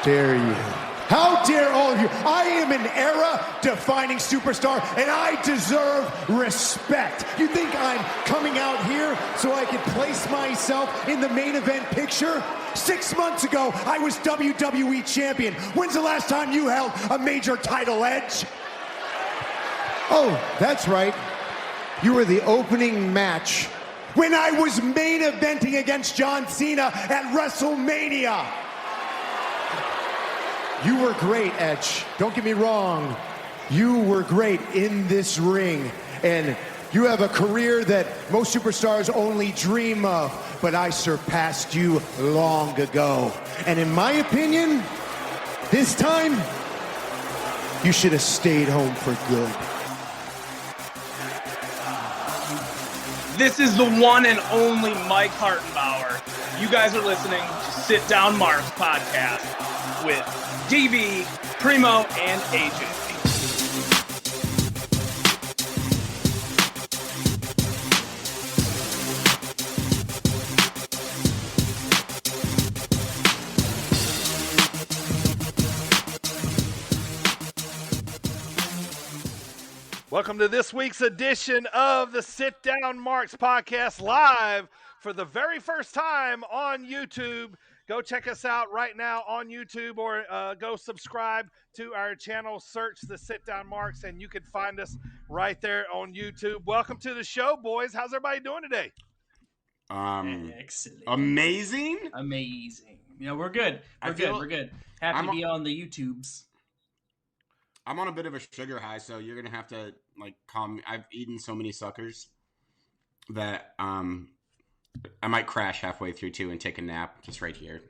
dare you? How dare all of you? I am an era-defining superstar, and I deserve respect. You think I'm coming out here so I can place myself in the main event picture? 6 months ago, I was WWE champion. When's the last time you held a major title, Edge? Oh, that's right. You were the opening match when I was main eventing against John Cena at WrestleMania. You were great, Edge. Don't get me wrong. You were great in this ring. And you have a career that most superstars only dream of. But I surpassed you long ago. And in my opinion, this time, you should have stayed home for good. This is the one and only Mike Hartenbower. You guys are listening to Sit Down Marks podcast with DB, Primo, and AJ. Welcome to this week's edition of the Sit Down Marks podcast, live for the very first time on YouTube. Go check us out right now on YouTube, or go subscribe to our channel. Search the Sit Down Marks, and you can find us right there on YouTube. Welcome to the show, boys. How's everybody doing today? Excellent. Amazing. Yeah, we're good. We're good. Happy to be on the YouTubes. I'm on a bit of a sugar high, so you're gonna have to calm me. I've eaten so many suckers that I might crash halfway through too and take a nap just right here.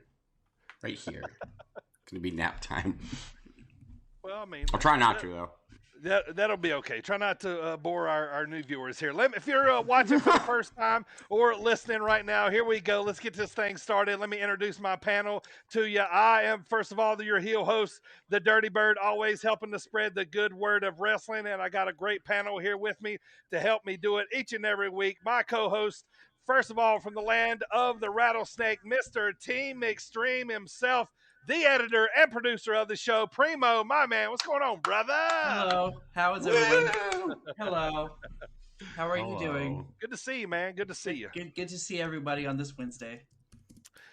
It's gonna be nap time. Well, I mean, I'll try not to though. That'll be okay. Try not to bore our new viewers here. If you're watching for the first time or listening right now, here we go. Let's get this thing started. Let me introduce my panel to you. I am, first of all, your heel host, the Dirty Bird, always helping to spread the good word of wrestling. And I got a great panel here with me to help me do it each and every week. My co-host, first of all, from the land of the rattlesnake, Mr. Team Extreme himself, the editor and producer of the show, Primo, my man. What's going on, brother? Hello. How is everyone? Hello. How are you doing? Good to see you, man. Good to see you. Good to see everybody on this Wednesday.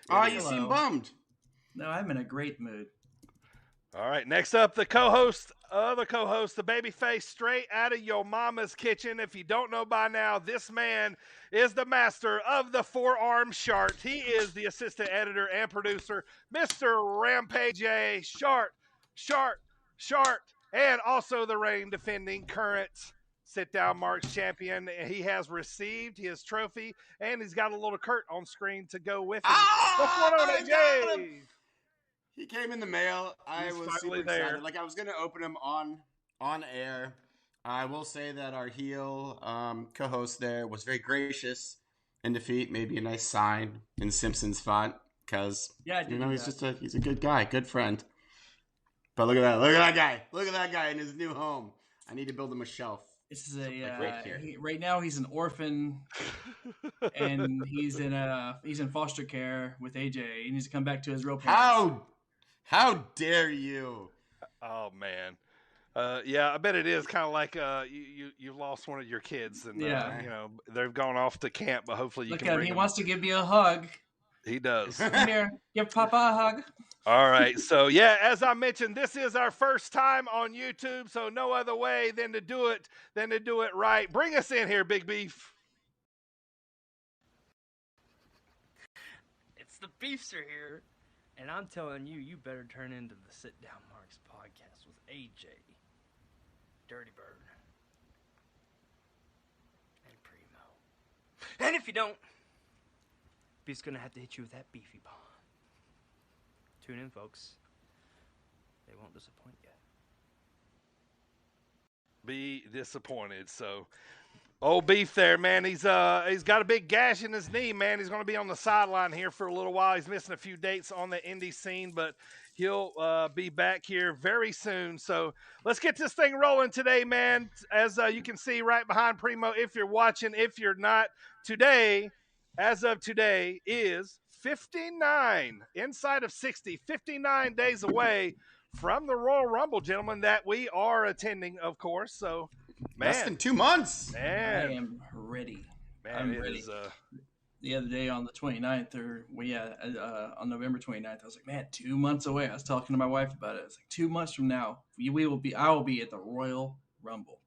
Oh, you seem bummed. No, I'm in a great mood. All right, next up, the co-host, the baby face straight out of your mama's kitchen. If you don't know by now, this man is the master of the forearm chart. He is the assistant editor and producer, Mr. Rampage Shart, and also the reigning defending current sit-down Marks champion. He has received his trophy, and he's got a little Kurt on screen to go with him. What's going on, AJ? He came in the mail. I was super excited. I was going to open him on air. I will say that our heel co-host there was very gracious in defeat. Maybe a nice sign in Simpsons font because he's a good guy, good friend. But look at that! Look at that guy! Look at that guy in his new home. I need to build him a shelf. This is right now he's an orphan, and he's in foster care with AJ. He needs to come back to his real parents. How dare you? Oh man, yeah, I bet it is kind of like you lost one of your kids, and they've gone off to camp, but hopefully you can bring him. He wants to give me a hug. He does. Come here, give Papa a hug. All right, so yeah, as I mentioned, this is our first time on YouTube, so no other way than to do it right. Bring us in here, Big Beef. It's the Beefs are here. And I'm telling you, you better turn into the Sit Down Marks podcast with AJ, Dirty Bird, and Primo. And if you don't, Beef's going to have to hit you with that beefy bomb. Tune in, folks. They won't disappoint you. Be disappointed, so... Old Beef there, man. He's got a big gash in his knee, man. He's going to be on the sideline here for a little while. He's missing a few dates on the indie scene, but he'll be back here very soon. So let's get this thing rolling today, man. As you can see right behind Primo, if you're watching, if you're not, today, as of today, is 59 inside of 60, 59 days away from the Royal Rumble, gentlemen, that we are attending, of course. So, man, less than 2 months. Man, I am ready. Man, I'm ready. The other day on the 29th, on November 29th, I was like, man, 2 months away. I was talking to my wife about it. It's like 2 months from now, I will be at the Royal Rumble.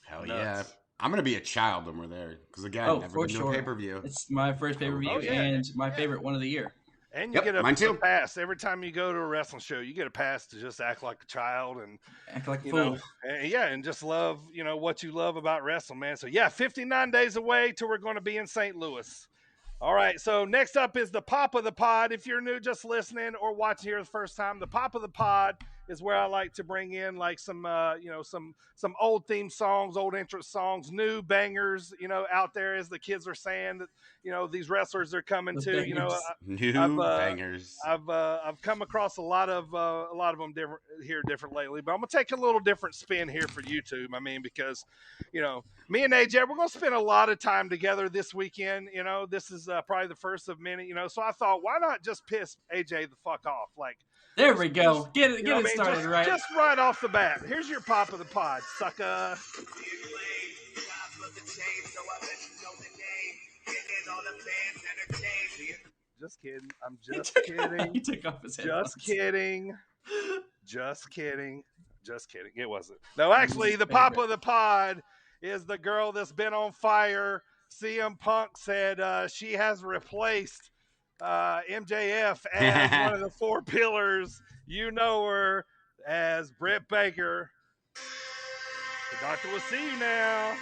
Hell yeah. I'm going to be a child when we're there. Because, again, never been to a pay-per-view. It's my first pay-per-view and my favorite one of the year. And you get a pass. Every time you go to a wrestling show, you get a pass to just act like a child and act like a fool. And just love, what you love about wrestling, man. So, 59 days away till we're going to be in St. Louis. All right, so next up is the Pop of the Pod. If you're new, just listening or watching here the first time, the Pop of the Pod is where I like to bring in like some old theme songs, old entrance songs, new bangers, out there, as the kids are saying that, these wrestlers are coming to, new bangers. I've come across a lot of them different lately, but I'm gonna take a little different spin here for YouTube. I mean, because, me and AJ, we're gonna spend a lot of time together this weekend. This is probably the first of many. So I thought, why not just piss AJ the fuck off? Like, there we go. Get it started right. Just right off the bat. Here's your Pop of the Pod, sucker. Just kidding. I'm just kidding. He took off his Just headphones. kidding. Just kidding. Just kidding. It wasn't. No, actually, the Pop of the Pod is the girl that's been on fire. CM Punk said she has replaced MJF as one of the four pillars. You know her as Britt Baker. The doctor will see you now.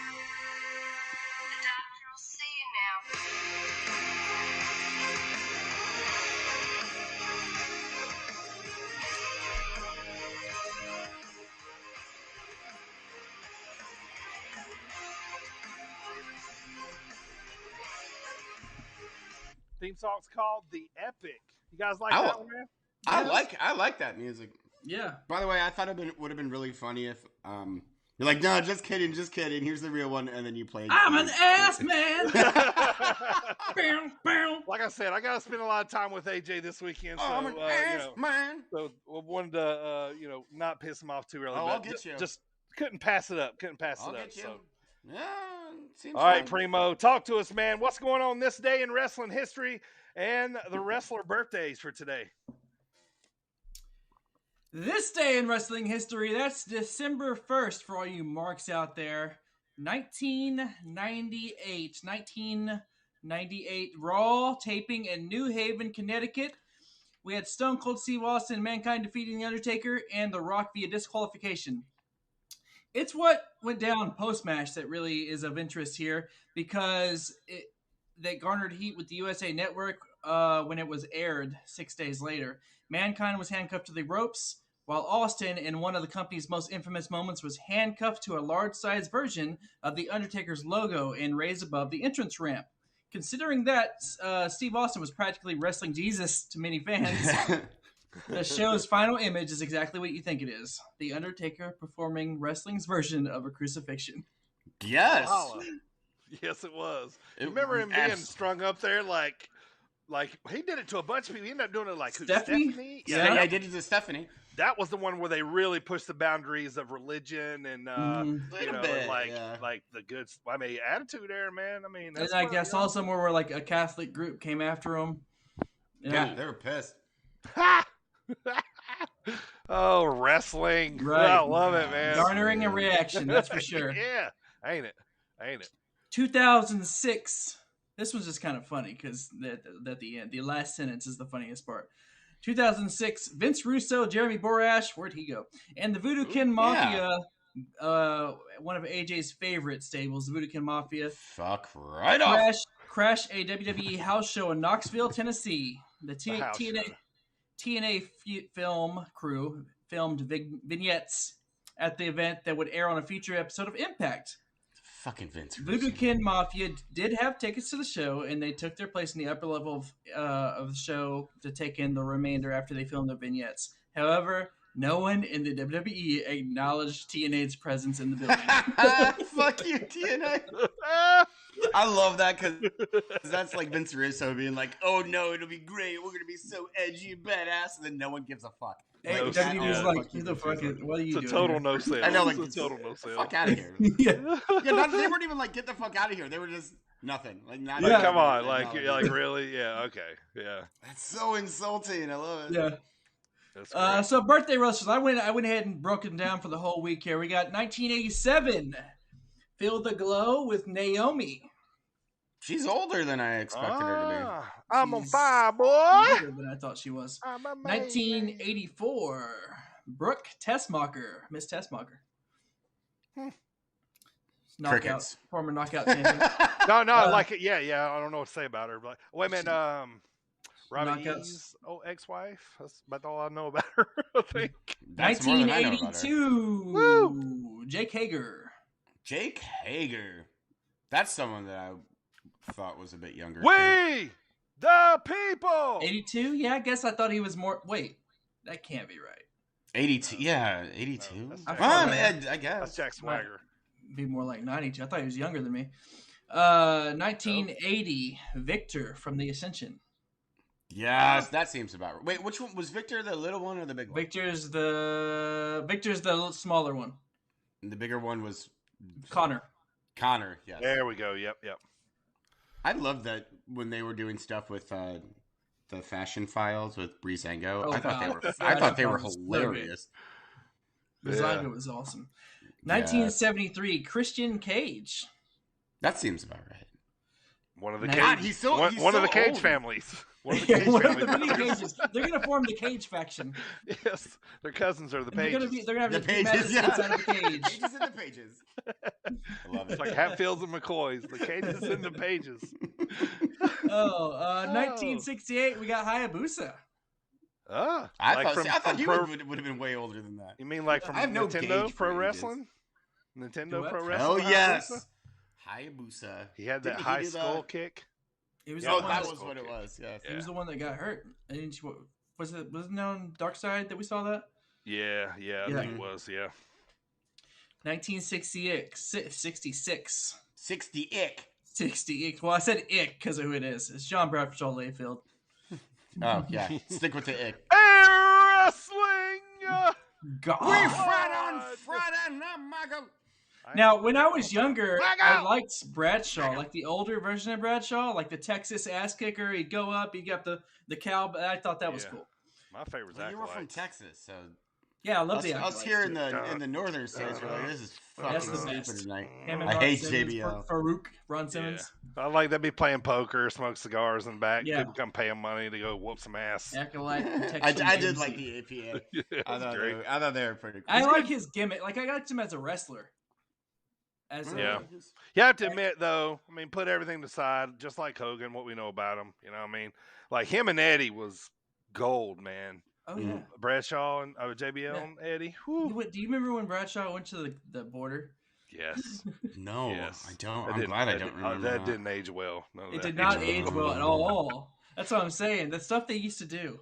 Theme song's called The Epic. You guys like that one, man? I like that music. Yeah. By the way, I thought it would have been really funny if you're like, no, just kidding. Here's the real one, and then you played. I'm an ass man. Like I said, I got to spend a lot of time with AJ this weekend. So, I'm an ass man. So I wanted to, not piss him off too early. I'll get you. Just couldn't pass it up. I'll get you. So. Yeah. Seems all right, Primo, talk to us, man. What's going on this day in wrestling history and the wrestler birthdays for today? This day in wrestling history, that's December 1st for all you marks out there. 1998 Raw taping in New Haven, Connecticut. We had Stone Cold Steve Austin, Mankind defeating The Undertaker, and The Rock via disqualification. It's what went down post-match that really is of interest here because they garnered heat with the USA Network when it was aired 6 days later. Mankind was handcuffed to the ropes, while Austin, in one of the company's most infamous moments, was handcuffed to a large-size version of The Undertaker's logo and raised above the entrance ramp. Considering that Steve Austin was practically wrestling Jesus to many fans, the show's final image is exactly what you think it is. The Undertaker performing wrestling's version of a crucifixion. Yes. Wow. Yes, it was. Remember him being strung up there like he did it to a bunch of people. He ended up doing it like Stephanie? Yeah, I did it to Stephanie. That was the one where they really pushed the boundaries of religion and like the good. I mean, attitude there, man. I mean, that's I saw somewhere where like a Catholic group came after him. Yeah, they were pissed. Oh, wrestling! Right. I love it, man. Garnering a reaction, that's for sure. Yeah, ain't it? 2006. This one's just kind of funny because at the end, the last sentence is the funniest part. 2006, Vince Russo, Jeremy Borash, where'd he go? And the Voodoo Kin Mafia, one of AJ's favorite stables, the Voodoo Kin Mafia. Fuck right off. Crash a WWE house show in Knoxville, Tennessee. The TNA film crew filmed vignettes at the event that would air on a future episode of Impact. Fucking Vince. Voodoo Kin Mafia did have tickets to the show, and they took their place in the upper level of the show to take in the remainder after they filmed the vignettes. However, no one in the WWE acknowledged TNA's presence in the building. Fuck you, TNA. I love that because that's like Vince Russo being like, "Oh no, it'll be great. We're gonna be so edgy and badass," and then no one gives a fuck. Hey, No WWE's sense. like, who the fuck is, what are you It's a doing? total no sale. I know, like, It's a total no sale. Fuck out of here. Yeah. Yeah, they weren't even like, get the fuck out of here. They were just nothing. Like, not. Like, Yeah. come on, Like, like, no, you're like, really? Yeah, okay, yeah. That's so insulting. I love it. Yeah. That's great. So birthday wrestlers, I went ahead and broke them down for the whole week here. We got 1987, Feel the Glow with Naomi. She's older than I expected her to I'm on She's fire, boy. Younger than I thought she was. I'm a man. 1984, Brooke Tessmacher, Miss Tessmacher. Knockout, Crickets. former knockout be. champion. No, like it. Yeah. I don't know what to say about her. But wait a minute. Robbie Knockouts. E's ex-wife. That's about all I know about her. I think. That's more than I know about her. 1982, Woo! Jake Hager. Jake Hager. That's someone that I thought was a bit younger. We the people. 82, yeah, I guess I thought he was more. Wait, that can't be right. 82. Yeah, 82. No, that's I Jack thought Man, I That's guess. Jack Swagger. Be more like 92. I thought he was younger than me. 1980, Victor from the Ascension. Yes, that seems about right. Wait, which one was Victor, the little one or the big one? Victor's the little smaller one. And the bigger one was Connor. Connor. Yes. There we go. Yep. I love that when they were doing stuff with the Fashion Files with Breezango. Oh, I thought God. they were Files was hilarious. Bizarro was awesome. 1973, Christian Cage. That seems about right. One of the God, Cage. he's one so of the Cage old. families. One of the Cage One of family the many members. Cages. They're gonna form the Cage faction. Yes, their cousins are the And Pages. they're gonna have The the three Pages, Madisons yeah. inside of the cage. Pages in the pages. I love It's it. like Hatfields and McCoys. The Cages and the Pages. 1968, we got Hayabusa. Ah, I like thought you Pro- would have been way older than that. You mean like from I have no Nintendo gauge Pro for ages. Wrestling? Do Nintendo what? Pro Oh Wrestling? yes, Hayabusa. He had that Didn't he high do the- skull kick. He was Yeah, the Oh, one that that was what it was. Yes. He was the one that got hurt. And wasn't it on Dark Side that we saw that? Yeah, I Yeah. think it was, yeah. 1966. 60 ick. 60. Well, I said ick because of who it is. It's John Bradshaw Layfield. Oh yeah, stick with the ick. Air wrestling! God. We fight on Friday night, Michael. Now, when I was younger, Black I out! liked Bradshaw, like the older version of Bradshaw, like the Texas ass kicker. He'd go up, he'd got the cow. I thought that was Yeah. cool. My favorite Well, you were from Acolytes. Texas, so Yeah, I love us, the us Acolytes, here too. in the northern states, we're like, this is That's fucking the best. stupid tonight. Him and I Ron hate Simmons, JBL. Farouk, Ron Simmons, I like they'd be playing poker, smoke cigars in the back. Yeah. People come pay them money to go whoop some ass. Acolyte. I Protection did Agency. like the APA. Yeah, I that's thought, great. I thought they were pretty cool. I like his gimmick. Like I liked him as a wrestler. As Yeah. a, You have to admit, though, I mean, put everything aside, just like Hogan, what we know about him. You know what I mean? Like, him and Eddie was gold, man. oh yeah. Bradshaw and JBL Yeah. and Eddie. Whew. Do you remember when Bradshaw went to the border? Yes. No, Yes. I don't. That I'm didn't- glad I that don't didn't- remember that that. didn't age well. None of It that did not aged age well at all. That's what I'm saying. The stuff they used to do.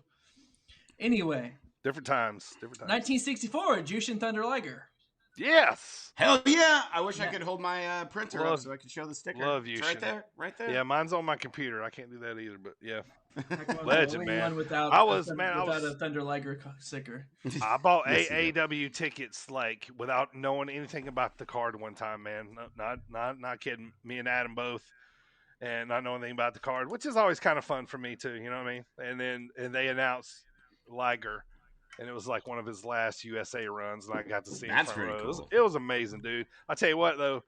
Anyway, Different times. Different times. 1964, Jushin Thunder Liger. Yes. Hell yeah! I wish I Yeah. could hold my printer Love- up so I could show the sticker. love It's you, right Shin. there, right there. Yeah, mine's on my computer. I can't do that either, but yeah. Heck, one of the Legend, only man. one without I a was- Thunder- man, I without was- a Thunder Liger sticker. I bought Yes, you did. AAW tickets like without knowing anything about the card one time, man. Not kidding. Me and Adam both, and not knowing anything about the card, which is always kind of fun for me too. You know what I mean? And they announced Liger, and it was like one of his last USA runs, and I got to see him That's front pretty row. cool. It was amazing, dude. I tell you what, though.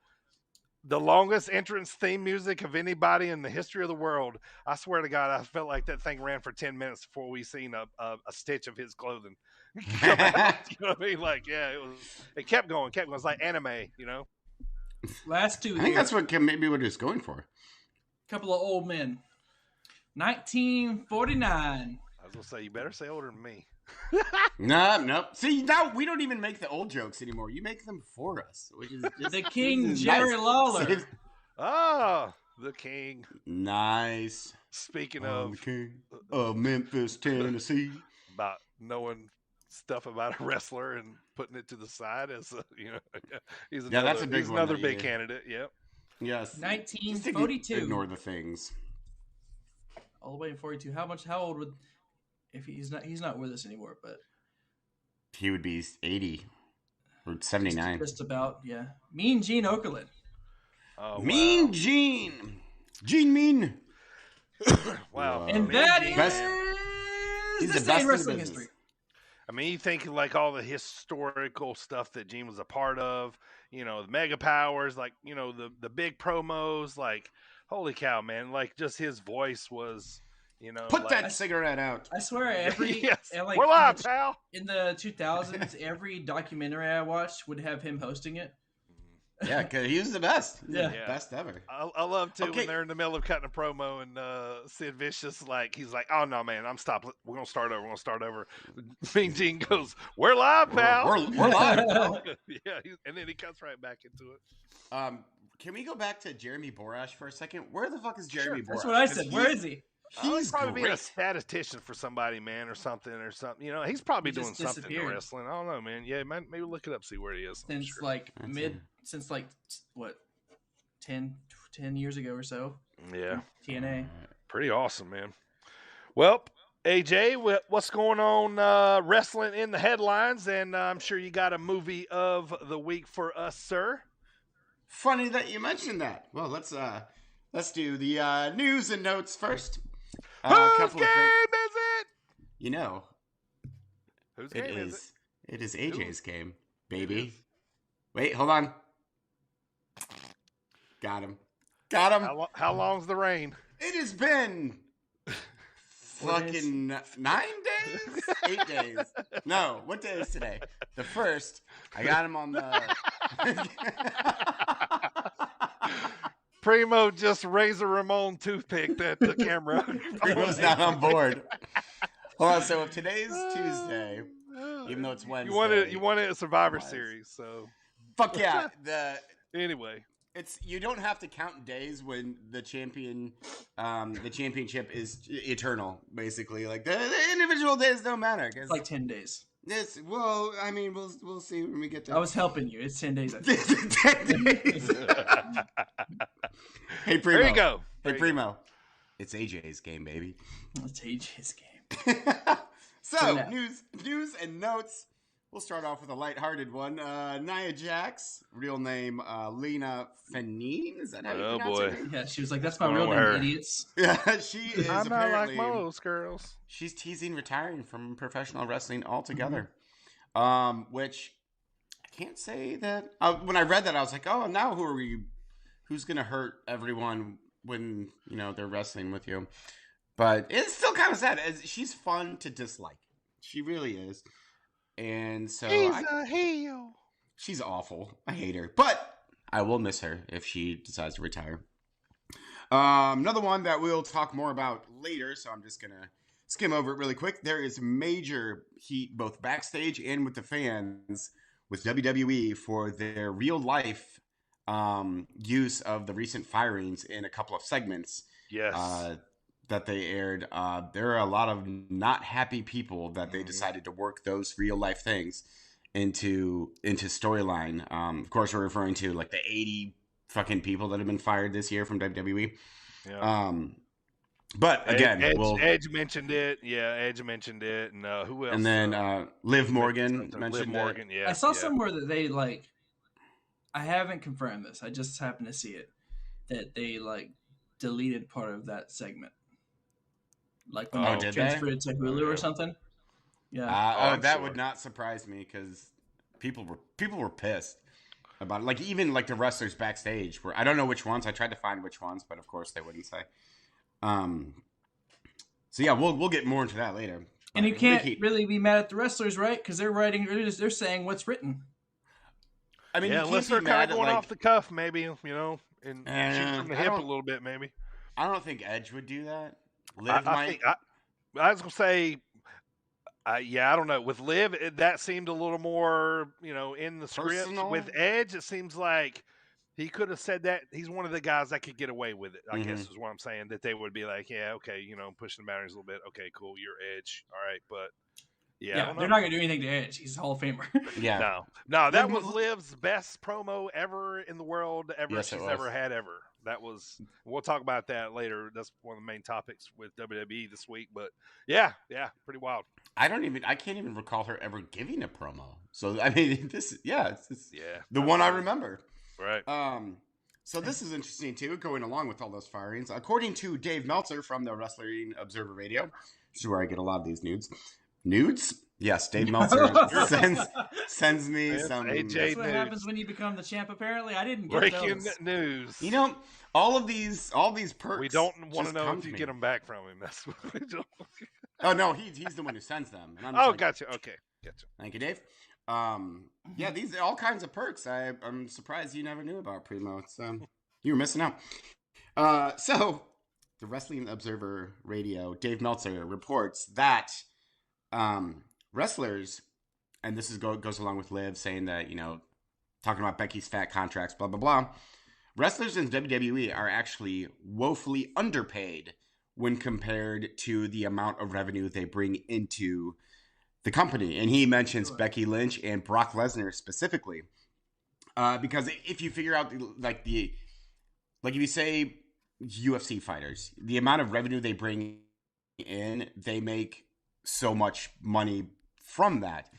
The longest entrance theme music of anybody in the history of the world. I swear to God, I felt like that thing ran for 10 minutes before we seen a stitch of his clothing come out. You know what I mean? Like, yeah, it kept going. It was like anime, you know? Last two I think here. that's maybe what it's going for. Couple of old men. 1949. I was going to say, you better say older than me. No. See, now we don't even make the old jokes anymore. You make them for us, which is just, The King, this is Jerry nice. Lawler. Ah, the king. Nice. Speaking I'm of the king of Memphis, Tennessee. about knowing stuff about a wrestler and putting it to the side as a, he's Yeah, that's a big he's one another that big you- candidate. Yep. Yes. 1942. Ignore the things. All the way to 42. How old would, if he's not with us anymore, but He would be 80 or 79. just about, yeah. Mean Gene Okerlund. Oh, Mean wow. Gene. Gene Mean. Wow. And Mean that Gene. He's this the day best in in wrestling the business. history. I mean, you think like all the historical stuff that Gene was a part of, you know, the mega powers, like, you know, the big promos, like, holy cow, man. Like, just his voice was, you know. Put like, that cigarette out. I swear, every yes. like We're live, pal. in the 2000s, every documentary I watched would have him hosting it. Yeah, because he was the best. He was Yeah. the best ever. I love too Okay. when they're in the middle of cutting a promo and Sid Vicious he's like, oh no man, I'm stopped. We're gonna start over. Mean Gene goes, we're live, pal. We're live. Pal. Yeah, and then he cuts right back into it. Can we go back to Jeremy Borash for a second? Where the fuck is Jeremy Borash? That's what I said. Where is he? He's probably being a great. statistician for somebody, man, or something. You know, he's probably He doing just something in disappeared. wrestling. I don't know, man. Yeah, maybe look it up, see where he is. I'm Since sure. like That's what 10 years ago or so. Yeah, TNA. pretty awesome, man. Well, AJ, what's going on wrestling in the headlines? And I'm sure you got a movie of the week for us, sir. Funny that you mentioned that. Well, let's do the news and notes first. Whose game is it? You know, Whose game is it? It is AJ's game, It baby. is. Wait, hold on. Got him. How long's the reign? It has been 4 days. fucking 9 days? 8 days. No, what day is today? The 1st. I got him on the... Primo just Razor Ramon toothpicked at the camera. Primo's not on board. Hold on, so if today's Tuesday, even though it's Wednesday... You wanted a Survivor Otherwise. Series, so... Fuck yeah. Anyway. You don't have to count days when the championship is eternal, basically. Like the individual days don't matter. It's like 10 days. Well, I mean, we'll see when we get there. I was helping you. It's 10 days. I think. 10 days. Hey, Primo. There you go. Hey, Primo. It's AJ's game, baby. It's AJ's game. So, Yeah. news and notes. We'll start off with a lighthearted one. Nia Jax, real name Lena Fanine. Is that how you Oh, pronounce boy. her name? Yeah, she was like, "That's my What's real going on name, with her? idiots." Yeah, she is I'm not apparently... like most girls. She's teasing retiring from professional wrestling altogether. Which I can't say that. When I read that, I was like, oh, now who's going to hurt everyone when, they're wrestling with you? But it's still kind of sad. She's fun to dislike. She really is. And so He's a heel. she's awful. I hate her. But I will miss her if she decides to retire. Another one that we'll talk more about later, so I'm just going to skim over it really quick. There is major heat both backstage and with the fans with WWE for their real life use of the recent firings in a couple of segments. Yes. That they aired. There are a lot of not happy people that they decided to work those real life things into storyline. Of course, we're referring to like the 80 fucking people that have been fired this year from WWE. Yeah. But again, Edge mentioned it. Yeah, Edge mentioned it, and who else? And then Liv Morgan mentioned Liv Morgan. Yeah, I saw somewhere that they I haven't confirmed this. I just happened to see it that they deleted part of that segment. Like when they did transferred they? it to Hulu or something. Yeah. I'm that sure. would not surprise me because people were pissed about it. Like even like the wrestlers backstage were. I don't know which ones. I tried to find which ones, but of course they wouldn't say. So yeah, we'll get more into that later. And you can't really be mad at the wrestlers, right? Because they're saying what's written. I mean, yeah, you unless can't they're be kind mad of going at, off the cuff, maybe and shoot from the I hip a don't- little bit, maybe. I don't think Edge would do that. I was gonna say, I don't know. With Liv, that seemed a little more, in the script. Personal? With Edge, it seems like he could have said that. He's one of the guys that could get away with it. I guess is what I'm saying. That they would be like, yeah, okay, pushing the boundaries a little bit. Okay, cool, you're Edge, all right. But Yeah, they're not gonna do anything to Edge. He's a Hall of Famer. Yeah. No, that was Liv's best promo ever in the world, Yes, she's ever had ever. That was. We'll talk about that later. That's one of the main topics with WWE this week. But yeah, pretty wild. I can't even recall her ever giving a promo. So I mean, it's the one I remember. Right. So this is interesting too, going along with all those firings. According to Dave Meltzer from the Wrestling Observer Radio, which is where I get a lot of these nudes. Nudes? Yes, Dave Meltzer sends me some. AJ That's what news. happens when you become the champ. Apparently, I didn't get Breaking those. news. You know, all these perks. We don't want to know if you me. get them back from him. That's what we don't. Oh no, he's the one who sends them. And I'm Oh, like, gotcha. Okay, gotcha. Thank you, Dave. Yeah, these are all kinds of perks. I'm surprised you never knew about Primo. It's you were missing out. So the Wrestling Observer Radio, Dave Meltzer reports that wrestlers, and this goes along with Liv saying that, talking about Becky's fat contracts, blah blah blah. Wrestlers in WWE are actually woefully underpaid when compared to the amount of revenue they bring into the company. And he mentions Becky Lynch and Brock Lesnar specifically. Because if you figure out if you say UFC fighters, the amount of revenue they bring in, they make so much money from that.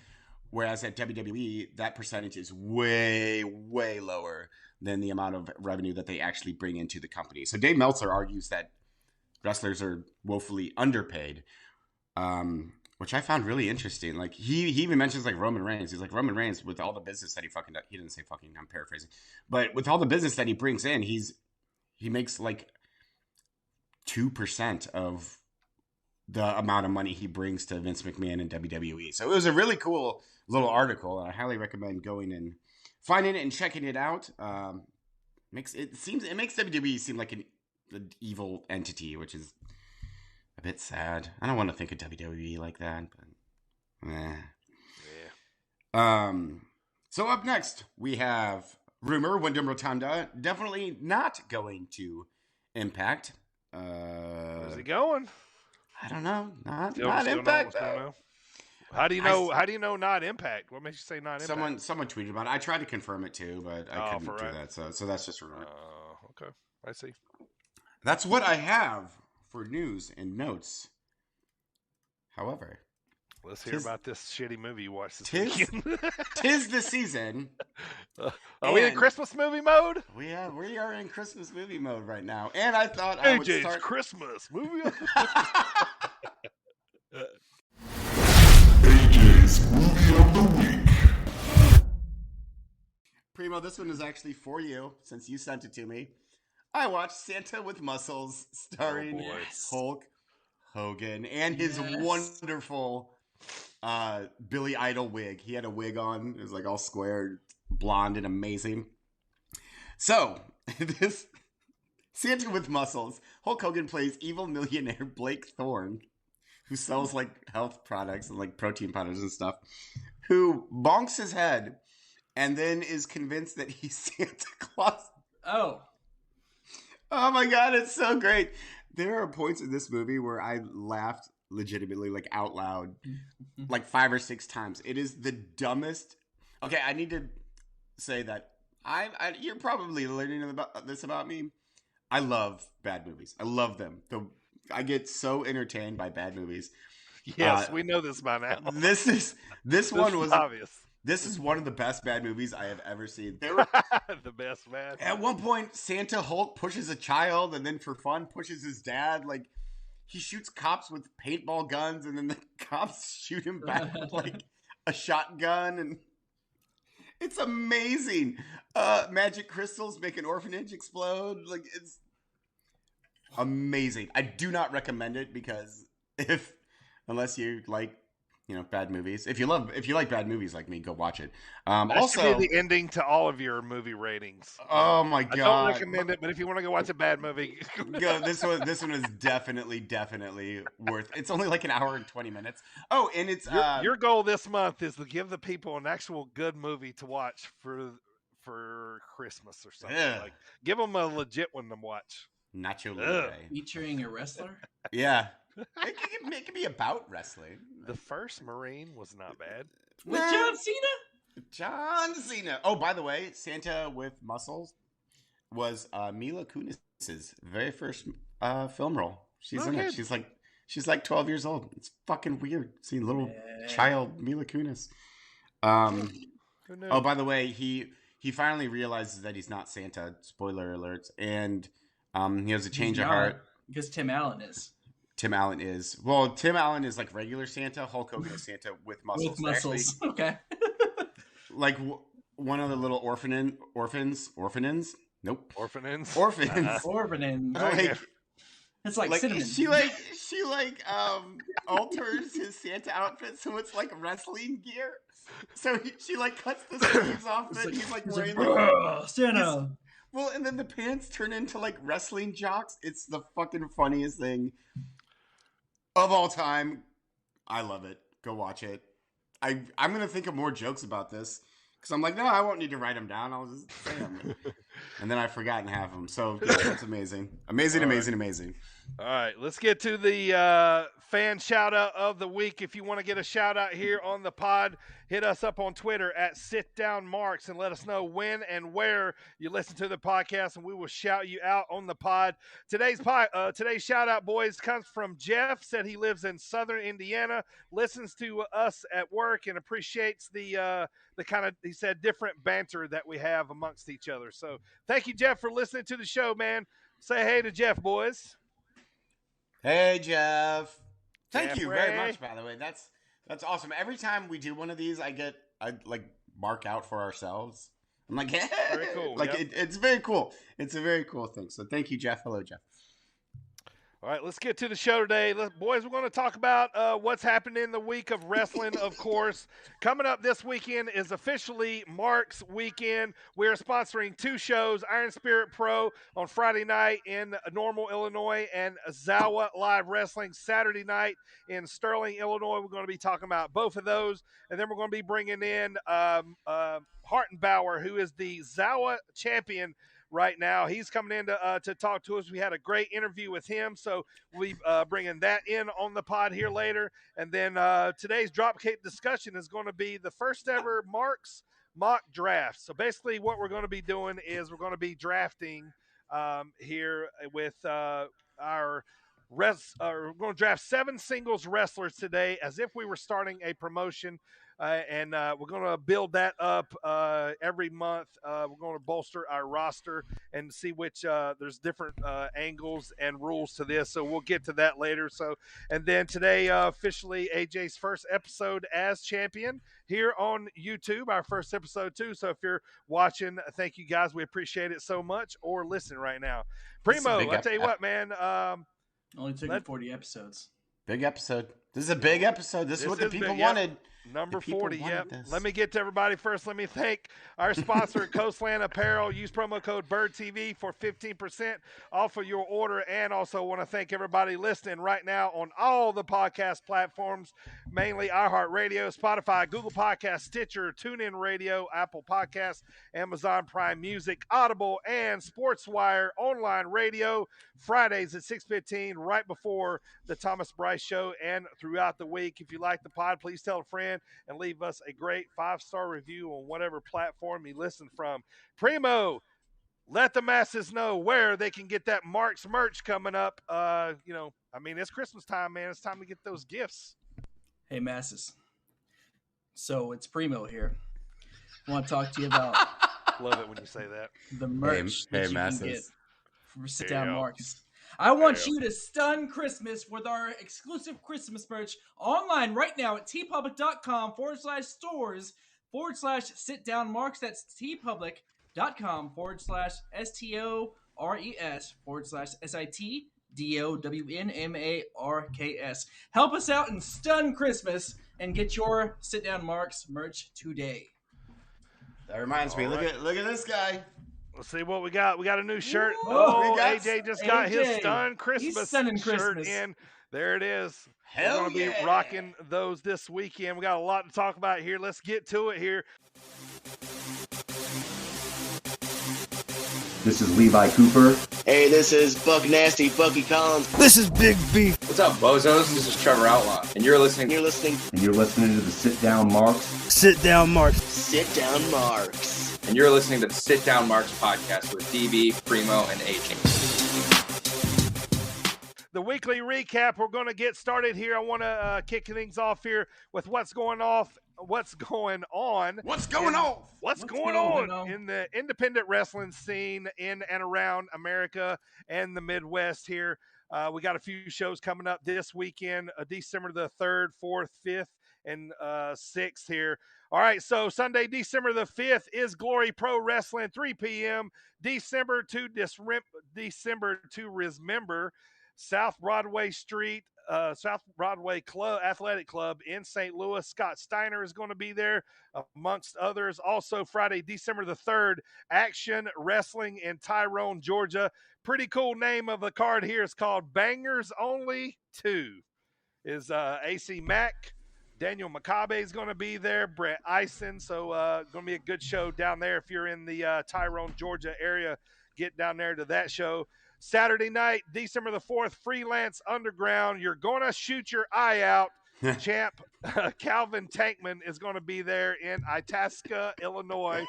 Whereas at WWE, that percentage is way, way lower than the amount of revenue that they actually bring into the company. So Dave Meltzer argues that wrestlers are woefully underpaid, which I found really interesting. Like he even mentions like Roman Reigns. He's like, Roman Reigns, with all the business that he didn't say fucking, I'm paraphrasing, but with all the business that he brings in, he makes like 2% of the amount of money he brings to Vince McMahon and WWE. So it was a really cool little article, and I highly recommend going and finding it and checking it out. It makes WWE seem like an evil entity, which is a bit sad. I don't want to think of WWE like that, but yeah. So up next we have rumor Wyndham Rotunda definitely not going to Impact. Where's he going? I don't know. Not Still Impact. How do you know? How do you know not Impact? What makes you say not Impact? Someone tweeted about it. I tried to confirm it too, but I couldn't do that. So that's just a rumor. Okay, I see. That's what I have for news and notes. However, let's hear about this shitty movie you watched this weekend. Tis the season. Are we in Christmas movie mode? We are in Christmas movie mode right now. And I thought AJ's I would start Christmas movie. AJ's movie of the week. Primo, this one is actually for you since you sent it to me. I watched Santa with Muscles starring Hulk Hogan and his wonderful Billy Idol wig. He had a wig on. It was like all square, blonde, and amazing. So, this Santa with Muscles, Hulk Hogan plays evil millionaire Blake Thorne, who sells like health products and like protein powders and stuff, who bonks his head and then is convinced that he's Santa Claus. Oh my God, it's so great. There are points in this movie where I laughed legitimately, like out loud, like 5 or 6 times. It is the dumbest. Okay, I need to say that you're probably learning about this about me. I love bad movies. I love them. I get so entertained by bad movies. Yes, we know this by now. This one was obvious. This is one of the best bad movies I have ever seen. The best man. At one point, Santa Hulk pushes a child and then for fun pushes his dad. Like, he shoots cops with paintball guns and then the cops shoot him back with like a shotgun. And it's amazing. Magic crystals make an orphanage explode. Like, it's amazing. I do not recommend it because unless you like, bad movies. If you like bad movies like me, go watch it. That Also, should be the ending to all of your movie ratings. Oh my God! I don't recommend it, but if you want to go watch a bad movie, this one is definitely worth. It's only like an hour and 20 minutes. Oh, and it's your goal this month is to give the people an actual good movie to watch for Christmas or something. Like, give them a legit one to watch. Nacho Libre featuring a wrestler. Yeah. It can be about wrestling. The first Marine was not bad. With John Cena? John Cena. Oh, by the way, Santa with muscles was Mila Kunis's very first film role. She's in it. She's like 12 years old. It's fucking weird seeing little child Mila Kunis. Oh, by the way, he finally realizes that he's not Santa. Spoiler alerts. And he has a change of heart. Because Tim Allen is. Tim Allen is. Well, Tim Allen is like regular Santa. Hulk Hogan is Santa with muscles. With muscles. Actually, okay. like one of the little orphans. Nope. Orphanins. Orphanins. Like, it's like cinnamon. She alters his Santa outfit so it's like wrestling gear. So she like cuts the sleeves off it. He's like wearing Santa. Well, and then the pants turn into like wrestling jocks. It's the fucking funniest thing of all time. I love it. Go watch it. I'm gonna think of more jokes about this because I'm like, no, I won't need to write them down. I'll just say them, and then I forgot and have them. So yeah, that's amazing, amazing. All right, let's get to the fan shout out of the week. If you want to get a shout out here on the pod, hit us up on Twitter at SitDownMarks and let us know when and where you listen to the podcast, and we will shout you out on the pod. Today's shout out, boys, comes from Jeff. Said he lives in Southern Indiana, listens to us at work, and appreciates the kind of, he said, different banter that we have amongst each other. So thank you, Jeff, for listening to the show, man. Say hey to Jeff, boys. Hey, Jeff. Thank you Jeffrey. very much, by the way. That's awesome. Every time we do one of these, I like mark out for ourselves. I'm like, hey. Very cool. Like it's very cool. It's a very cool thing. So thank you, Jeff. Hello, Jeff. All right, let's get to the show today. Boys, we're going to talk about what's happened in the week of wrestling, of course. Coming up this weekend is officially Mark's weekend. We're sponsoring two shows, Iron Spirit Pro on Friday night in Normal, Illinois, and Zawa Live Wrestling Saturday night in Sterling, Illinois. We're going to be talking about both of those. And then we're going to be bringing in Hartenbower, who is the Zawa champion right now. He's coming in to talk to us. We had a great interview with him, so we'll be bringing that in on the pod here later. And then today's Dropkick Discussion is going to be the first ever Mark's mock draft. So basically what we're going to be doing is we're going to be drafting here with we're going to draft 7 singles wrestlers today as if we were starting a promotion. And we're going to build that up every month. We're going to bolster our roster and see which there's different angles and rules to this. So we'll get to that later. So, and then today, officially AJ's first episode as champion here on YouTube, our first episode too. So if you're watching, thank you guys. We appreciate it so much. Or listen right now. Primo, I tell you what, man. Only took me 40 episodes. Big episode. This is a big episode. This is what the people wanted. Number 40, yep. Let me get to everybody first. Let me thank our sponsor, Coastland Apparel. Use promo code BIRDTV for 15% off of your order. And also want to thank everybody listening right now on all the podcast platforms, mainly iHeartRadio, Spotify, Google Podcasts, Stitcher, TuneIn Radio, Apple Podcasts, Amazon Prime Music, Audible, and SportzWire online radio, Fridays at 6:15, right before the Thomas Bryce Show and throughout the week. If you like the pod, please tell a friend and leave us a great 5-star review on whatever platform you listen from. Primo, let the masses know where they can get that Mark's merch coming up. It's Christmas time, man. It's time to get those gifts. Hey, masses. So it's Primo here. I want to talk to you about love it when you say that. The merch that you masses. can get from Sit Down Marks. I want you to stun Christmas with our exclusive Christmas merch online right now at tpublic.com/stores/sitdownmarks. That's tpublic.com/stores/SITDOWNMARKS. Help us out and stun Christmas and get your Sit Down Marks merch today. That reminds me. Look at this guy. Let's see what we got. We got a new shirt. AJ just got his Stun Christmas shirt in. There it is. We're going to be rocking those this weekend. We got a lot to talk about here. Let's get to it here. This is Levi Cooper. Hey, this is Buck Nasty, Bucky Collins. This is Big B. What's up, bozos? This is Trevor Outlaw, and you're listening. And you're listening to the Sit Down Marks. Sit Down Marks. Sit Down Marks. And you're listening to the Sit Down Marks podcast with DB, Primo, and AJ. The weekly recap. We're going to get started here. I want to kick things off here with what's going on in the independent wrestling scene in and around America and the Midwest here. We got a few shows coming up this weekend, December the 3rd, 4th, 5th, and 6th here. All right, so Sunday, December the 5th is Glory Pro Wrestling, 3 p.m. December to Remember, South Broadway Club Athletic Club in St. Louis. Scott Steiner is going to be there, amongst others. Also, Friday, December the 3rd, Action Wrestling in Tyrone, Georgia. Pretty cool name of the card here. It's called Bangers Only 2. Is AC Mack. Daniel Makabe is going to be there. Brett Eisen. So going to be a good show down there. If you're in the Tyrone, Georgia area, get down there to that show. Saturday night, December the 4th, Freelance Underground. You're going to shoot your eye out. Champ Calvin Tankman is going to be there in Itasca, Illinois.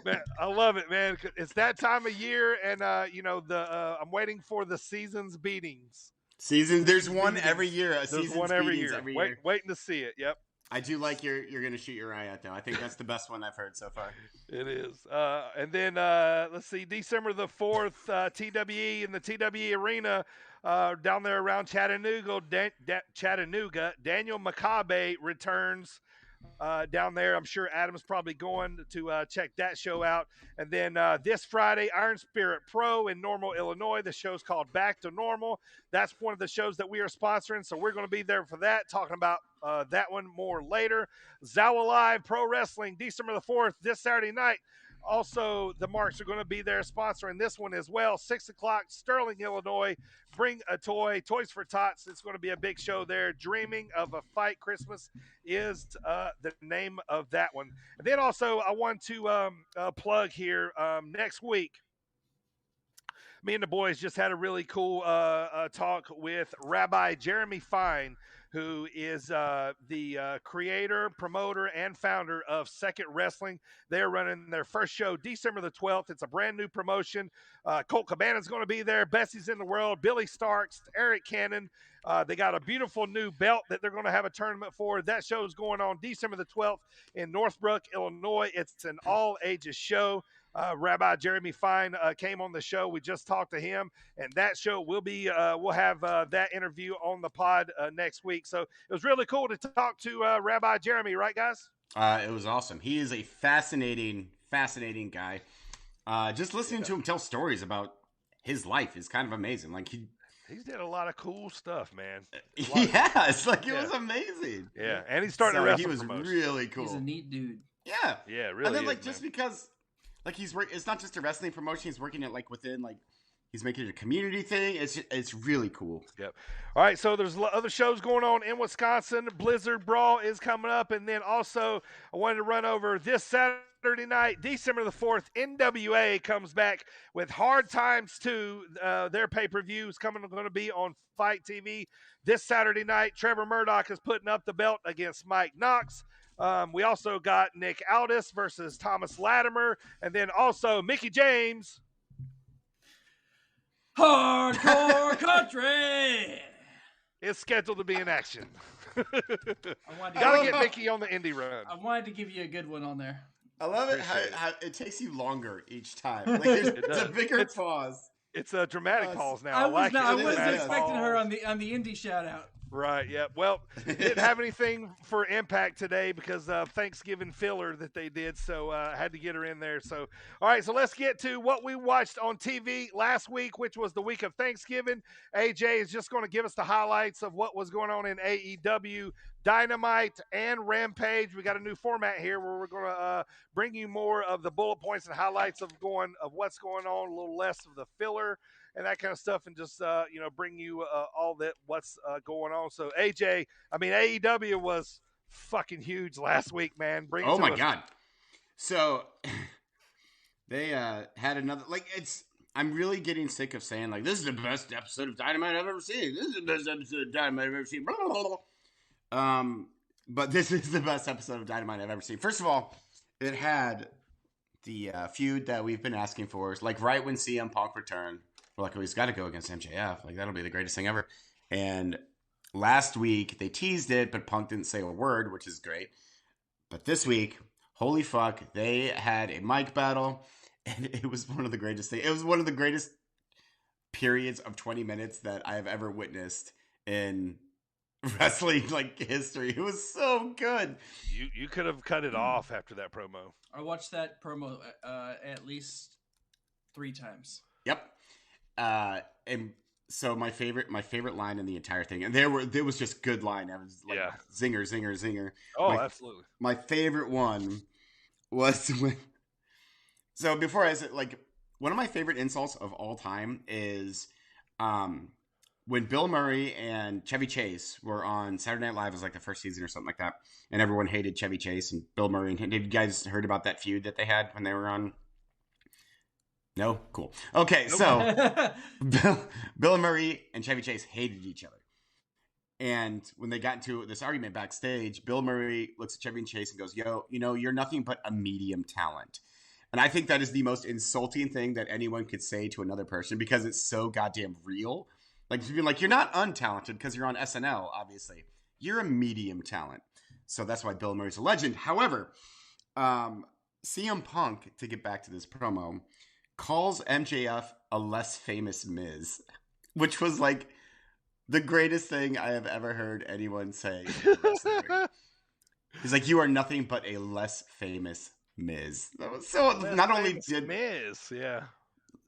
Man, I love it, man. It's that time of year, and I'm waiting for the season's beatings. There's one every year. There's one every year. Waiting to see it. Yep. I do like you're going to shoot your eye out, though. I think that's the best one I've heard so far. It is. And then, let's see, December the 4th, TWE in the TWE Arena down there around Chattanooga. Daniel Makabe returns down there. I'm sure Adam's probably going to check that show out. And then this Friday, Iron Spirit Pro in Normal, Illinois. The show's called Back to Normal. That's one of the shows that we are sponsoring, so we're going to be there for that, talking about that one more later. Zawa Live Pro Wrestling, December the 4th, this Saturday night. Also, the Marks are going to be there sponsoring this one as well. 6 o'clock, Sterling, Illinois. Bring a toy, Toys for Tots. It's going to be a big show there. Dreaming of a Fight Christmas is the name of that one. And then also, I want to plug here next week. Me and the boys just had a really cool talk with Rabbi Jeremy Fine, who is the creator, promoter, and founder of Second Wrestling. They're running their first show December the 12th. It's a brand new promotion. Colt Cabana's going to be there. Bessie's in the World. Billy Starks, Eric Cannon. They got a beautiful new belt that they're going to have a tournament for. That show is going on December the 12th in Northbrook, Illinois. It's an all-ages show. Rabbi Jeremy Fine came on the show. We just talked to him, and that show will be. We'll have that interview on the pod next week. So it was really cool to talk to Rabbi Jeremy, right, guys? It was awesome. He is a fascinating guy. Just listening to him tell stories about his life is kind of amazing. Like he's did a lot of cool stuff, man. It was amazing. Yeah, and he's starting to wrestle. He was really cool. He's a neat dude. Yeah, really. And then just because. Like it's not just a wrestling promotion. He's working it within he's making it a community thing. It's really cool. Yep. All right. So there's other shows going on in Wisconsin. Blizzard Brawl is coming up, and then also I wanted to run over this Saturday night, December the 4th. NWA comes back with Hard Times 2. Their pay-per-view is going to be on Fight TV this Saturday night. Trevor Murdoch is putting up the belt against Mike Knox. We also got Nick Aldis versus Thomas Latimer, and then also Mickey James. Hardcore Country is scheduled to be in action. Gotta get Mickey on the indie run. I wanted to give you a good one on there. I love it how it takes you longer each time. It's a bigger pause. It's a dramatic pause now. I wasn't expecting pause. her on the indie shout out. Right, yeah. Well, didn't have anything for Impact today because of Thanksgiving filler that they did, so I had to get her in there. So, all right, so let's get to what we watched on TV last week, which was the week of Thanksgiving. AJ is just going to give us the highlights of what was going on in AEW, Dynamite, and Rampage. We got a new format here where we're going to bring you more of the bullet points and highlights of what's going on, a little less of the filler and that kind of stuff, and just bring you all that what's going on. So AJ, I mean AEW was fucking huge last week, man. Bring it oh to my us. God! So they had another I'm really getting sick of saying, like, this is the best episode of Dynamite I've ever seen. This is the best episode of Dynamite I've ever seen. Blah, blah, blah, blah. But this is the best episode of Dynamite I've ever seen. First of all, it had the feud that we've been asking for. Like, right when CM Punk returned, we're like, oh, he's got to go against MJF. Like, that'll be the greatest thing ever. And last week, they teased it, but Punk didn't say a word, which is great. But this week, holy fuck, they had a mic battle, and it was one of the greatest things. It was one of the greatest periods of 20 minutes that I have ever witnessed in wrestling like history. It was so good. You could have cut it off after that promo. I watched that promo at least 3 times. Yep. And so my favorite line in the entire thing, and there was just good line. I was like, zinger, zinger, zinger. Oh, absolutely. My favorite one was when. So before I said, like, one of my favorite insults of all time is, when Bill Murray and Chevy Chase were on Saturday Night Live, it was like the first season or something like that, and everyone hated Chevy Chase and Bill Murray. And have you guys heard about that feud that they had when they were on? No? Cool. Okay, so Bill Murray and Chevy Chase hated each other. And when they got into this argument backstage, Bill Murray looks at Chevy Chase and goes, yo, you're nothing but a medium talent. And I think that is the most insulting thing that anyone could say to another person because it's so goddamn real. Like, to be like, you're not untalented because you're on SNL, obviously. You're a medium talent. So that's why Bill Murray's a legend. However, CM Punk, to get back to this promo, calls MJF a less famous Miz, which was like the greatest thing I have ever heard anyone say. He's like, you are nothing but a less famous Miz. So not only did Miz, yeah.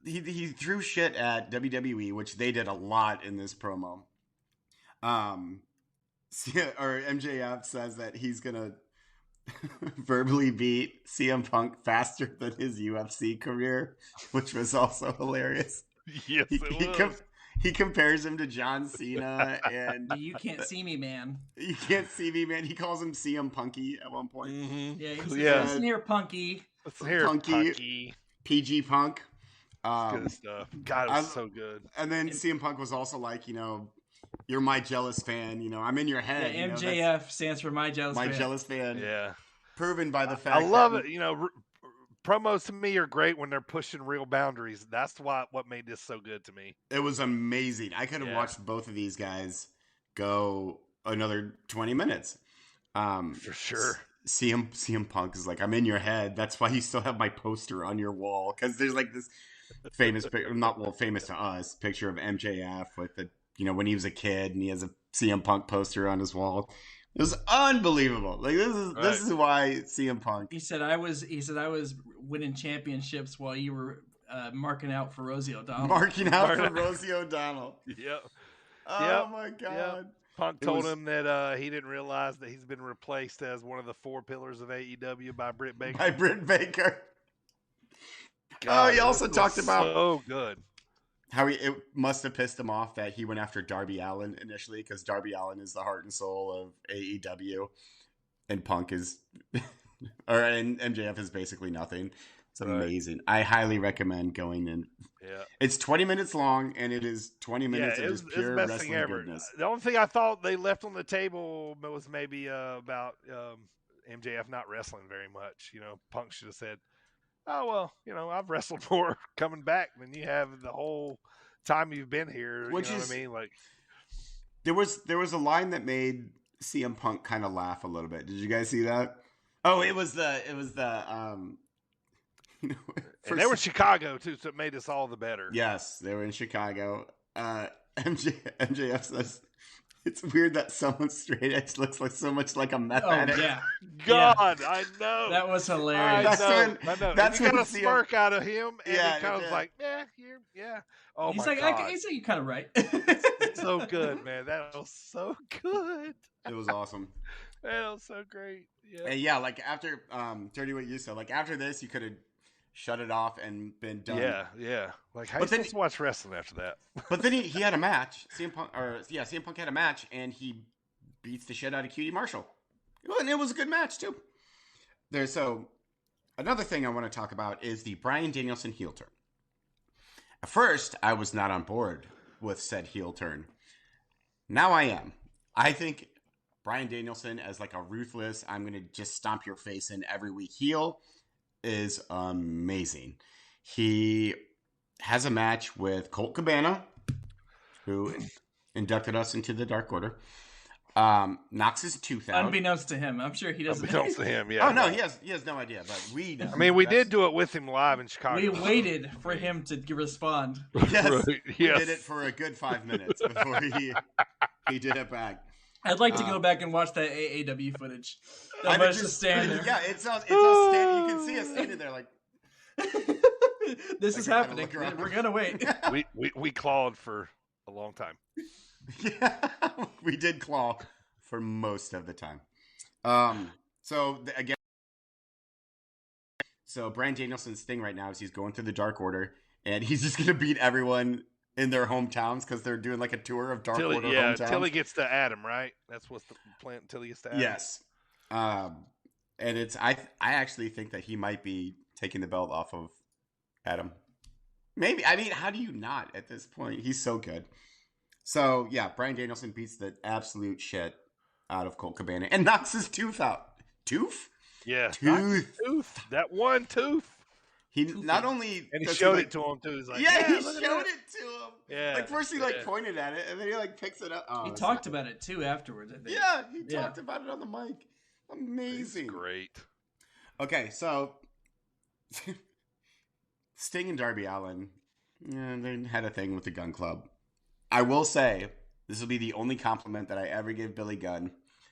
He threw shit at WWE, which they did a lot in this promo. Or MJF says that he's gonna verbally beat CM Punk faster than his UFC career, which was also hilarious. Yes, it was. He compares him to John Cena and You can't see me, man. You can't see me, man. He calls him CM Punky at one point. Mm-hmm. Yeah, he says, listen here, Punky. Listen here, Punky. PG Punk. Good stuff. God, it was so good. And then CM Punk was also like, you're my jealous fan. I'm in your head. Yeah, MJF stands for my jealous fan. My jealous fan. Yeah. Proven by the fact I love it. Promos to me are great when they're pushing real boundaries. That's what made this so good to me. It was amazing. I could have watched both of these guys go another 20 minutes. For sure. CM Punk is like, I'm in your head. That's why you still have my poster on your wall. Because there's like this famous, famous to us, picture of MJF with the, when he was a kid and he has a CM Punk poster on his wall. It was unbelievable. Like this is why CM Punk. He said I was winning championships while you were marking out for Rosie O'Donnell. Marking out for Rosie O'Donnell. Yep. Oh my God. Yep. Punk told him that he didn't realize that he's been replaced as one of the 4 pillars of AEW by Britt Baker. God, he also talked about so good. How it must have pissed him off that he went after Darby Allin initially because Darby Allin is the heart and soul of AEW, and Punk is, and MJF is basically nothing. It's amazing. I highly recommend going in. Yeah, it's 20 minutes long, and it is 20 minutes of just pure wrestling goodness. The only thing I thought they left on the table was maybe about MJF not wrestling very much. Punk should have said, oh, well, I've wrestled more coming back than you have the whole time you've been here. Which what I mean? Like, there was a line that made CM Punk kind of laugh a little bit. Did you guys see that? Oh, it was the and they were in Chicago too, so it made us all the better. Yes, they were in Chicago. MJF says, it's weird that someone straight edge looks like so much like a meth addict. Yeah. God, I know. That was hilarious. I know. That's when got a smirk out of him, and he kind of was like, yeah. Oh, he's my like, God. he's like, you're kind of right. So good, man. That was so good. It was awesome. That was so great. Yeah. And yeah, like after Dirty What You Said, like after this, you could have shut it off and been done. Yeah. Like, how you supposed to watch wrestling after that? But then he had a match. CM Punk had a match, and he beats the shit out of QT Marshall. And it was a good match, too. Another thing I want to talk about is the Bryan Danielson heel turn. At first, I was not on board with said heel turn. Now I am. I think Bryan Danielson as like a ruthless, I'm going to just stomp your face in every week heel is amazing. He has a match with Colt Cabana, who inducted us into the Dark Order. Knocks his tooth out. Unbeknownst to him. I'm sure he doesn't. Unbeknownst to him, yeah. Oh, no, he has no idea, but we know. I mean, we did do it with him live in Chicago. We waited for him to respond. Yes, Right, we yes. did it for a good 5 minutes before he did it back. I'd like to go back and watch that AAW footage. I That was just standing there. Yeah, it's all standing. You can see us standing there like. This is gotta happening. look around. We're gonna wait. We clawed for a long time. Yeah, we did claw for most of the time. So Bryan Danielson's thing right now is he's going through the Dark Order, and he's just gonna beat everyone in their hometowns because they're doing like a tour of Dark Order hometowns. Till he gets to Adam, right? That's what's the plan. Till he gets to Adam. Yes. And it's I actually think that he might be taking the belt off of Adam. Maybe. I mean, how do you not at this point? He's so good. So yeah, Bryan Danielson beats the absolute shit out of Colt Cabana and knocks his tooth out. Tooth? Yeah. Tooth. That one tooth. He not only and he showed it to him too. He's like, he showed it to him. Yeah. Like first he pointed at it, and then he picks it up. Oh, he talked about it too afterwards, I think. Yeah, he talked about it on the mic. Amazing. It's great. Okay, so Sting and Darby Allin, they had a thing with the Gun Club. I will say this will be the only compliment that I ever give Billy Gunn.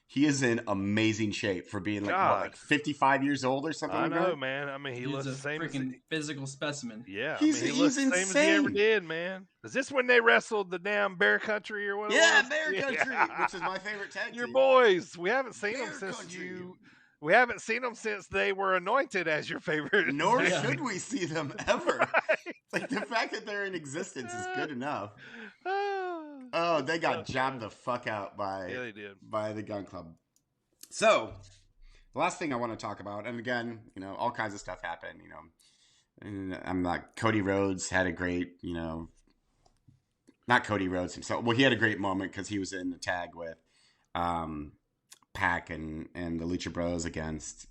He is in amazing shape for being like 55 years old or something. I know, man. I mean, he looks a the same freaking physical specimen. Yeah, he's he looks the same as he ever did, man. Is this when they wrestled the damn Bear Country or what? Yeah, Bear Country, which is my favorite tag team. Your boys. We haven't seen Bear them since Country. We haven't seen them since they were anointed as your favorite. Nor should we see them ever. Right. Like the fact that they're in existence is good enough. Oh, they got jobbed the fuck out by the Gun Club. So, the last thing I want to talk about, and again, all kinds of stuff happened. And I'm like, Cody Rhodes had a great, not Cody Rhodes himself. Well, he had a great moment because he was in the tag with Pac and the Lucha Bros against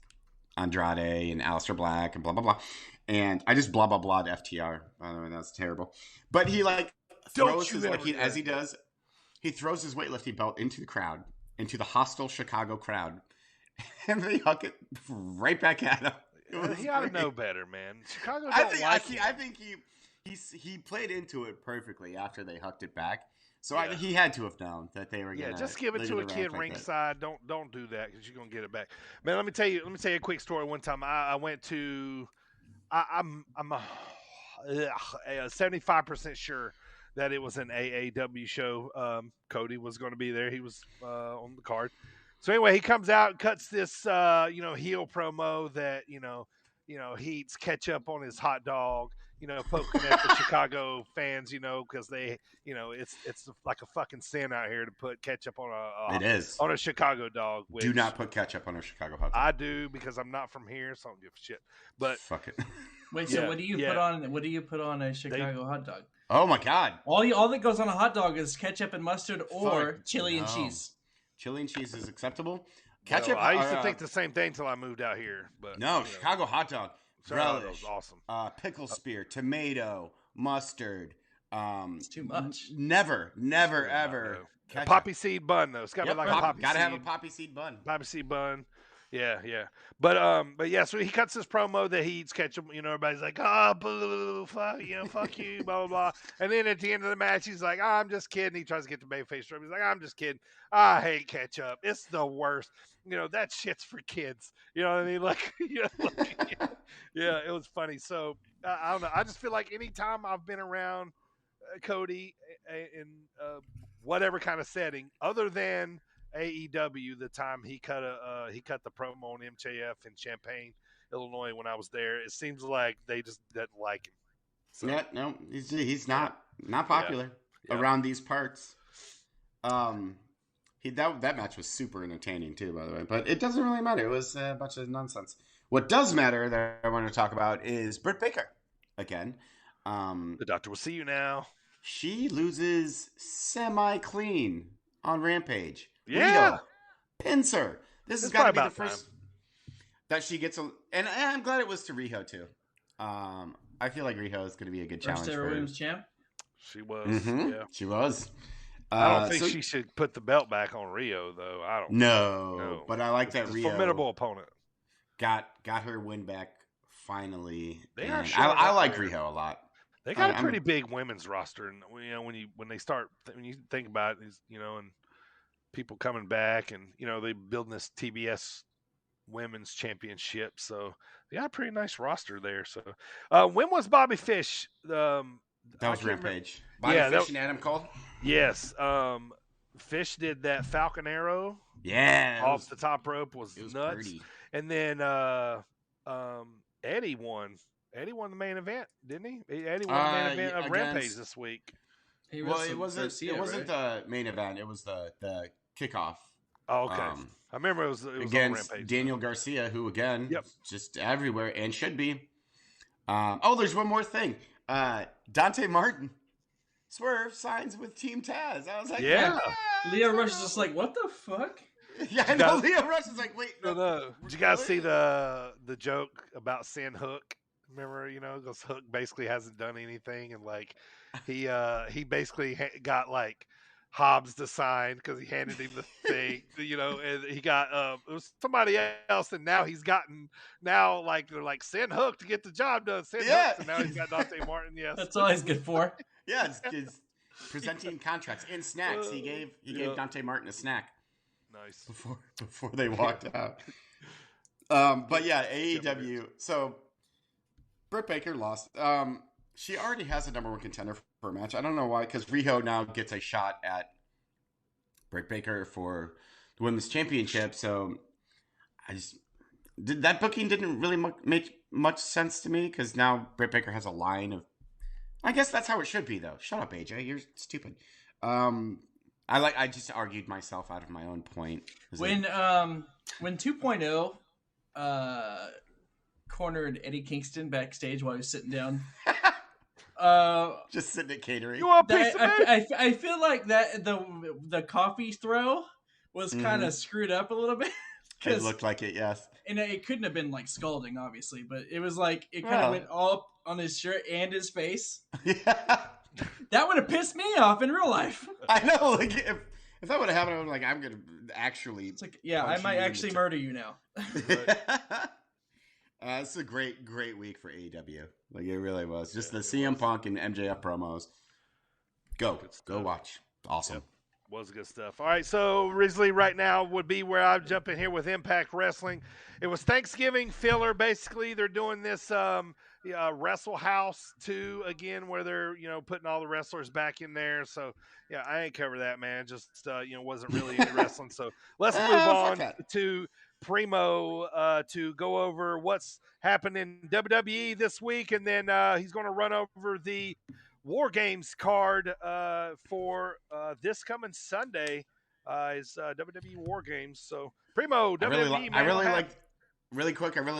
Andrade and Aleister Black and blah, blah, blah. And I just blah, blah, blah to FTR. By the way, that's terrible. But he throws his, as he does, he throws his weightlifting belt into the crowd, into the hostile Chicago crowd. And they huck it right back at him. He ought to know better, man. Chicago I think he played into it perfectly after they hucked it back. So he had to have known that they were going to. Yeah, just give it to a kid ringside. Don't do that because you're gonna get it back. Man, let me tell you a quick story. One time I went to, I'm 75% sure that it was an AAW show. Cody was going to be there. He was on the card. So anyway, he comes out and cuts this heel promo that he eats ketchup on his hot dog. Poking at the Chicago fans, because they, it's like a fucking sin out here to put ketchup on a Chicago dog. Which do not put ketchup on a Chicago hot dog. I do because I'm not from here, so I don't give a shit. But fuck it. Wait, so what do you put on? What do you put on a Chicago hot dog? Oh my god! All that goes on a hot dog is ketchup and mustard or chili and cheese. Chili and cheese is acceptable. Ketchup. I used to think the same thing until I moved out here. But no, Chicago hot dog. Relish, awesome. Pickle spear, tomato, mustard. It's too much. Never, ever. Poppy seed bun though. It's got to be like a poppy seed. Gotta have a poppy seed bun. Poppy seed bun. Yeah. But yeah. So he cuts this promo that he eats ketchup. Everybody's like, boo, fuck you, blah blah blah. And then at the end of the match, he's like, I'm just kidding. He tries to get the babyface from. He's like, I'm just kidding. I hate ketchup. It's the worst. That shit's for kids. You know what I mean? Yeah, it was funny. So I don't know. I just feel like anytime I've been around Cody in whatever kind of setting, other than AEW, the time he cut the promo on MJF in Champaign, Illinois, when I was there, it seems like they just didn't like him. So, yeah, no, he's not popular around these parts. That match was super entertaining too, by the way. But it doesn't really matter. It was a bunch of nonsense. What does matter that I want to talk about is Britt Baker again. The doctor will see you now. She loses semi-clean on Rampage. Yeah. Riho pins her. This has got to be the first that she gets a... And I'm glad it was to Riho, too. I feel like Riho is going to be a good challenge for women's champ. She was, yeah. She was. I don't think she should put the belt back on Rio, though. I don't. No, but I like that Rio. Formidable opponent. Got her win back finally. I like Riho a lot. They got a pretty big women's roster, and when you think about it, and people coming back, and they building this TBS Women's Championship, so they got a pretty nice roster there. So, when was Bobby Fish? That was Rampage. Bobby Fish and Adam Cole. Yes. Fish did that Falcon Arrow. Yeah. Off the top rope was nuts. Pretty. And then Eddie won. Eddie won the main event, didn't he? Eddie won the main event of Rampage this week. It wasn't the main event. It was the kickoff. Oh, okay. I remember it was against on Rampage. Daniel Garcia, who again, just everywhere and should be. There's one more thing. Dante Martin, Swerve signs with Team Taz. I was like, yeah. Leo Rush is just like, what the fuck? Yeah, I know. Leo Rush is like, wait. No. Did you guys see the joke about Sin Hook? Remember, because Hook basically hasn't done anything, and like he basically got like Hobbs to sign because he handed him the thing, and he got it was somebody else, and now like they're like send Hook to get the job done. Send Hook, and now he's got Dante Martin. Yes, that's all he's good for. Yeah, it's presenting contracts and snacks. He gave Dante Martin a snack. Nice before they walked out. But yeah, AEW. So Britt Baker lost. She already has a number one contender for a match. I don't know why, because Riho now gets a shot at Britt Baker for the women's championship. So that booking didn't really make much sense to me, because now Britt Baker has a line of. I guess that's how it should be, though. Shut up, AJ. You're stupid. I just argued myself out of my own point. When 2.0 cornered Eddie Kingston backstage while he was sitting down. Just sitting at catering. You want a piece of it? I feel like that the coffee throw was kind of screwed up a little bit. It looked like it, yes. And it couldn't have been like scalding, obviously, but it was like it kind of went all up on his shirt and his face. Yeah. That would have pissed me off in real life. I know, like if that would have happened, I would like, I'm gonna actually. It's like, yeah, I might actually murder you now. It's a great week for AEW. Like it really was. Just the CM Punk and MJF promos. Go watch. Awesome. Yep. Was good stuff. All right, so Risley right now would be where I'm jumping here with Impact Wrestling. It was Thanksgiving filler. Basically, they're doing this Wrestle House 2 again, where they're putting all the wrestlers back in there. So yeah, I ain't cover that, man. Just wasn't really into wrestling. So let's move on to Primo to go over what's happened in WWE this week, and then he's going to run over the War Games card for this coming Sunday is WWE War Games. So Primo, WWE. I really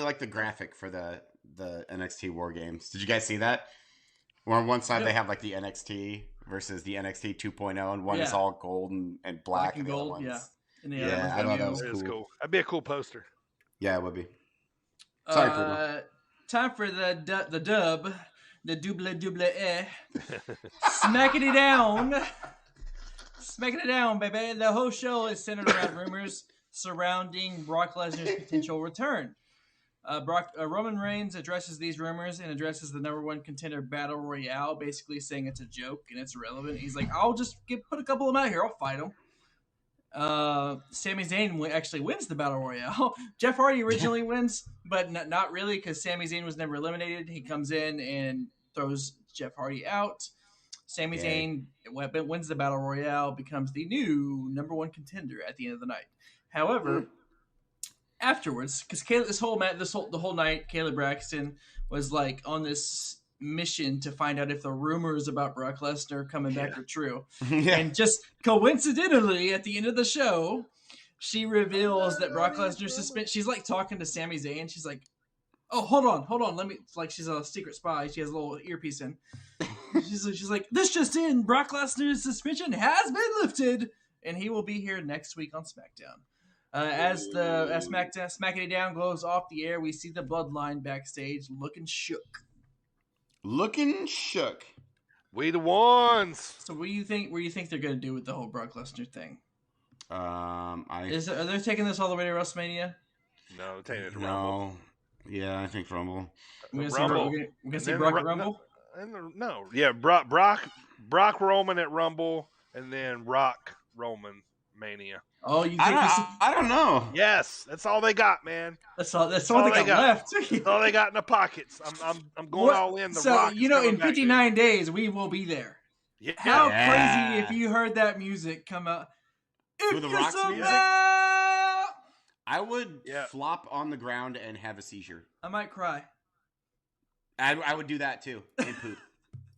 like the graphic for the NXT War Games. Did you guys see that? Where on one side they have like the NXT versus the NXT 2.0, and one is all gold and black and gold. Yeah. I thought that was cool. That'd be a cool poster. Yeah, it would be. Sorry, Primo. Time for the dub. The double A. Smacking it down. Smacking it down, baby. The whole show is centered around rumors surrounding Brock Lesnar's potential return. Roman Reigns addresses these rumors and addresses the number one contender battle royale, basically saying it's a joke and it's irrelevant. He's like, I'll just put a couple of them out here. I'll fight them. Sami Zayn actually wins the battle royale. Jeff Hardy originally wins, but not really, because Sami Zayn was never eliminated. He comes in and throws Jeff Hardy out. Sami Zayn wins the battle royale, becomes the new number one contender at the end of the night. However, afterwards, because the whole night, Caleb Braxton was like on this mission to find out if the rumors about Brock Lesnar coming back are true. And just coincidentally, at the end of the show, she reveals that Brock Lesnar suspended. She's like talking to Sami Zayn. She's like, Oh, hold on. Let me. It's like she's a secret spy. She has a little earpiece in. She's like, this just in: Brock Lesnar's suspension has been lifted, and he will be here next week on SmackDown. As Smacking It Down goes off the air, we see the Bloodline backstage looking shook. We the ones. So what do you think they're gonna do with the whole Brock Lesnar thing? Are they taking this all the way to WrestleMania? No, taking it to Rumble. Yeah, I think Rumble. We're gonna see Brock at Rumble. No, yeah, Brock Roman at Rumble, and then Rock Roman Mania. Oh, you think I don't know. Yes, that's all they got, man. That's all they got left. That's all they got in the pockets. I'm going all in. So in 59 days we will be there. Yeah. How crazy if you heard that music come out. With the Rock's music? I would flop on the ground and have a seizure. I might cry. I would do that too and poop.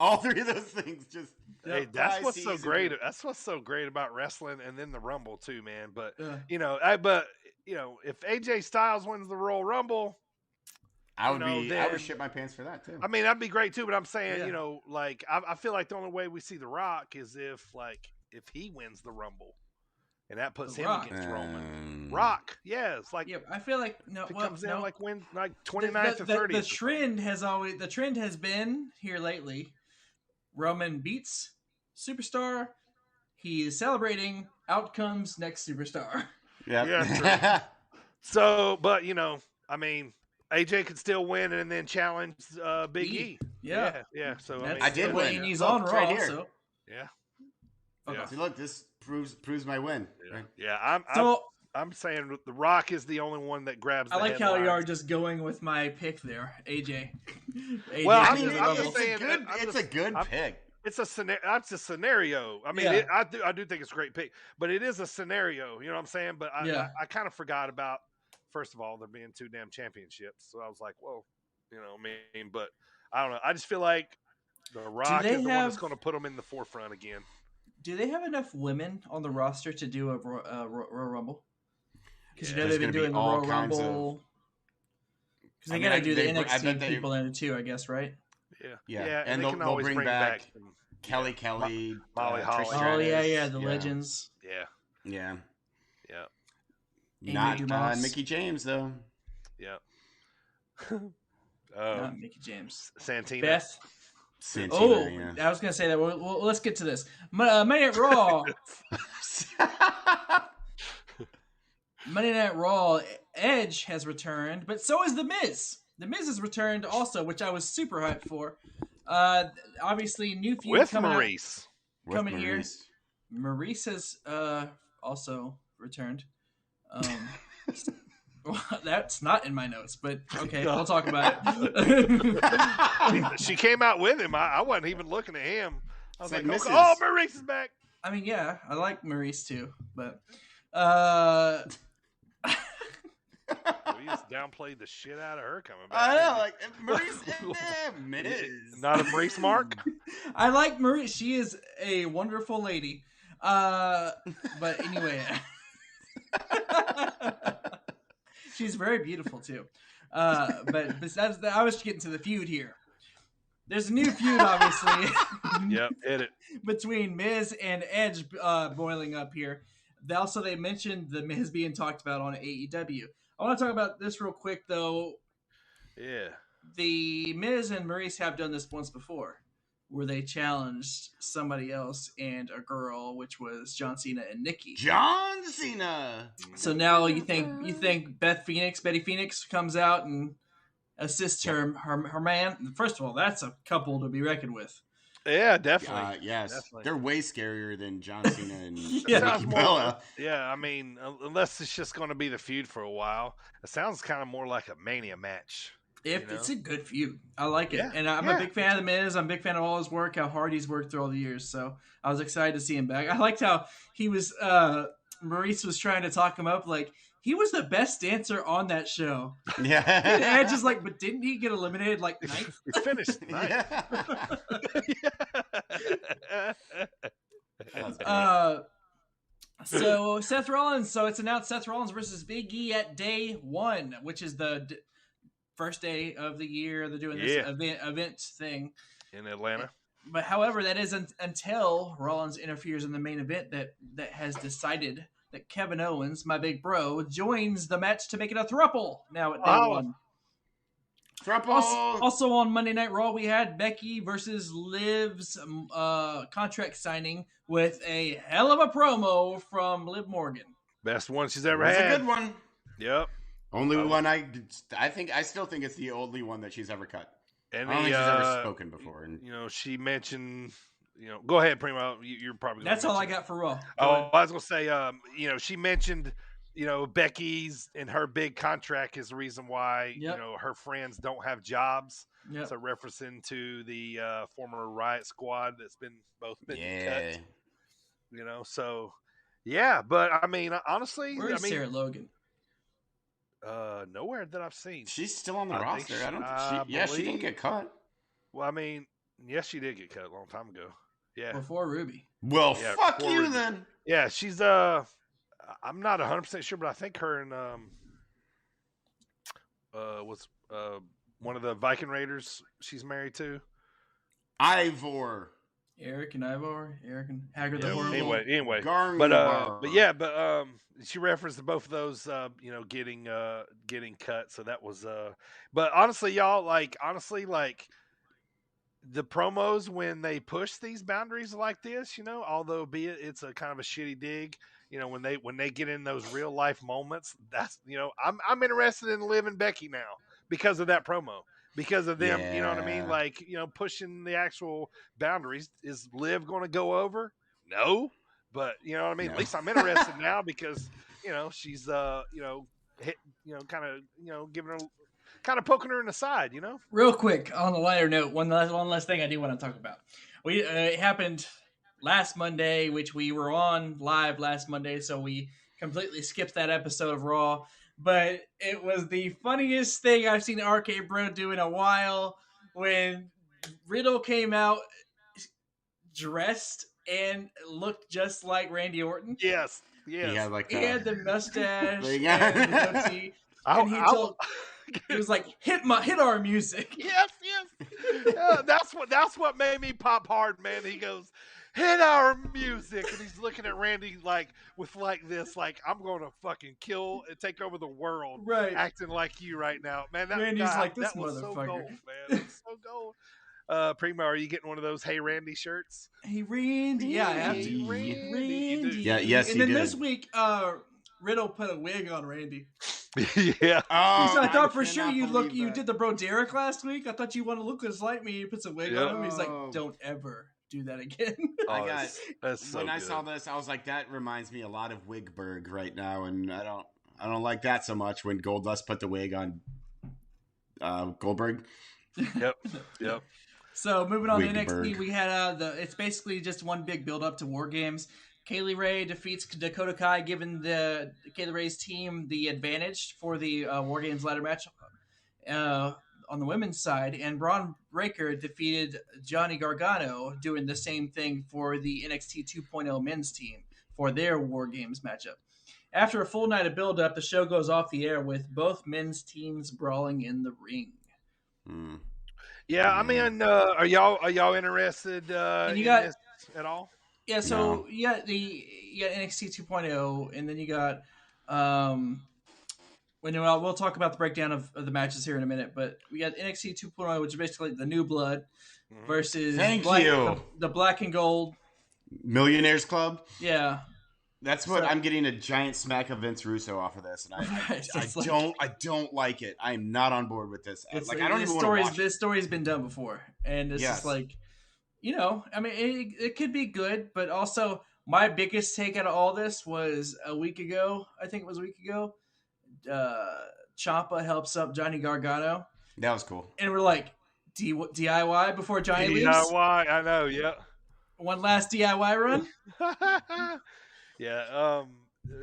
All three of those things just. Hey, that's what's so great. That's what's so great about wrestling, and then the Rumble too, man. But if AJ Styles wins the Royal Rumble, I would shit my pants for that too. I mean, that'd be great too. But I'm saying, I feel like the only way we see The Rock is if he wins the Rumble, and that puts him against Roman. Rock, I feel like comes in win 29th or 30th. The trend has been here lately. Roman beats Superstar. He is celebrating. Out comes next Superstar. Yeah. So, but I mean, AJ could still win and then challenge Big E. Yeah. So I did win. And he's on Raw. Right here. So. Yeah. Okay. See, look, this proves my win. Yeah. I'm saying The Rock is the only one that grabs. I like how you are just going with my pick there, AJ. Well, it's a good pick. It's a scenario. That's a scenario. I mean, I do think it's a great pick, but it is a scenario. You know what I'm saying? But I kind of forgot about. First of all, there being 2 damn championships, so I was like, whoa, but I don't know. I just feel like The Rock is the one that's going to put them in the forefront again. Do they have enough women on the roster to do a Royal Rumble? Because they've been doing the Royal Rumble. Because they got to do the NXT people in it too, I guess, right? Yeah. And they'll bring back Kelly, Molly Holly. Oh, the legends. Yeah. Not Mickey James, though. Yeah. Not Mickey James. Santina. Beth. Santina, I was going to say that. Well, let's get to this. Monday Night Raw. Monday Night Raw, Edge has returned, but so is The Miz. The Miz has returned also, which I was super hyped for. Obviously, new feud with coming Maurice. Coming here. Maurice has also returned. Well, that's not in my notes, but okay, we'll talk about it. She came out with him. I wasn't even looking at him. I was like, oh, Maurice is back. I mean, yeah, I like Maurice too, but We just downplayed the shit out of her coming back. I know, like Maurice. Not a Maurice Mark. I like Maurice. She is a wonderful lady. But anyway, she's very beautiful too. But besides that, I was getting to the feud here. There's a new feud, obviously. Yep, hit it. Between Miz and Edge boiling up here. They mentioned the Miz being talked about on AEW. I want to talk about this real quick, though. Yeah. The Miz and Maurice have done this once before, where they challenged somebody else and a girl, which was John Cena and Nikki. John Cena. So now you think Betty Phoenix comes out and assists her man? First of all, that's a couple to be reckoned with. Yeah, definitely. Yes, definitely. They're way scarier than John Cena and Nikki Bella. Yeah, I mean, unless it's just going to be the feud for a while, it sounds kind of more like a Mania match. It's a good feud. I like it. Yeah. And I'm a big fan of The Miz. I'm a big fan of all his work, how hard he's worked through all the years. So I was excited to see him back. I liked how he was, Maurice was trying to talk him up. Like, he was the best dancer on that show. Yeah. And Edge is like, but didn't he get eliminated like ninth? He finished ninth. So Seth Rollins. So it's announced Seth Rollins versus Big E at day 1, which is first day of the year. They're doing this event thing in Atlanta. But however, that isn't until Rollins interferes in the main event that has decided that Kevin Owens, my big bro, joins the match to make it a throuple now at day one. Also on Monday Night Raw, we had Becky versus Liv's contract signing with a hell of a promo from Liv Morgan. Best one she's ever had. It's a good one. Yep. Only one I still think it's the only one that she's ever cut. And I don't think she's ever spoken before. And she mentioned, go ahead, Primo. You're probably. That's all I got for Raw. I was gonna say, she mentioned, Becky's and her big contract is the reason why her friends don't have jobs. Yep. So referencing to the former Riot Squad that's been cut. So yeah, but I mean, honestly, where's Sarah Logan? Nowhere that I've seen. She's still on the roster. I don't think she didn't get cut. Well, I mean, yes, she did get cut a long time ago. Yeah. Before Ruby. Well, fuck you Ruby. Then. Yeah, she's I'm not 100% sure, but I think her and was one of the Viking Raiders she's married to. Ivor. Eric and Haggard the Horrible. Anyway. But she referenced both of those, getting cut. So that was, but honestly, y'all, the promos when they push these boundaries like this, although it's a kind of a shitty dig, when they get in those real life moments, that's, I'm interested in Liv and Becky now because of that promo. Because of them, you know what I mean? Pushing the actual boundaries. Is Liv going to go over? No. But, you know what I mean? No. At least I'm interested now because, she's, giving her, kind of poking her in the side, Real quick, on the lighter note, one last thing I do want to talk about. It happened last Monday, which we were on live last Monday, so we completely skipped that episode of Raw. But it was the funniest thing I've seen RK Bro do in a while when Riddle came out dressed and looked just like Randy Orton. Yes. He had the mustache and the goatee. He was like, hit our music. Yes. That's what made me pop hard, man. He goes, hit our music, and he's looking at Randy with this, I'm going to fucking kill and take over the world, right? Acting like you right now, man. Randy's like this motherfucker. So gold, man. It's so gold. Primo, are you getting one of those "Hey Randy" shirts? Hey Randy, yeah, I have to. Randy. Yeah, yes, and then this week, Riddle put a wig on Randy. Yeah. So I thought for sure you did the Bro Derek last week. I thought you want to look just like me. You put some wig on him. He's like, don't ever do that again. I saw this, I was like, that reminds me a lot of Wigberg right now, and I don't like that so much when Goldust put the wig on Goldberg. Yep. So moving on to NXT, we had it's basically just one big build up to War Games. Kaylee Ray defeats Dakota Kai, giving the Kaylee Ray's team the advantage for the War Games ladder match. On the women's side, and Braun Breaker defeated Johnny Gargano, doing the same thing for the NXT 2.0 men's team for their War Games matchup. After a full night of build-up, the show goes off the air with both men's teams brawling in the ring. Yeah, I mean, are y'all interested in this at all? Yeah, so you got NXT 2.0, and then you got we'll talk about the breakdown of the matches here in a minute, but we got NXT 2.0, which is basically the new blood versus the black and gold Millionaires Club. Yeah, that's what I'm getting a giant smack of Vince Russo off of this, and I don't like it. I am not on board with this. I don't even want to watch it. This story's been done before, and it's just I mean, it could be good, but also my biggest take out of all this was a week ago. I think it was a week ago. Ciampa helps up Johnny Gargano. That was cool. And we're like, DIY before Johnny leaves? DIY, I know, yeah. One last DIY run? Yeah,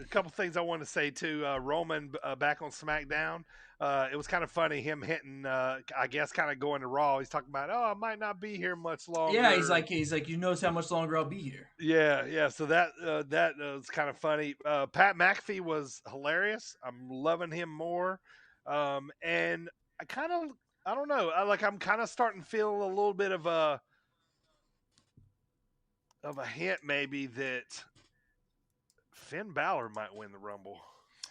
a couple things I want to say, too. Roman back on SmackDown. It was kind of funny, him hitting, I guess, kind of going to Raw. He's talking about, I might not be here much longer. Yeah, he's like, you notice how much longer I'll be here. Yeah. So that was kind of funny. Pat McAfee was hilarious. I'm loving him more. And I don't know. I'm kind of starting to feel a little bit of a hint maybe that Finn Balor might win the Rumble.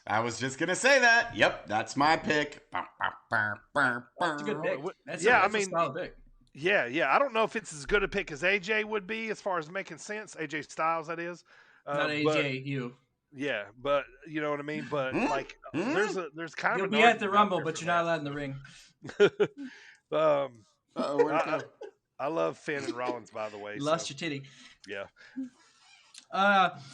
I was just gonna say that. Yep, that's my pick. That's a good pick. That's a solid pick. Yeah. I don't know if it's as good a pick as AJ would be as far as making sense. AJ Styles, that is. Not AJ, you. Yeah, but you know what I mean. But there's kind You'll of be at the Rumble, but you're not allowed in the ring. I love Finn and Rollins, by the way. You lost your titty. Yeah.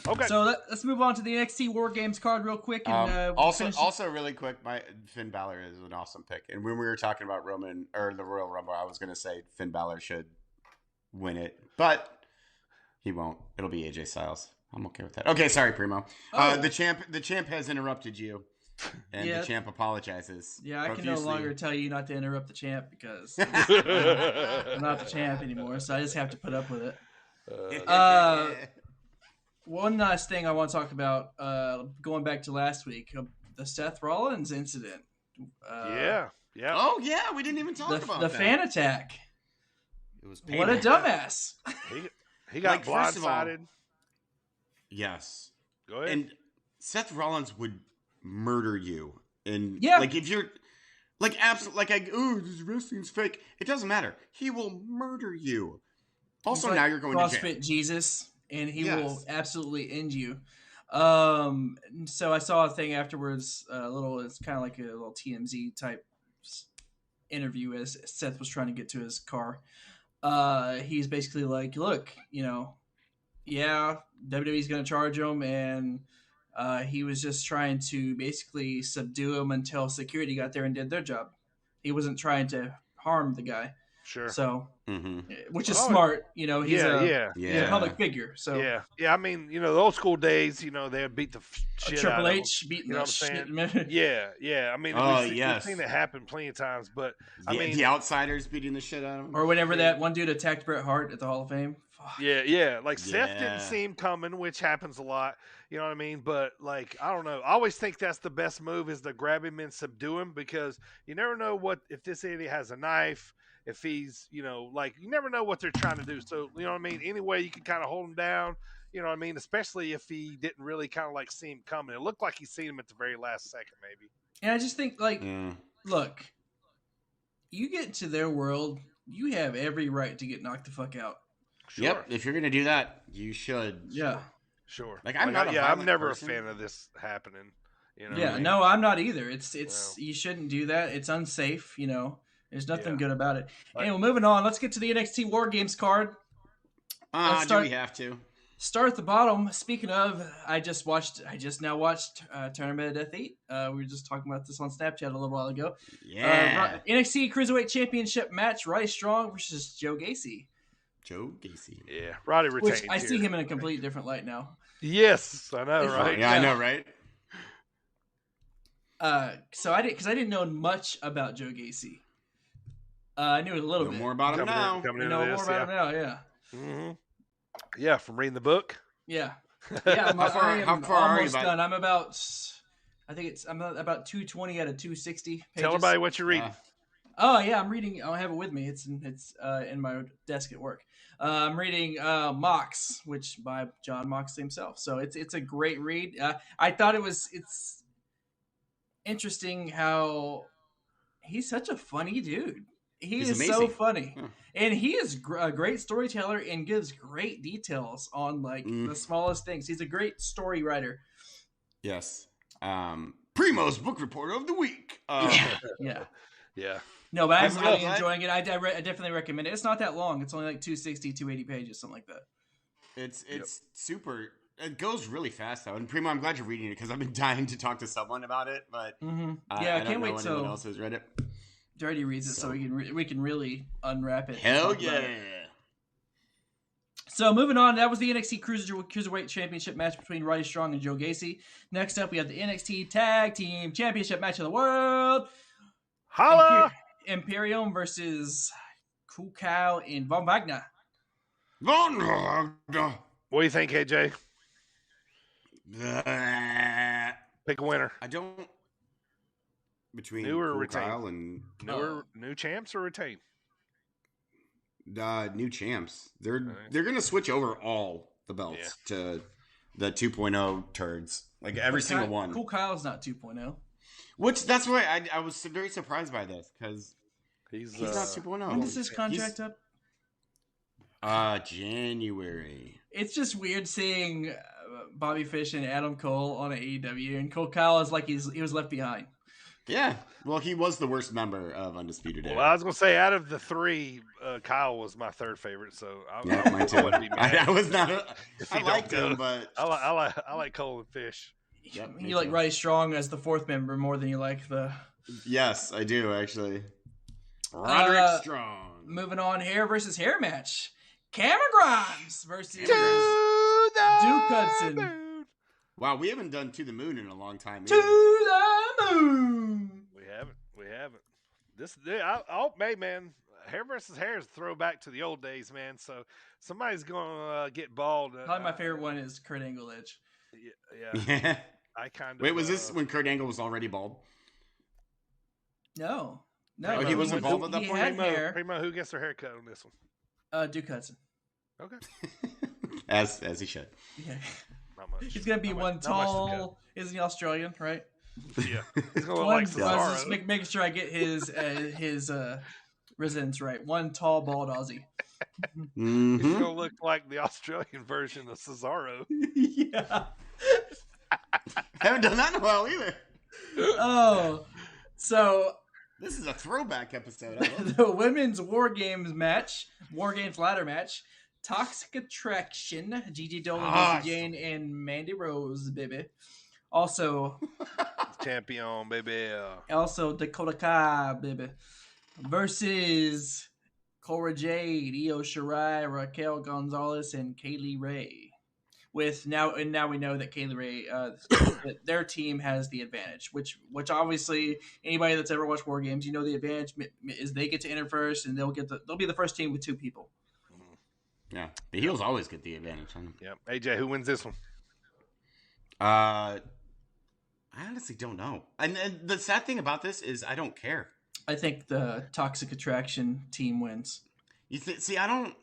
Okay. So let's move on to the NXT War Games card real quick. And also really quick, Finn Balor is an awesome pick. And when we were talking about Roman or the Royal Rumble, I was going to say Finn Balor should win it, but he won't. It'll be AJ Styles. I'm okay with that. Okay, sorry, Primo. The champ has interrupted you, and the champ apologizes. Yeah, I profusely. can no longer tell you not to interrupt the champ because I'm not the champ anymore, so I just have to put up with it. One last thing I want to talk about, going back to last week, the Seth Rollins incident. Yeah. Oh, yeah, we didn't even talk about the that. fan attack. It was what a dumbass. He got blindsided. Yes. Go ahead. And Seth Rollins would murder you. And if you're this wrestling's fake. It doesn't matter. He will murder you. Also, now you're going to jail. CrossFit Jesus, and he will absolutely end you. So I saw a thing afterwards, it's kind of like a little TMZ type interview as Seth was trying to get to his car. He's basically like, look, WWE's going to charge him, and he was just trying to basically subdue him until security got there and did their job. He wasn't trying to harm the guy. Sure. So, which is smart. He's a public figure. So yeah. I mean, the old school days, they'd beat the shit Triple out of H him. beating the shit. Yeah. I mean, we've seen it happen plenty of times, but the outsiders beating the shit out of him. Or whenever that one dude attacked Bret Hart at the Hall of Fame. Yeah. Like Seth didn't see him coming, which happens a lot. You know what I mean? But I don't know. I always think that's the best move is to grab him and subdue him because you never know if this idiot has a knife. If he's, you never know what they're trying to do. So, you know what I mean? Any way you can kind of hold him down, you know what I mean? Especially if he didn't really kind of see him coming. It looked like he seen him at the very last second, maybe. And I just think, look, you get into their world, you have every right to get knocked the fuck out. Sure. Yep. If you're going to do that, you should. Yeah. Sure. I'm never person. a fan of this happening. No, I'm not either. It's you shouldn't do that. It's unsafe, There's nothing good about it. Anyway, moving on. Let's get to the NXT War Games card. Do we have to? Start at the bottom. Speaking of, I just now watched Tournament of Death 8. We were just talking about this on Snapchat a little while ago. Yeah. NXT Cruiserweight Championship match, Roddy Strong versus Joe Gacy. Yeah, Roddy retained. Which I see him in a completely different light now. Yes, I know, right? Yeah, I know, right? So I didn't know much about Joe Gacy. I knew a little bit more about him now. More about him now, yeah. Mm-hmm. Yeah, from reading the book. Yeah. Yeah, how far are you done. I'm about 220 out of 260 pages. Tell everybody what you're reading. Oh yeah, I'm reading. I have it with me. It's in my desk at work. I'm reading Mox, which by John Moxley himself. So it's a great read. I thought it's interesting how he's such a funny dude. He's amazing. So funny. And he is a great storyteller and gives great details on the smallest things. He's a great story writer. Yes. Primo's book reporter of the week. Yeah. Yeah. No, but I'm really enjoying it. I definitely recommend it. It's not that long. It's only 260, 280 pages, something like that. It's super. It goes really fast though. And Primo, I'm glad you're reading it because I've been dying to talk to someone about it, but I can't wait till anyone else has read it. Dirty reads it, so we can really unwrap it. Hell yeah! So moving on, that was the NXT Cruiserweight Championship match between Roddy Strong and Joe Gacy. Next up, we have the NXT Tag Team Championship match of the world. Holla! Imperium versus Cool Cow and Von Wagner. What do you think, AJ? Pick a winner. I don't. between New or Cool retain? Kyle and New champs or retain? New champs. They're gonna switch over all the belts to the 2.0 turds, like every single one. Cool Kyle's not 2.0. Which that's why I was very surprised by this because he's not 2.0. When does his contract up? January. It's just weird seeing Bobby Fish and Adam Cole on AEW, and Cool Kyle is like he was left behind. Yeah, well, he was the worst member of Undisputed Era. Well, I was gonna say out of the three, Kyle was my third favorite. So mine too. I was not. I liked him, but I like Cole and Fish. Yep, you like Roddy Strong as the fourth member more than you like the. Yes, I do actually. Roderick Strong. Moving on, hair versus hair match. Cameron Grimes versus Duke Hudson. Wow, we haven't done To the Moon in a long time. To the moon. We haven't. Man, hair versus hair is a throwback to the old days, man. So somebody's gonna get bald. Probably my favorite one is Kurt Angle Edge. Yeah. I kind of. Wait, was this when Kurt Angle was already bald? No, oh, he wasn't bald at that point. Had hair. Primo, who gets their haircut on this one? Duke Hudson. Okay. as he should. Yeah. Not much. He's gonna be one tall. Isn't he Australian? Right. Yeah. He's gonna look like Cesaro. Just making sure I get his residence right. One tall, bald Aussie. Mm-hmm. He's gonna look like the Australian version of Cesaro. Yeah. Haven't done that in a while either. Oh, so this is a throwback episode. I love the women's War Games ladder match. Toxic Attraction, Gigi Dolan, Lacey Jane, and Mandy Rose, baby. Also, champion, baby. Also, Dakota Kai, baby. Versus Cora Jade, Io Shirai, Raquel Gonzalez, and Kaylee Ray. Now we know that Kaylee Ray, their team has the advantage. Which obviously anybody that's ever watched War Games, you know the advantage is they get to enter first, and they'll be the first team with two people. Yeah, the heels always get the advantage. Yeah, AJ, who wins this one? I honestly don't know. And the sad thing about this is I don't care. I think the Toxic Attraction team wins. See, I don't.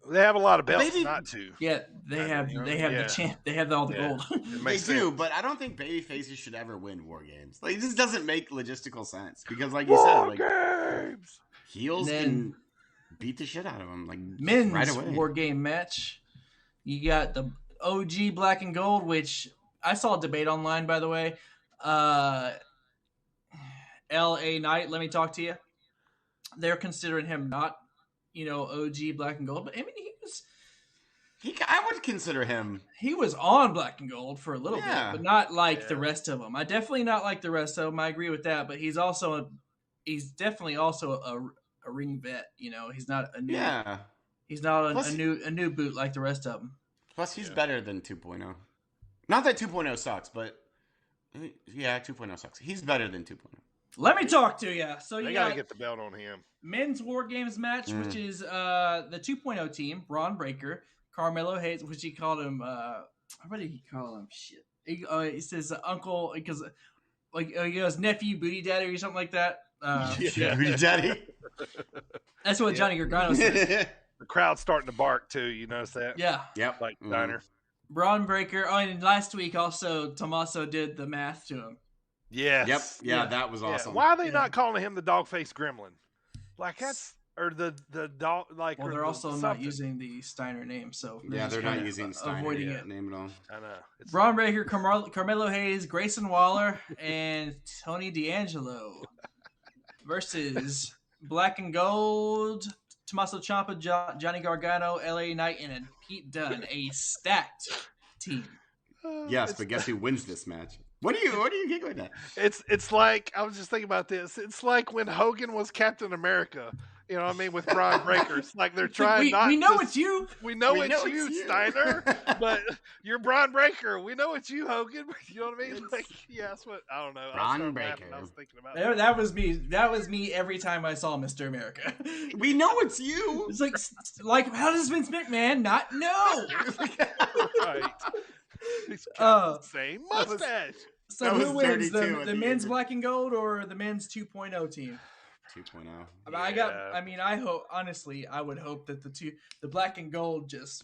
They have a lot of belts not to. Yeah, they have the champ. They have all the gold. They do, but I don't think baby faces should ever win War Games. Like, it just doesn't make logistical sense because, like you said, Games! Heels can beat the shit out of them, like men's right away. War Game match. You got the OG Black and Gold, which I saw a debate online, by the way. LA Knight, let me talk to you. They're considering him not, OG Black and Gold, but I mean I would consider him. He was on Black and Gold for a little bit, but not like the rest of them. I definitely not like the rest of them. I agree with that, but he's definitely also a ring vet. He's not a new. Yeah. He's not a new boot like the rest of them. Plus, he's better than 2.0. Not that 2.0 sucks, but 2.0 sucks. He's better than 2.0. Let me talk to you. So you gotta get the belt on him. Men's War Games match, which is the 2.0 team: Braun Breaker, Carmelo Hayes, which he called him. What did he call him? Shit. He says uncle because he goes nephew, booty daddy, or something like that. Booty daddy. That's what Johnny Gargano says. The crowd's starting to bark too. You notice that? Yeah. Yep. Like Diner. Braun Breaker. Oh, and last week also Tommaso did the math to him. Yes. Yep. Yeah, that was awesome. Why are they not calling him the dog-faced gremlin? Like that's the dog. Like they're also not using the Steiner name, so they're not using Steiner avoiding it. Name at all. I know. Braun Breaker, Carmelo Hayes, Grayson Waller, and Tony D'Angelo versus Black and Gold, Tommaso Ciampa, Johnny Gargano, LA Knight, and Pete Dunne, a stacked team. Yes, but guess who wins this match? What are you giggling at? It's like I was just thinking about this. It's like when Hogan was Captain America. You know what I mean? With Braun Breaker. It's like they're trying we know it's you. We know it's you, Steiner. But you're Braun Breaker. We know it's you, Hogan. You know what I mean? Like, that's what I don't know. Braun Breaker. I was thinking about that was me. That was me every time I saw Mr. America. We know it's you. It's like how does Vince McMahon not know? Right. Same mustache. So That who was wins, 32 at the the men's end. black and gold or the men's 2.0 team? 2.0. I hope, honestly, I would hope that the black and gold just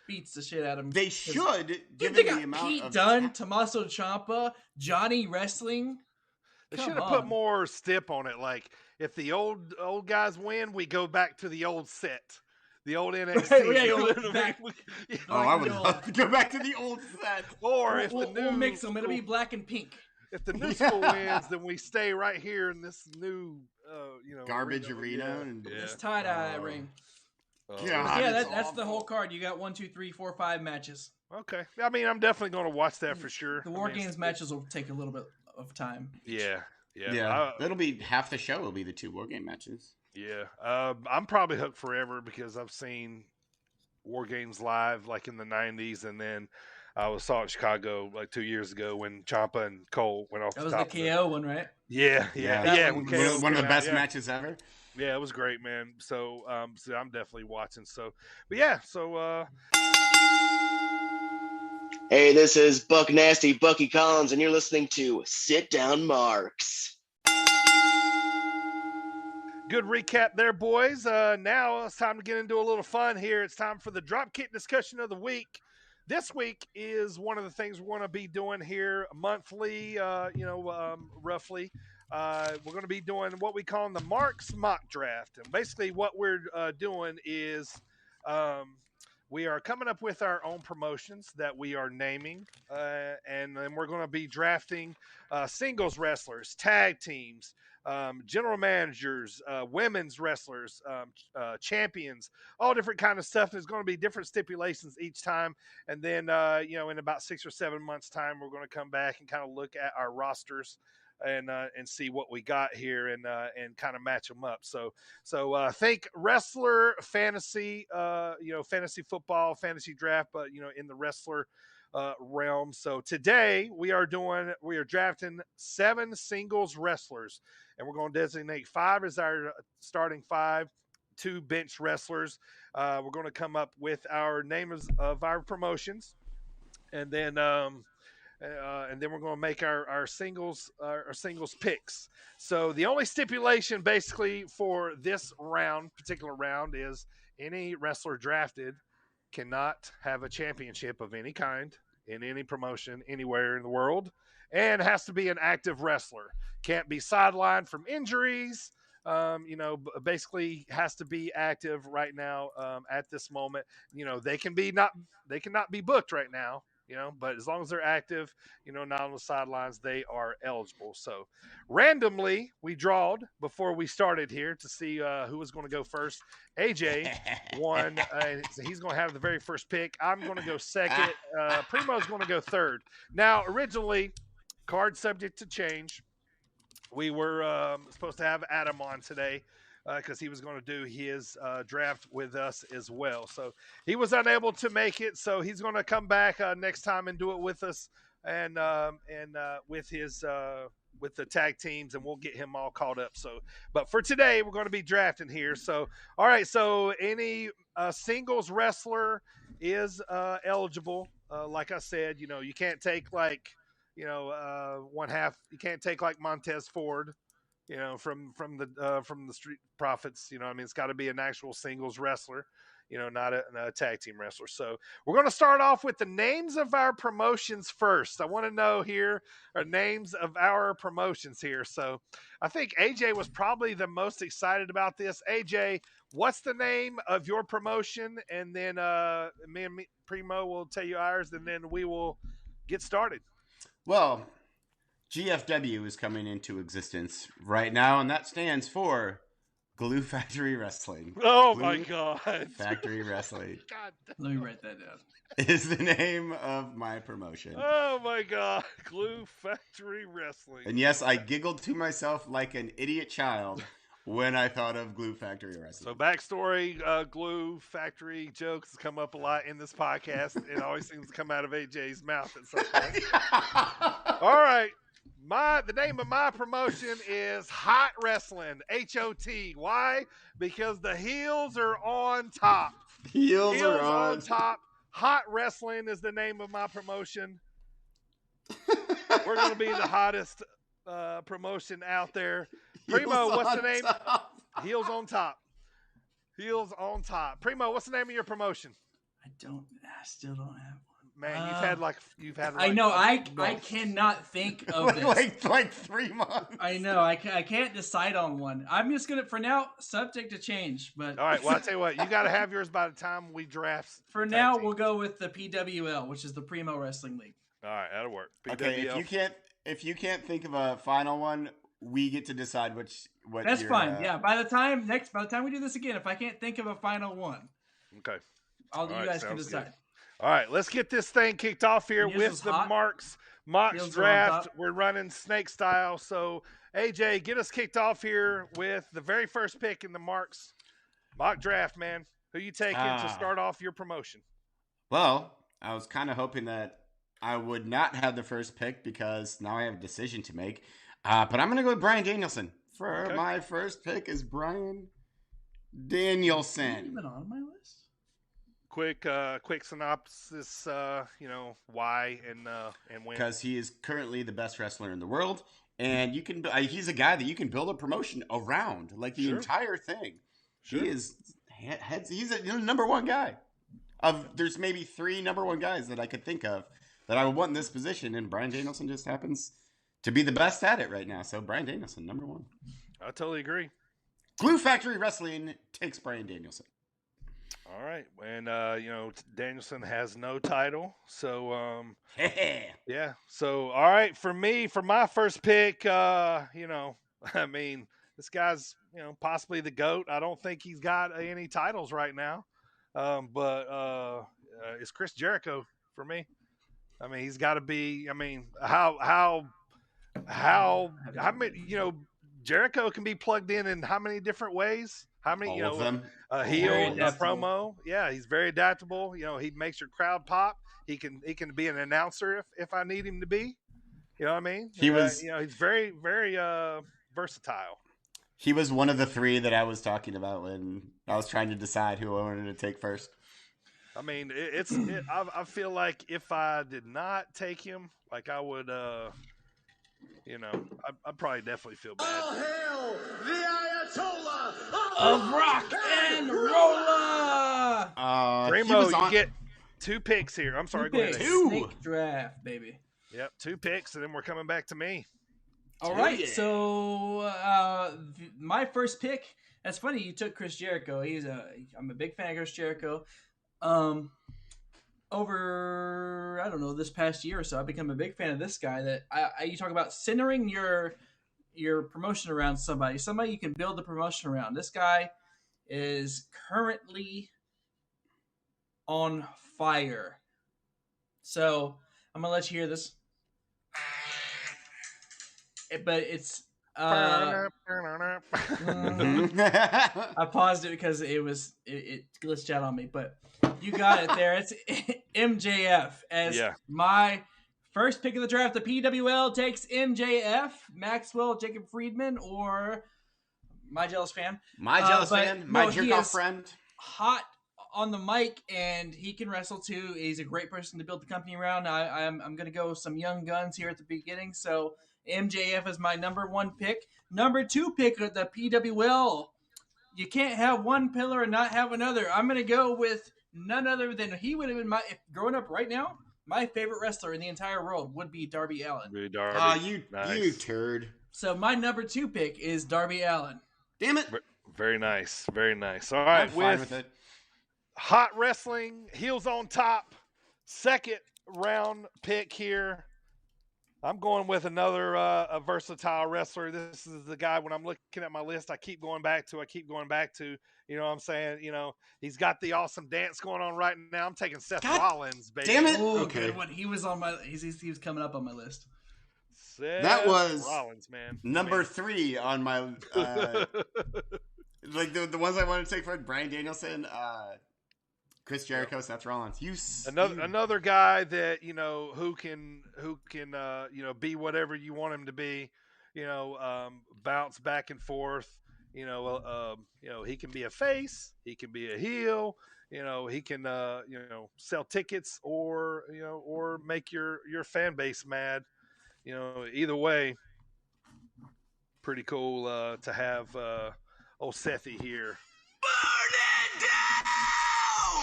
beats the shit out of them. They should, Dude, given they the got amount Pete of Dunne, Tommaso Ciampa, Johnny Wrestling. They Come should have on. put more stip on it. Like if the old guys win, we go back to the old set, the old NXT. Right, we gotta go back. I would love to go back to the old set. Or if we'll mix them, it'll be black and pink. If the new school wins, then we stay right here in this new, garbage arena. And this tie-dye ring. God, Yeah, it's that's the awful. whole card. You got 1, 2, 3, 4, 5 matches. Okay. I mean, I'm definitely going to watch that for sure. The War Games matches will take a little bit of time. Yeah. That'll be half the show. Will be the 2 War Game matches. Yeah. I'm probably hooked forever because I've seen War Games live like in the 90s, and then I saw it in Chicago like 2 years ago when Ciampa and Cole went off That the was top. the KO one, right? Yeah. One when of the best matches ever. Yeah, it was great, man. So, I'm definitely watching. So, but yeah, Hey, this is Buck Nasty, Bucky Collins, and you're listening to Sit Down Marks. good recap there, boys. Now it's time to get into a little fun here. It's time for the Dropkick Discussion of the week. This week is one of the things we're going to be doing here monthly, roughly. We're going to be doing what we call the Marks Mock Draft. And basically what we're doing is we are coming up with our own promotions that we are naming. And then we're going to be drafting singles wrestlers, tag teams, general managers, women's wrestlers, champions, all different kind of stuff. There's going to be different stipulations each time. And then, in about 6 or 7 months' time, we're going to come back and kind of look at our rosters and see what we got here and kind of match them up. So think wrestler fantasy, fantasy football, fantasy draft, but, in the wrestler realm. So today we are drafting 7 singles wrestlers, and we're going to designate 5 as our starting 5, 2 bench wrestlers. We're going to come up with our names of our promotions, and then we're going to make our singles picks. So the only stipulation basically for this particular round is any wrestler drafted cannot have a championship of any kind in any promotion anywhere in the world, and has to be an active wrestler. Can't be sidelined from injuries. Basically has to be active right now at this moment. They cannot be booked right now. But as long as they're active, not on the sidelines, they are eligible. So randomly, we drawed before we started here to see who was going to go first. AJ won. So he's going to have the very first pick. I'm going to go second. Primo's going to go third. Now, originally, card subject to change. We were supposed to have Adam on today, because he was going to do his draft with us as well. So he was unable to make it. So he's going to come back next time and do it with us and with his with the tag teams, and we'll get him all caught up. So, but for today, we're going to be drafting here. So, all right. So any singles wrestler is eligible. Like I said, you can't take like, one half. You can't take like Montez Ford. From the Street Profits, it's got to be an actual singles wrestler, not a tag team wrestler. So we're going to start off with the names of our promotions first. I want to know here are names of our promotions here. So I think AJ was probably the most excited about this. AJ, what's the name of your promotion? And then me and Primo will tell you ours, and then we will get started. Well, GFW is coming into existence right now, and that stands for Glue Factory Wrestling. Oh, Glue my God. Factory Wrestling. God. Let me write that down. Is the name of my promotion. Oh, my God. Glue Factory Wrestling. And yes, I giggled to myself like an idiot child when I thought of Glue Factory Wrestling. So backstory, Glue Factory jokes come up a lot in this podcast. It always seems to come out of AJ's mouth at some point. All right. The name of my promotion is Hot Wrestling, HOT. Why? Because the heels are on top. Heels are on top. Hot Wrestling is the name of my promotion. We're going to be the hottest promotion out there. Primo, what's the name? Heels on top. Heels on top. Primo, what's the name of your promotion? I still don't have one. Man, you've had. I know. I cannot think of this. like 3 months. I know. I can't decide on one. I'm just gonna, for now, subject to change. But all right. Well, I'll tell you what. You got to have yours by the time we draft. For now, we'll go with the PWL, which is the Primo Wrestling League. All right, that'll work. PWL. Okay. If you can't think of a final one, we get to decide what. That's fine. Yeah. By the time we do this again, if I can't think of a final one, okay, you guys can decide. Good. All right, let's get this thing kicked off here with the Marks draft. We're running snake style. So, AJ, get us kicked off here with the very first pick in the Marks mock draft, man. Who you taking to start off your promotion? Well, I was kind of hoping that I would not have the first pick because now I have a decision to make. But I'm going to go with Bryan Danielson. My first pick is Bryan Danielson. Been on my list. Quick synopsis. Why and when? Because he is currently the best wrestler in the world, and you can. He's a guy that you can build a promotion around, like the entire thing. Sure. He's a number one guy. There's maybe 3 number one guys that I could think of that I would want in this position, and Bryan Danielson just happens to be the best at it right now. So Bryan Danielson, number 1. I totally agree. Glue Factory Wrestling takes Bryan Danielson. All right, and Danielson has no title, so yeah. So all right, for my first pick, I mean, this guy's possibly the GOAT. I don't think he's got any titles right now, but it's Chris Jericho for me. I mean, he's got to be. I mean, how many Jericho can be plugged in how many different ways? How many, all of them. A heel, a promo. Yeah, he's very adaptable. He makes your crowd pop. He can be an announcer if I need him to be. You know what I mean? He's very, very versatile. He was one of the 3 that I was talking about when I was trying to decide who I wanted to take first. I mean, I feel like if I did not take him, like I would, I'd probably definitely feel bad. All hail the Ayatollah of rock and roller. Primo, you get 2 picks here. I'm sorry, go ahead. 2 snake draft, baby. Yep, 2 picks, and then we're coming back to me. All right, so my first pick. That's funny. You took Chris Jericho. I'm a big fan of Chris Jericho. Over, I don't know, this past year or so, I've become a big fan of this guy. That you talk about centering your promotion around somebody you can build the promotion around. This guy is currently on fire. So I'm gonna let you hear this. But it's I paused it because it glitched out on me, but you got it there. It's MJF as my first pick of the draft. The PWL takes MJF, Maxwell Jacob Friedman, or my jealous fan. My jerk-off friend. Hot on the mic, and he can wrestle too. He's a great person to build the company around. I'm going to go with some young guns here at the beginning, so MJF is my number 1 pick. Number 2 pick of the PWL. You can't have one pillar and not have another. I'm going to go with none other than he would have been growing up right now. My favorite wrestler in the entire world would be Darby Allin. You turd. So my number 2 pick is Darby Allin. Damn it. Very nice. Very nice. All right. I'm fine with it. Hot wrestling, heels on top, 2nd round pick here. I'm going with another a versatile wrestler. This is the guy when I'm looking at my list, I keep going back to. You know what I'm saying? He's got the awesome dance going on right now. I'm taking Seth Rollins, baby. Damn it. Ooh, okay. He was coming up on my list. That was Rollins, man. Number 3 on my like the ones I wanted to take for Bryan Danielson, Chris Jericho, Seth Rollins. Another guy that who can be whatever you want him to be. Bounce back and forth. He can be a face. He can be a heel. He can sell tickets or make your fan base mad. either way, pretty cool to have old Sethy here. Burn it down!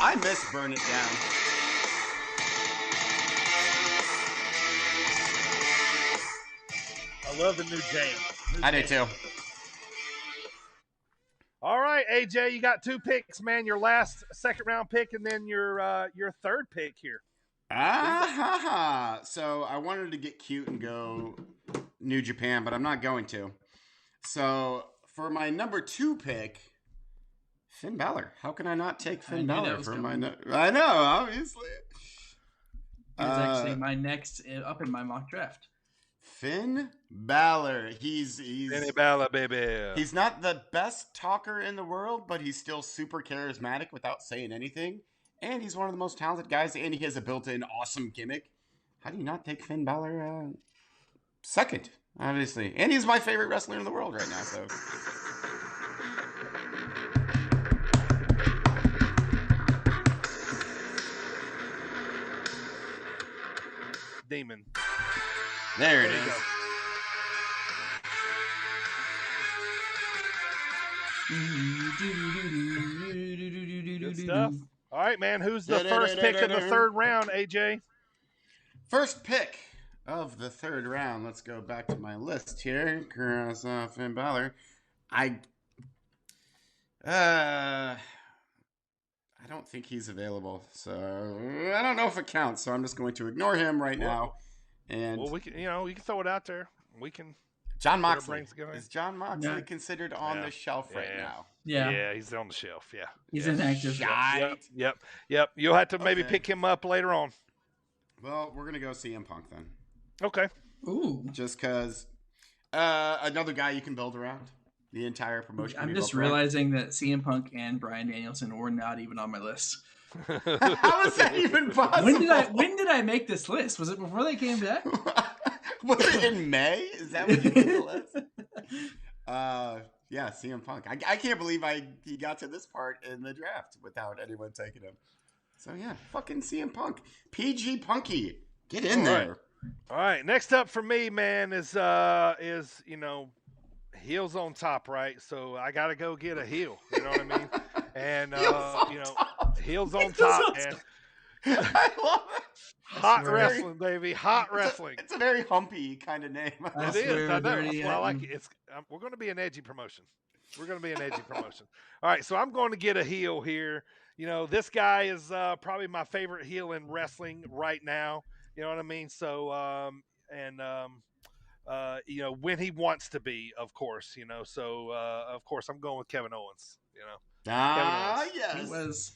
I miss Burn It Down. I love the new jam. I do too. All right, AJ, you got 2 picks, man. Your last second round pick, and then your third pick here. So I wanted to get cute and go New Japan, but I'm not going to. So for my number 2 pick, Finn Balor. How can I not take Finn Balor for my? I know, obviously. He's actually my next up in my mock draft. Finn Balor. He's Finn Balor, baby. He's not the best talker in the world, but he's still super charismatic without saying anything. And he's one of the most talented guys, and he has a built-in awesome gimmick. How do you not take Finn Balor second, obviously? And he's my favorite wrestler in the world right now, so... Demon. There it is. Good stuff. All right, man. Who's the first pick of the third round, AJ? First pick of the third round. Let's go back to my list here. Cross off Finn Balor. I don't think he's available, so I don't know if it counts. So I'm just going to ignore him right now. And we can, you can throw it out there. We can. John Moxley. Is John Moxley considered on the shelf right now? Yeah, he's on the shelf. Yeah, he's inactive. Yep. You'll have to maybe pick him up later on. Well, we're gonna go CM Punk then. Okay. Ooh. Just because another guy you can build around. The entire promotion. I'm just realizing that CM Punk and Bryan Danielson were not even on my list. How is that even possible? When did I make this list? Was it before they came back? Was it in May? Is that when you made the list? Yeah, CM Punk. I can't believe he got to this part in the draft without anyone taking him. So yeah, fucking CM Punk. PG Punky. Get in there. All right. Next up for me, man, is heels on top, right? So I gotta go get a heel. You know what I mean? And heels on top, man. I love it. Hot wrestling, baby. Hot wrestling. It's a very humpy kind of name. It is. I know. That's why I like it. We're going to be an edgy promotion. All right, so I'm going to get a heel here. This guy is probably my favorite heel in wrestling right now. You know what I mean? So, when he wants to be, of course. So of course I'm going with Kevin Owens. Yes. He was.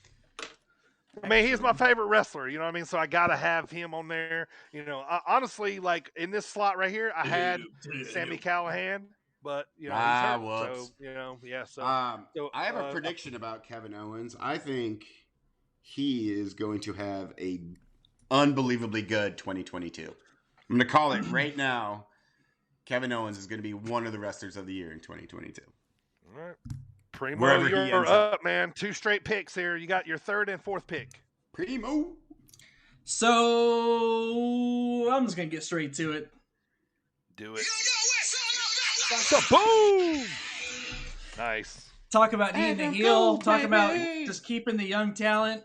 I mean, he's my favorite wrestler, you know what I mean? So I got to have him on there. Honestly, like in this slot right here, I had Sami Callihan, but, he's hurt. Whoops. So, I have a prediction about Kevin Owens. I think he is going to have a unbelievably good 2022. I'm going to call it right now. Kevin Owens is going to be one of the wrestlers of the year in 2022. All right. Primo, you're up, man. 2 straight picks here. You got your third and fourth pick. Primo. So I'm just gonna get straight to it. Do it. Boom! Nice. Talk about needing a heel. Talk about just keeping the young talent.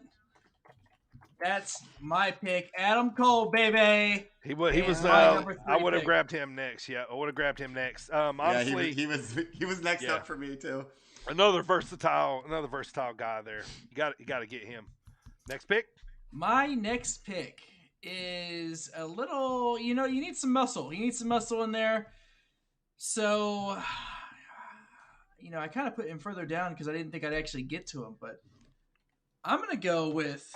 That's my pick. Adam Cole, baby. He was. I would have grabbed him next. Yeah, I would have grabbed him next. Honestly, he was next up for me too. Another versatile guy there. You got to get him. Next pick. My next pick is a little. You need some muscle. You need some muscle in there. So, I kind of put him further down because I didn't think I'd actually get to him. But I'm gonna go with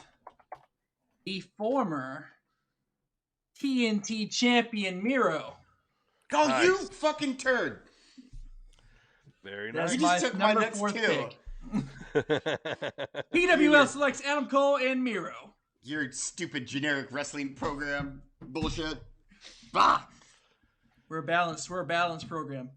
the former TNT champion Miro. Oh, nice. You fucking turd. Very nice. You just took my next kill. PWL selects Adam Cole and Miro. Your stupid generic wrestling program bullshit. Bah! We're a balanced program.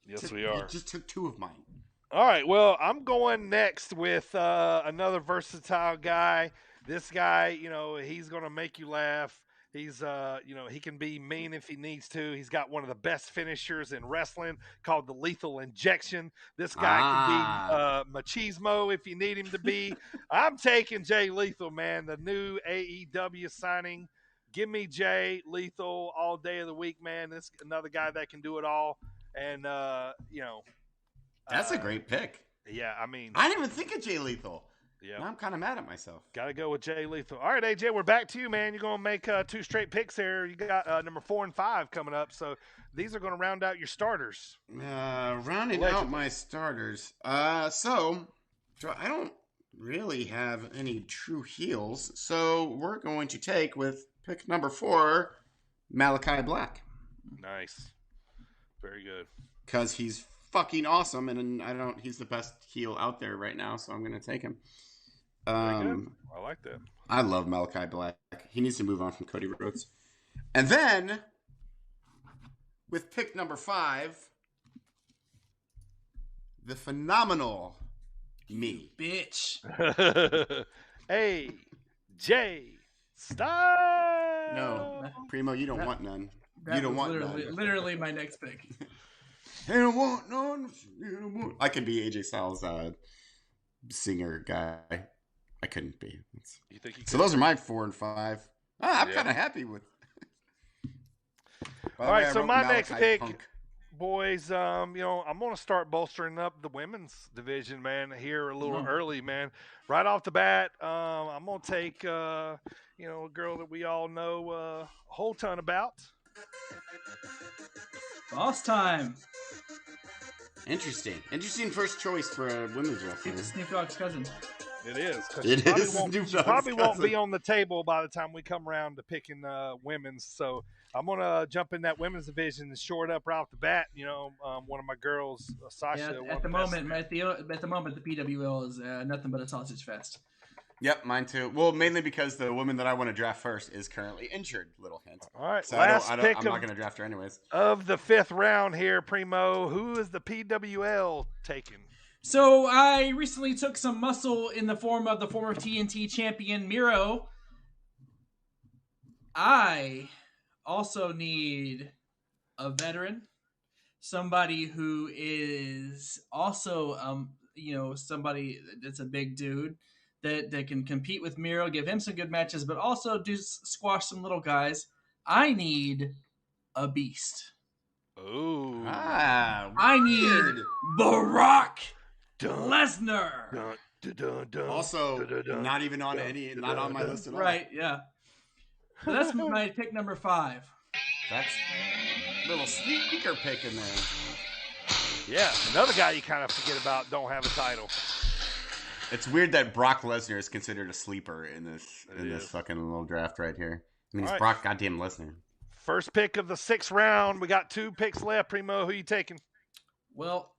Yes, we are. You just took 2 of mine. All right, well, I'm going next with another versatile guy. This guy, he's going to make you laugh. He's, he can be mean if he needs to. He's got one of the best finishers in wrestling called the Lethal Injection. This guy can be machismo if you need him to be. I'm taking Jay Lethal, man, the new AEW signing. Give me Jay Lethal all day of the week, man. This another guy that can do it all. And, that's a great pick. Yeah, I mean. I didn't even think of Jay Lethal. Yeah, I'm kind of mad at myself. Got to go with Jay Lethal. All right, AJ, we're back to you, man. You're going to make 2 straight picks here. You got number 4 and 5 coming up, so these are going to round out your starters. Rounding out my starters. So I don't really have any true heels, so we're going to take with pick number 4, Malachi Black. Nice. Very good. Because he's fucking awesome, and he's the best heel out there right now, so I'm going to take him. I like that. I love Malachi Black. He needs to move on from Cody Rhodes. And then, with pick number 5, the phenomenal me. Bitch. AJ Styles. No, Primo, you don't want none. You don't want none. Literally my next pick. I don't want none. I could be AJ Styles' singer guy. I couldn't be. You think you so those are my 4 and 5. I'm kind of happy with. All right, so my next pick, boys. I'm going to start bolstering up the women's division, man. Here a little early, man. Right off the bat, I'm going to take a girl that we all know a whole ton about. Boss time. Interesting first choice for a women's wrestler. It's Snoop Dogg's cousin. It is. It probably won't be on the table by the time we come around to picking women's. So I'm going to jump in that women's division and short up right off the bat. One of my girls, Sasha. Yeah, at the moment, the PWL is nothing but a sausage fest. Yep, mine too. Well, mainly because the woman that I want to draft first is currently injured. Little hint. All right, so I'm not going to draft her anyways. Of the 5th round here, Primo, who is the PWL taking? So I recently took some muscle in the form of the former TNT champion Miro. I also need a veteran, somebody who is also somebody that's a big dude that can compete with Miro, give him some good matches, but also do squash some little guys. I need a beast. Oh, I need Brock Lesnar. Also, not even on not on my list at all. Right, yeah. So that's my pick number 5. That's a little sneaker pick in there. Yeah, another guy you kind of forget about, don't have a title. It's weird that Brock Lesnar is considered a sleeper in this fucking little draft right here. I mean, it's Brock goddamn Lesnar. First pick of the 6th round. We got 2 picks left. Primo, who you taking? Well,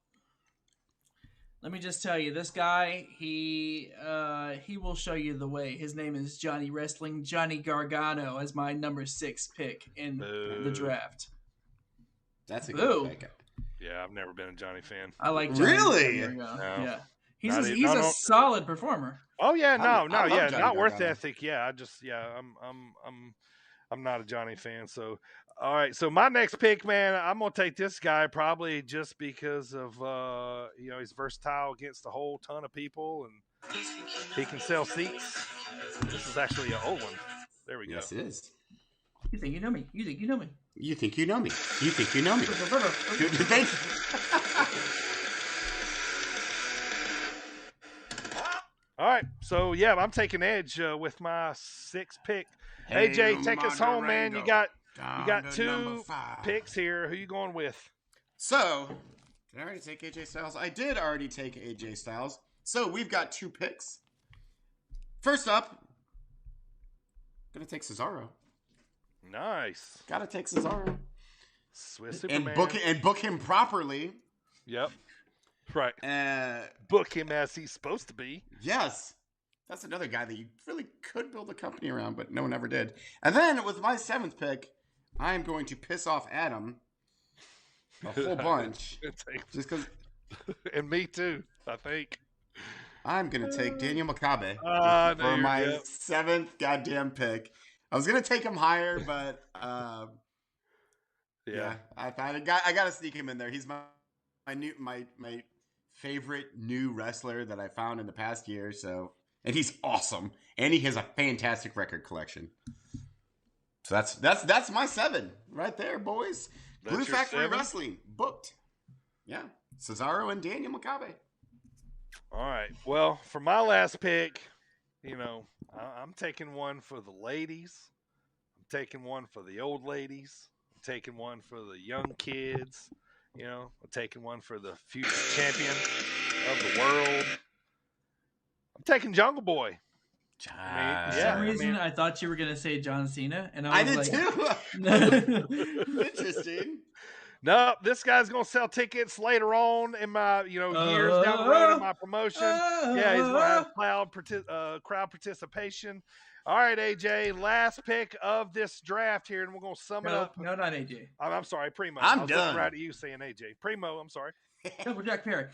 let me just tell you, this guy, he will show you the way. His name is Johnny Wrestling, Johnny Gargano, as my number 6 pick in the draft. That's a good pick. Yeah, I've never been a Johnny fan. I like Johnny. Really? No. Yeah. He's a solid performer. Oh yeah, not Johnny worth Gargano. ethic. Yeah, I'm not a Johnny fan. So all right, so my next pick, man, I'm gonna take this guy probably just because of he's versatile against a whole ton of people and he can sell seats. This is actually an old one. There we go. Yes, it is. You think you know me? You think you know me? You think you know me? You think you know me? All right, so yeah, I'm taking Edge with my 6th pick. AJ, take us home, man. You got 2 picks here. Who you going with? So, did I already take AJ Styles? I did already take AJ Styles. So we've got 2 picks. First up, gonna take Cesaro. Nice. Gotta take Cesaro. Swiss Superman. And book him properly. Yep. Right. Book him as he's supposed to be. Yes. That's another guy that you really could build a company around, but no one ever did. And then with my 7th pick, I am going to piss off Adam a whole bunch. Just because. And me too, I think. I'm going to take Daniel Makabe for my 7th goddamn pick. I was gonna take him higher, but yeah, I gotta sneak him in there. He's my favorite new wrestler that I found in the past year. So, and he's awesome, and he has a fantastic record collection. So that's my 7 right there, boys. That's Glue Factory 7? Wrestling booked. Yeah, Cesaro and Daniel Makabe. All right. Well, for my last pick, I'm taking one for the ladies. I'm taking one for the old ladies. I'm taking one for the young kids. I'm taking one for the future champion of the world. I'm taking Jungle Boy. For some reason, I thought you were going to say John Cena, and I was did too. Interesting. No, this guy's going to sell tickets later on in my, years down the road in my promotion. Yeah, he's going to have crowd participation. All right, AJ, last pick of this draft here, and we're going to sum it up. No, not AJ. I'm sorry, Primo. I'm I was done. looking right at you saying AJ. Primo, I'm sorry. Double Jack Perry.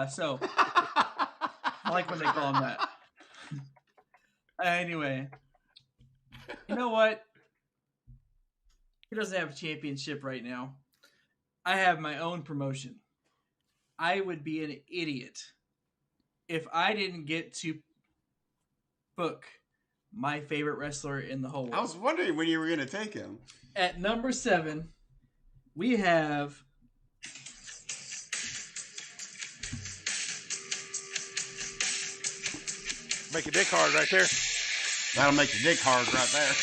So, I like when they call him that. Anyway, you know what? He doesn't have a championship right now. I have my own promotion. I would be an idiot if I didn't get to book my favorite wrestler in the whole world. I was wondering when you were going to take him. At number 7, we have Make a dick hard right there. That'll make the dick hard right there.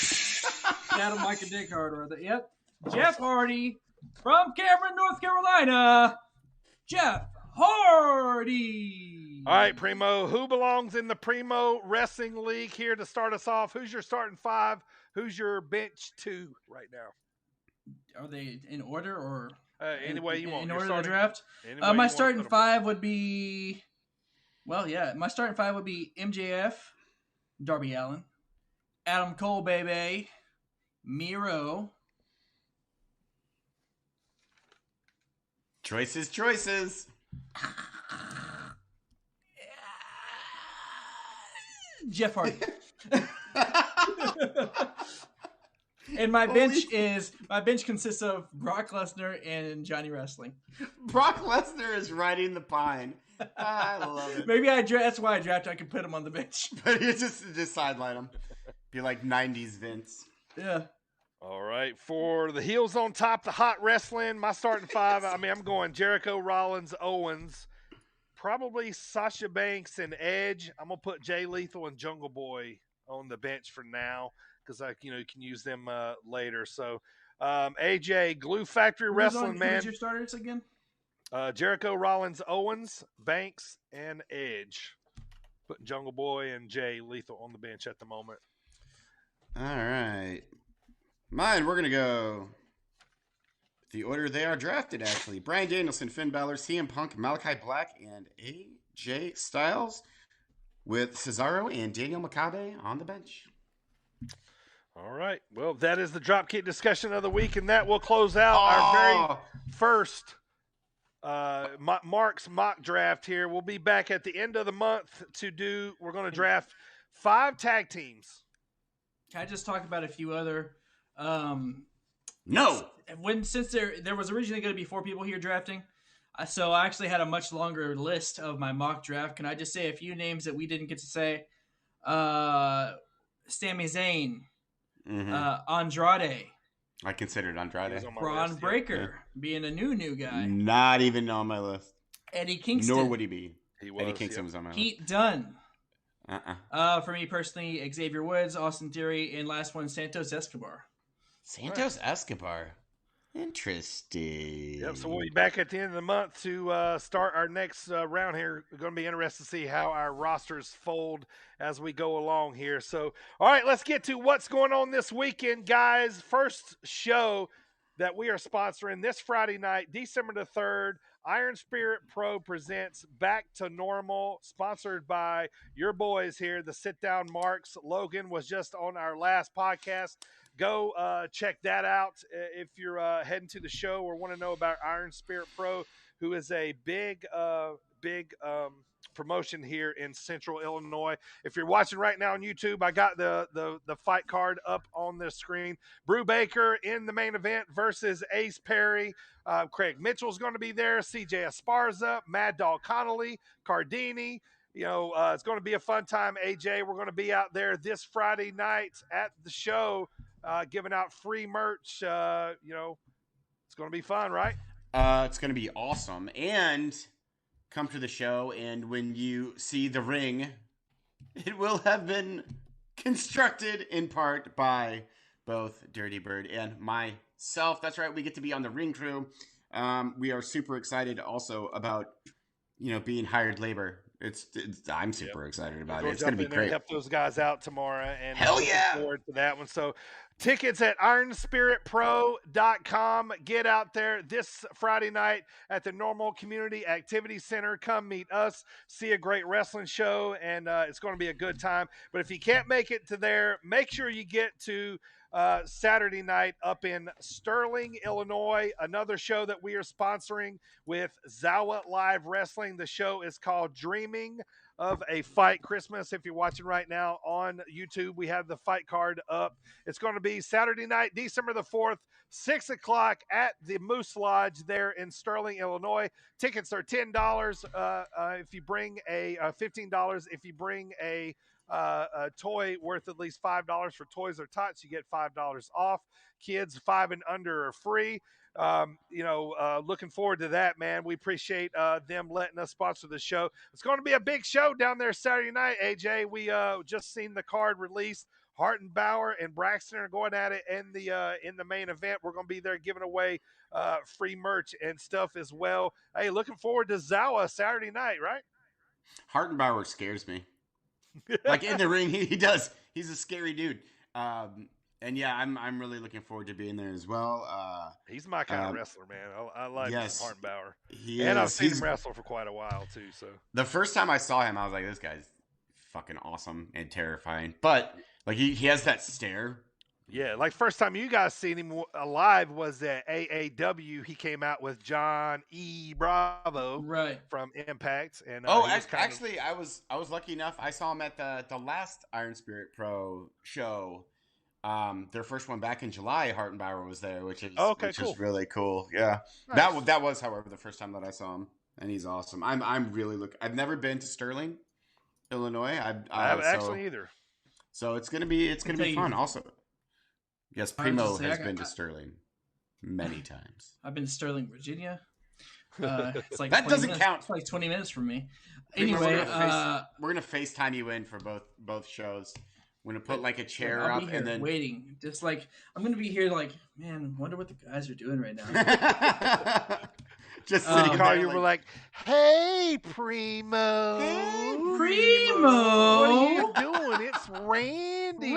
That'll make a dick hard right there. Yep. Jeff Hardy from Cameron, North Carolina. Jeff Hardy. All right, Primo. Who belongs in the Primo Wrestling League here to start us off? Who's your starting 5? Who's your bench 2 right now? Are they in order or any way you want? In order of the draft? Any way My you starting 5 would be... Well, yeah. My starting 5 would be MJF, Darby Allin, Adam Cole, baby, Miro. Choices. Jeff Hardy. And my bench consists of Brock Lesnar and Johnny Wrestling. Brock Lesnar is riding the pine. I love it. Maybe that's why I drafted. I could put him on the bench. But you just sideline him. Be like 90s Vince. Yeah. All right. For the heels on top, the hot wrestling, my starting 5, I'm going Jericho, Rollins, Owens, probably Sasha Banks and Edge. I'm going to put Jay Lethal and Jungle Boy on the bench for now because you can use them later. So, AJ, Glue Factory Wrestling, man. Who's your starters again? Jericho, Rollins, Owens, Banks, and Edge. Putting Jungle Boy and Jay Lethal on the bench at the moment. All right. Mine, we're going to go the order they are drafted, actually. Bryan Danielson, Finn Balor, CM Punk, Malachi Black, and AJ Styles with Cesaro and Daniel Makabe on the bench. All right. Well, that is the Dropkick discussion of the week, and that will close out our very first Mark's mock draft here. We'll be back at the end of the month we're going to draft 5 tag teams. Can I just talk about a few other... No. Since there was originally going to be 4 people here drafting, so I actually had a much longer list of my mock draft. Can I just say a few names that we didn't get to say? Sami Zayn, Andrade. I considered Andrade. Braun Breaker, being a new guy. Not even on my list. Eddie Kingston. Nor would he be. Eddie Kingston was on my list. Pete Dunne. For me personally, Xavier Woods, Austin Theory, and last one, Santos Escobar. Escobar. Interesting. Yep, so we'll be back at the end of the month to start our next round here. We're going to be interested to see how our rosters fold as we go along here. So, all right, let's get to what's going on this weekend, guys. First show that we are sponsoring this Friday night, December the 3rd, Iron Spirit Pro presents Back to Normal, sponsored by your boys here, the Sit Down Marks. Logan was just on our last podcast. Go check that out if you're heading to the show or want to know about Iron Spirit Pro, who is a big promotion here in Central Illinois. If you're watching right now on YouTube, I got the fight card up on the screen. Brew Baker in the main event versus Ace Perry. Craig Mitchell's going to be there. CJ Esparza, Mad Dog Connolly, Cardini. It's going to be a fun time, AJ. We're going to be out there this Friday night at the show giving out free merch. It's going to be fun, right? It's going to be awesome. And come to the show, and when you see the ring, it will have been constructed in part by both Dirty Bird and myself. That's right, we get to be on the ring crew. We are super excited also about, being hired labor. I'm super excited about it. It's going to be great. Help those guys out tomorrow, and hell yeah, looking forward to that one. So tickets at ironspiritpro.com. Get out there this Friday night at the Normal Community Activity Center. Come meet us, see a great wrestling show, and it's going to be a good time. But if you can't make it to there, make sure you get to Saturday night up in Sterling, Illinois, another show that we are sponsoring with Zawa Live Wrestling. The show is called Dreaming of a Fight Christmas. If you're watching right now on YouTube, we have the fight card up. It's going to be Saturday night, December the 4th, 6 o'clock at the Moose Lodge there in Sterling, Illinois. Tickets are $10 if you bring $15 if you bring a toy worth at least $5 for Toys or Tots. You get $5 off. Kids 5 and under are free. Looking forward to that, man. We appreciate them letting us sponsor the show. It's going to be a big show down there Saturday night, AJ. We just seen the card released. Hartenbower and Braxton are going at it in the main event. We're going to be there giving away free merch and stuff as well. Hey, looking forward to Zawa Saturday night, right? Hartenbower scares me. Like in the ring, he does. He's a scary dude. And yeah, I'm really looking forward to being there as well. He's my kind of wrestler, man. I like Hartenbower. I've seen him wrestle for quite a while too. So the first time I saw him, I was like, this guy's fucking awesome and terrifying. But like he has that stare. Yeah, like first time you guys seen him alive was at AAW. He came out with John E. Bravo, right, from Impact. And actually, I was lucky enough. I saw him at the last Iron Spirit Pro show. Their first one back in July. Hartenbower was there, which is is really cool. Yeah, nice. that was, however, the first time that I saw him, and he's awesome. I'm really looking. I've never been to Sterling, Illinois. I haven't actually either. So it's gonna be fun. Also. Yes, Primo has been to Sterling many times. I've been to Sterling, Virginia. It's like that doesn't count. It's like 20 minutes from me. Primo, Anyway, we're gonna FaceTime you in for both shows. We're gonna put like a chair I'll up be here and then waiting. Just like I'm gonna be here, like, man, wonder what the guys are doing right now. Just sitting there, you were like, "Hey, Primo, Primo, what are you doing? It's Randy."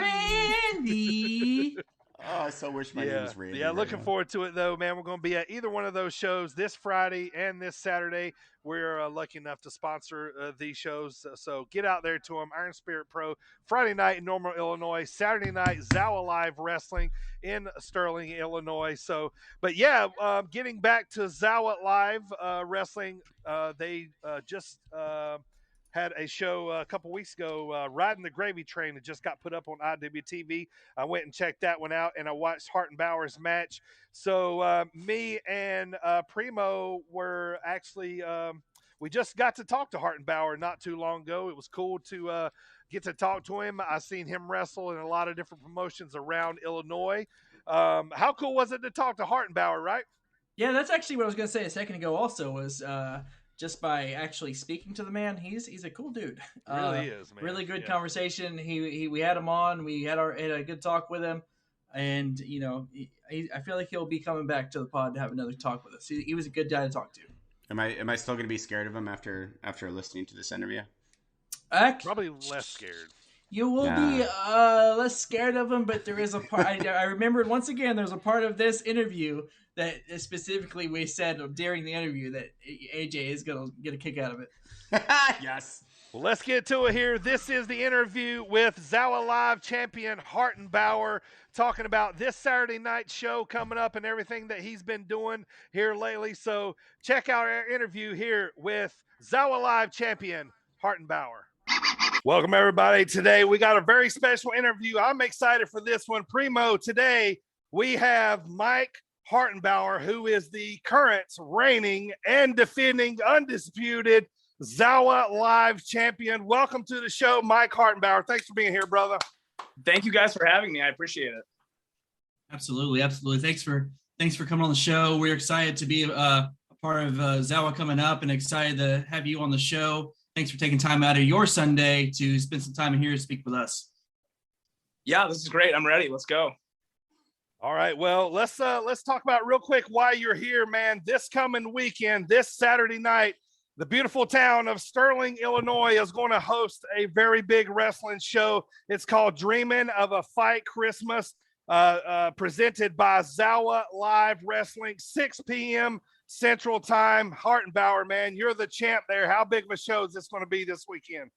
Oh, I so wish my name was Randy. Yeah, looking forward to it, though, man. We're going to be at either one of those shows this Friday and this Saturday. We're lucky enough to sponsor these shows. So get out there to them. Iron Spirit Pro, Friday night in Normal, Illinois. Saturday night, Zawa Live Wrestling in Sterling, Illinois. So, but yeah, getting back to Zawa Live Wrestling, they just had a show a couple weeks ago, Riding the Gravy Train, that just got put up on IWTV. I went and checked that one out, and I watched Hartenbower's match. So me and Primo were actually we just got to talk to Hartenbower not too long ago. It was cool to get to talk to him. I seen him wrestle in a lot of different promotions around Illinois. How cool was it to talk to Hartenbower, right? Yeah, that's actually what I was going to say a second ago also was just by actually speaking to the man, he's a cool dude. Really is, man. Really good conversation. We had him on. We had a good talk with him, and I feel like he'll be coming back to the pod to have another talk with us. He was a good guy to talk to. Am I still going to be scared of him after listening to this interview? Probably less scared. You will be less scared of him, but there is a part. I remembered once again. There's a part of this interview that specifically we said during the interview that AJ is going to get a kick out of it. Yes. Well, let's get to it here. This is the interview with Zawa Live champion Hartenbower, talking about this Saturday night show coming up and everything that he's been doing here lately. So check out our interview here with Zawa Live champion Hartenbower. Welcome, everybody. Today, we got a very special interview. I'm excited for this one. Primo, today, we have Mike Hartenbower, who is the current reigning and defending undisputed Zawa Live champion. Welcome to the show, Mike Hartenbower. Thanks for being here, brother. Thank you guys for having me. I appreciate it. Absolutely. Thanks for coming on the show. We're excited to be a part of Zawa coming up, and excited to have you on the show. Thanks for taking time out of your Sunday to spend some time in here to speak with us. Yeah, this is great. I'm ready. Let's go. All right. Well, let's talk about real quick why you're here, man. This coming weekend, this Saturday night, the beautiful town of Sterling, Illinois is going to host a very big wrestling show. It's called Dreaming of a Fight Christmas, presented by Zawa Live Wrestling, 6 p.m. Central Time. Hartenbower, man, you're the champ there. How big of a show is this going to be this weekend?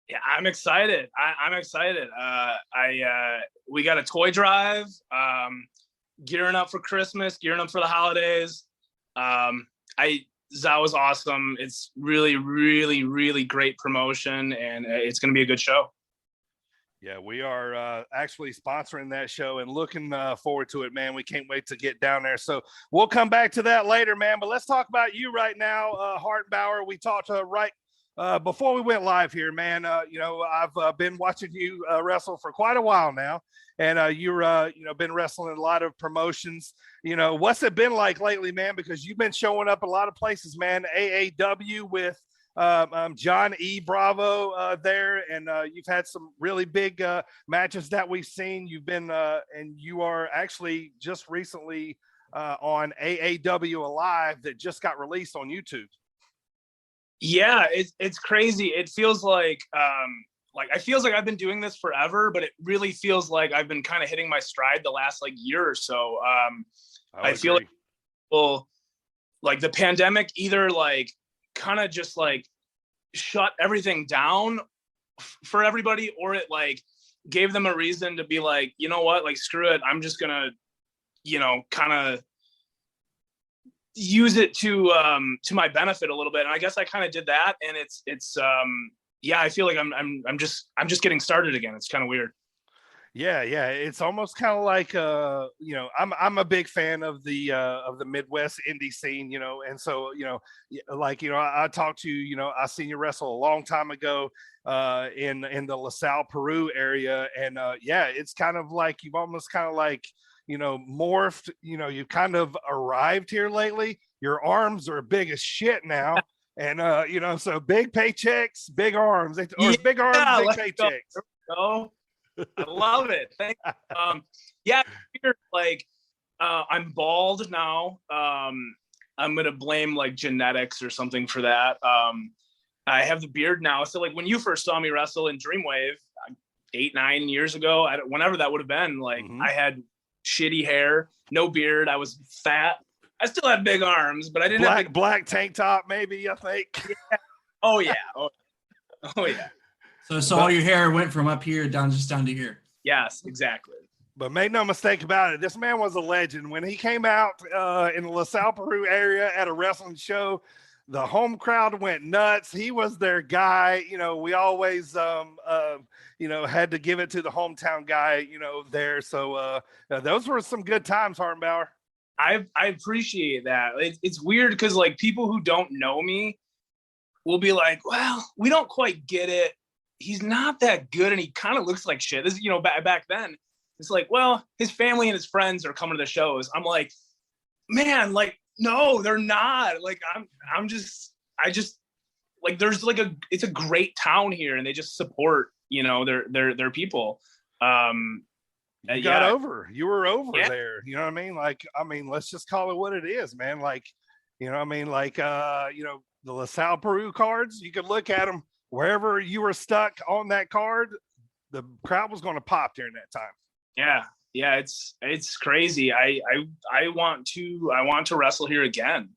Yeah, I'm excited. I'm excited. We got a toy drive, gearing up for Christmas, gearing up for the holidays. Zawa's awesome. It's really, really, really great promotion, and it's going to be a good show. Yeah, we are actually sponsoring that show and looking forward to it, man. We can't wait to get down there. So we'll come back to that later, man. But let's talk about you right now, Hartenbower. We talked before we went live here, man. I've been watching you wrestle for quite a while now, and you're been wrestling in a lot of promotions. What's it been like lately, man? Because you've been showing up a lot of places, man. AAW with John E. Bravo there, and you've had some really big matches that we've seen. You've been and you are actually just recently on AAW Alive that just got released on YouTube. Yeah, it's crazy. It feels like I feels like I've been doing this forever, but it really feels like I've been kind of hitting my stride the last year or so. I feel like the pandemic either kind of just shut everything down for everybody, or it gave them a reason to be you know what, screw it, I'm just gonna kind of use it to my benefit a little bit. And I guess I kind of did that, and it's I feel like I'm just getting started again. It's kind of weird. Yeah, it's almost kind of like I'm a big fan of the Midwest indie scene, and so I talked to I seen you wrestle a long time ago in the LaSalle, Peru area, and it's kind of like you've almost kind of morphed. You've kind of arrived here lately. Your arms are big as shit now, and so big paychecks, big arms, big arms, big paychecks. Go. I love it. Thank you. I'm bald now. I'm gonna blame genetics or something for that. I have the beard now. So when you first saw me wrestle in Dreamwave 8-9 years ago, whenever that would have been, I had shitty hair, no beard. I was fat. I still had big arms, but I didn't have black tank top, maybe, I think. Yeah. Oh yeah. Oh yeah. So all your hair went from up here down to here. Yes, exactly. But make no mistake about it, this man was a legend. When he came out in the LaSalle, Peru area at a wrestling show, the home crowd went nuts. He was their guy. We always, had to give it to the hometown guy, there. So those were some good times, Hartenbower. I appreciate that. It's weird because people who don't know me will be like, well, we don't quite get it. He's not that good, and he kind of looks like shit. This is, back then, it's well, his family and his friends are coming to the shows. I'm like, man, no, they're not. I just there's it's a great town here, and they just support, their people. You got over. You were over there. You know what I mean? Let's just call it what it is, man. The LaSalle Peru cards, you could look at them wherever you were stuck on that card, the crowd was going to pop during that time. Yeah, it's crazy. I want to wrestle here again.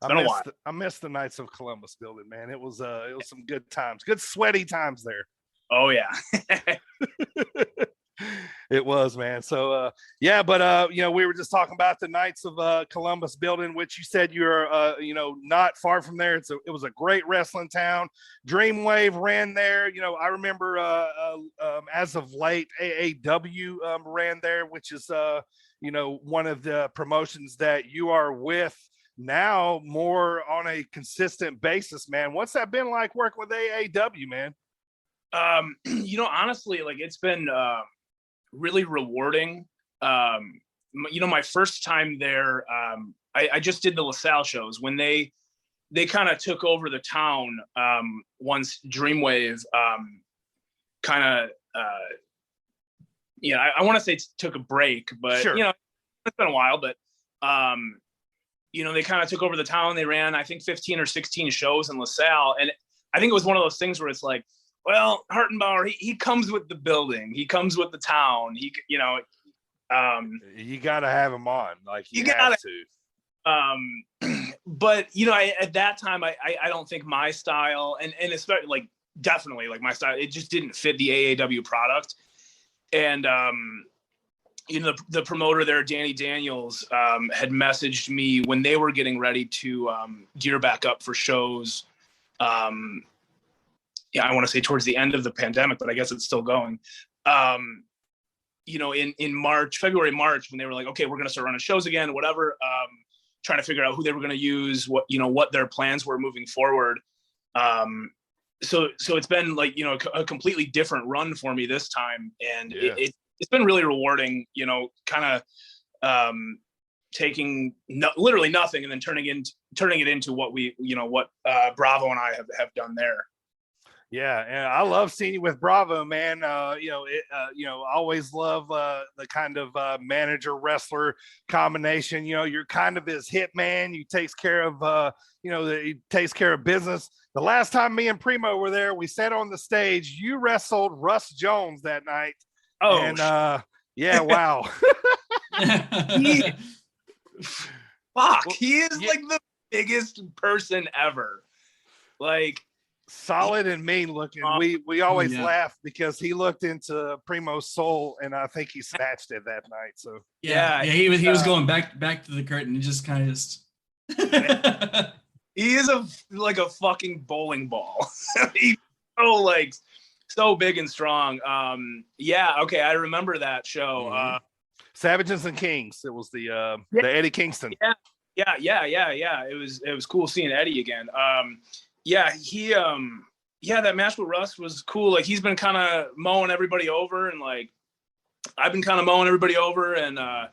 It's been a while. I missed the Knights of Columbus building, man. It was some good times, good sweaty times there. Oh yeah. It was, man. So, yeah, but, we were just talking about the Knights of Columbus building, which you said you're, not far from there. It was a great wrestling town. Dreamwave ran there. I remember as of late, AAW ran there, which is, one of the promotions that you are with now more on a consistent basis, man. What's that been like working with AAW, man? Honestly, like it's been really rewarding. My first time there, I just did the LaSalle shows when they kind of took over the town once Dreamwave kind of I want to say took a break, but sure. It's been a while, but they kind of took over the town. They ran, I think, 15 or 16 shows in LaSalle, and I think it was one of those things where it's like, well, Hartenbower, he comes with the building. He comes with the town. You got to have him on. Like you have to. But at that time, I don't think my style and especially like definitely like my style, it just didn't fit the AAW product. And the promoter there, Danny Daniels, had messaged me when they were getting ready to gear back up for shows. I want to say towards the end of the pandemic, but I guess it's still going. In March, February, March, when they were like, okay, we're going to start running shows again, whatever, trying to figure out who they were going to use, what their plans were moving forward. So it's been like, a completely different run for me this time. And it's been really rewarding, kind of taking literally nothing and then turning it into what what Bravo and I have done there. Yeah, and I love seeing you with Bravo, man. I always love the kind of manager wrestler combination. You're kind of his hitman. You takes care of he takes care of business. The last time me and Primo were there, we sat on the stage. You wrestled Russ Jones that night. Oh, and wow. He is like the biggest person ever. Like. Solid and mean looking. We always laugh because he looked into Primo's soul, and I think he snatched it that night. So he was going back to the curtain and just kind of he is like a fucking bowling ball. He's so big and strong. Okay, I remember that show. Mm-hmm. Savages and Kings. It was the Eddie Kingston. Yeah. It was cool seeing Eddie again. That match with Russ was cool. Like he's been kind of mowing everybody over, and like I've been kind of mowing everybody over, and the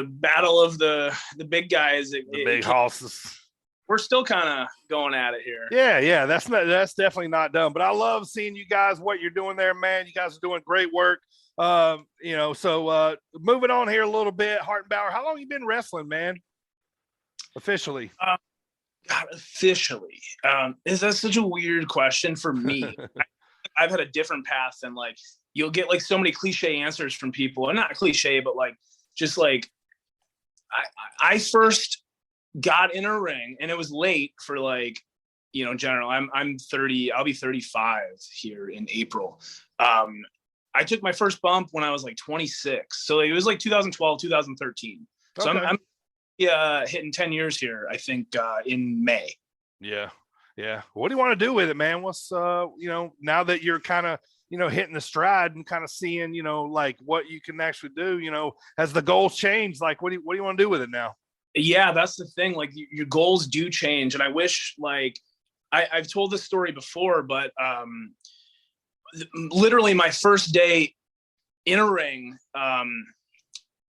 battle of the big guys, the big horses. We're still kind of going at it here. Yeah, that's definitely not done. But I love seeing you guys, what you're doing there, man. You guys are doing great work. So moving on here a little bit, Hartenbower, how long have you been wrestling, man? Officially. God, officially, is that such a weird question for me? I've had a different path than like you'll get like so many cliche answers from people, and not cliche, but like just like I first got in a ring, and it was late for like general. I'm 30. I'll be 35 here in April. I took my first bump when I was like 26, so it was like 2012, 2013. So okay. I'm hitting 10 years here, I think, in May. Yeah. What do you want to do with it, man? What's now that you're kind of hitting the stride and kind of seeing like what you can actually do, has the goals changed? Like what do you want to do with it now? Yeah, that's the thing. Like your goals do change, and I wish like I've told this story before, but literally my first day in a ring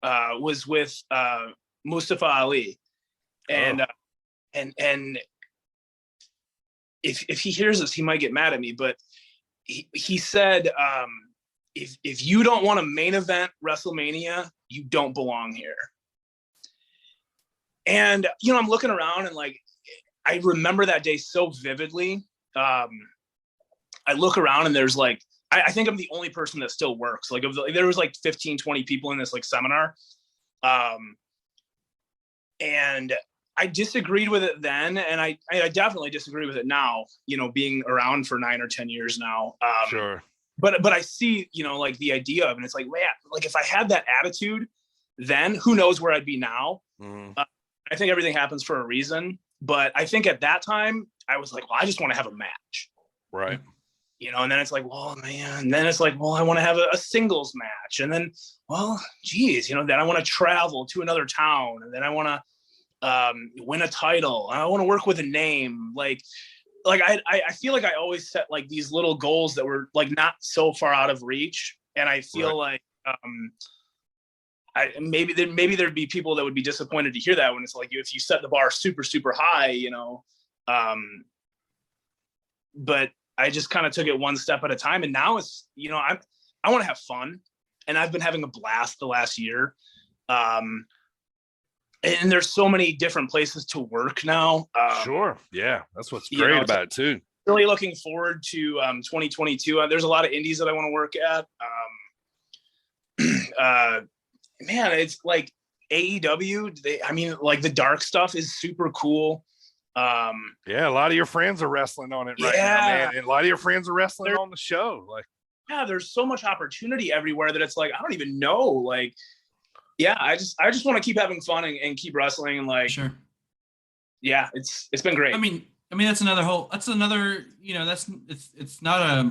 was with Mustafa Ali, and if he hears this, he might get mad at me, but he said, if you don't want to main event WrestleMania, you don't belong here. And I'm looking around, and like I remember that day so vividly. I look around, and there's like I think I'm the only person that still works. Like there was like 15, 20 people in this like seminar. And I disagreed with it then, and I definitely disagree with it now, being around for 9 or 10 years now. Sure. but I see, like the idea of, and it's like, man, like if I had that attitude, then who knows where I'd be now. I think everything happens for a reason, but I think at that time I was like, well, I just want to have a match. Right. And then it's like, well, man, and then it's like, well, I want to have a singles match. And then, well, geez, then I want to travel to another town, and then I want to win a title. I want to work with a name. Like I feel like I always set like these little goals that were like not so far out of reach. And I feel like maybe there'd be people that would be disappointed to hear that, when it's like, if you set the bar super, super high, but I just kind of took it one step at a time. And now it's, I want to have fun, and I've been having a blast the last year. And there's so many different places to work now. Sure. Yeah. That's what's great about it too. Really looking forward to 2022. There's a lot of indies that I want to work at. Man, it's like AEW. Like the dark stuff is super cool. Yeah, a lot of your friends are wrestling on it right now, man. And a lot of your friends are wrestling on the show. Like, yeah, there's so much opportunity everywhere that it's like, I don't even know. Like, yeah, I just want to keep having fun and keep wrestling, and like, sure. Yeah, it's been great. I mean, it's not a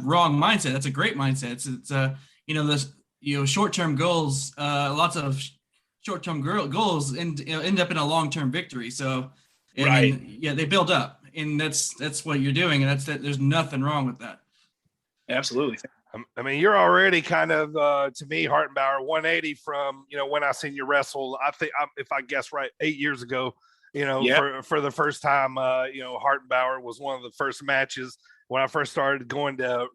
wrong mindset. That's a great mindset. It's short-term goals, lots of short-term goals end up in a long-term victory. So, they build up, and that's what you're doing, and there's nothing wrong with that. Absolutely. I mean, you're already kind of, to me, Hartenbower, 180 from, when I seen you wrestle. I think, if I guess right, 8 years ago, for the first time, Hartenbower was one of the first matches when I first started going to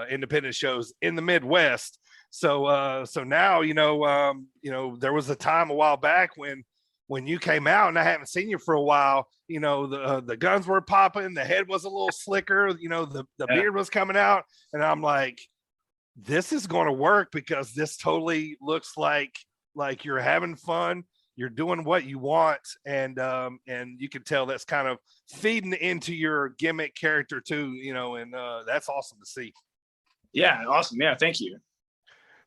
independent shows in the Midwest. So now, there was a time a while back when you came out, and I haven't seen you for a while, the guns were popping, the head was a little slicker, the beard was coming out, and I'm like, this is going to work, because this totally looks like you're having fun, you're doing what you want, and you can tell that's kind of feeding into your gimmick character too, and that's awesome to see. Yeah, awesome. Yeah, thank you.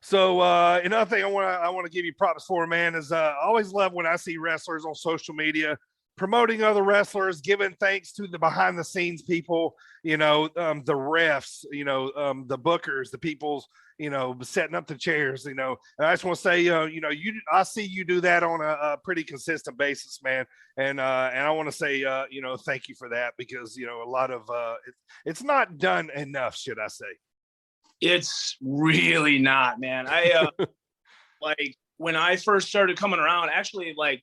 So another thing I want to give you props for, man, is I always love when I see wrestlers on social media promoting other wrestlers, giving thanks to the behind the scenes people, the refs, the bookers, the people's, setting up the chairs, and I just want to say, I see you do that on a pretty consistent basis, man. And I want to say, thank you for that, because, a lot of it's not done enough, should I say. It's really not, man. I like when I first started coming around, actually, like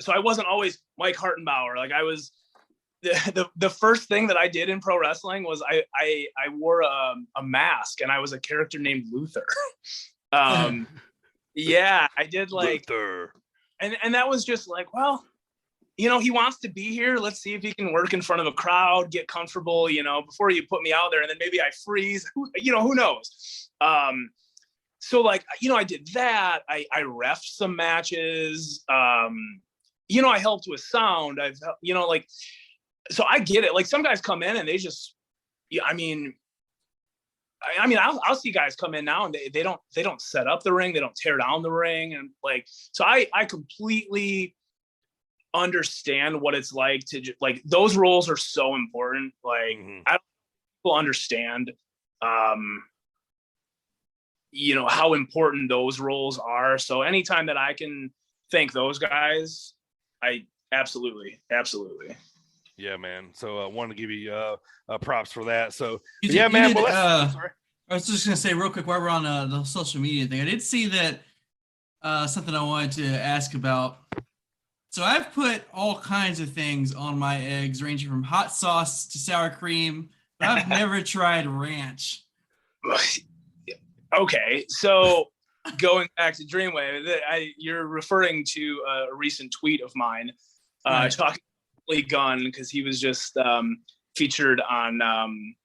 so I wasn't always Mike Hartenbower. Like, I was the first thing that I did in pro wrestling was I wore a mask, and I was a character named Luther. Yeah, I did, like Luther. And that was just like, well, he wants to be here. Let's see if he can work in front of a crowd, get comfortable, before you put me out there, and then maybe I freeze. Who knows? So, like, I did that. I reffed some matches. I helped with sound. I've, so I get it. Like, some guys come in and they just, I'll see guys come in now and they don't set up the ring. They don't tear down the ring. And like, so I completely understand what it's like to like, those roles are so important. Like, I don't think people understand, how important those roles are. So anytime that I can thank those guys, I absolutely. Yeah, man. So I wanted to give you props for that. So man. Sorry. I was just gonna say real quick while we're on the social media thing. I did see that something I wanted to ask about. So I've put all kinds of things on my eggs, ranging from hot sauce to sour cream, but I've never tried ranch. Okay, so going back to Dreamwave, you're referring to a recent tweet of mine talking about Billy Gunn, because he was just featured on I don't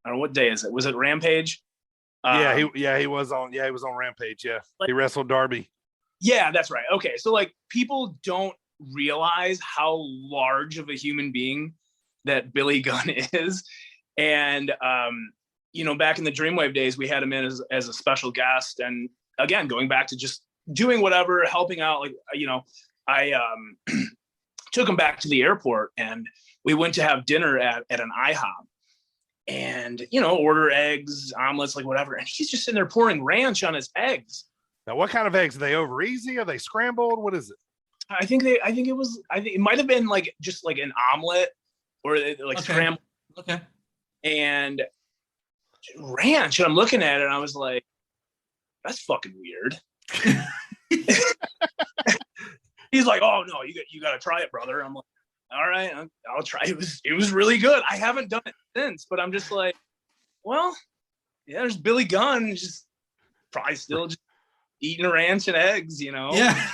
know, what day is it? Was it Rampage? He was on Rampage. Yeah, he wrestled Darby. Yeah, that's right. Okay, so like, people don't realize how large of a human being that Billy Gunn is, and back in the Dreamwave days, we had him in as a special guest. And again, going back to just doing whatever, helping out, like, I took him back to the airport and we went to have dinner at an IHOP and, order eggs, omelets, like whatever. And he's just sitting there pouring ranch on his eggs. Now, what kind of eggs? Are they over easy? Are they scrambled? What is it? I think it might have been like just like an omelet or like scrambled. Okay. And ranch. And I'm looking at it and I was like, that's fucking weird. He's like, oh no, you got to try it, brother. I'm like, all right, I'll try. It was really good. I haven't done it since, but I'm just like, well, yeah, there's Billy Gunn, just probably still just eating ranch and eggs, Yeah.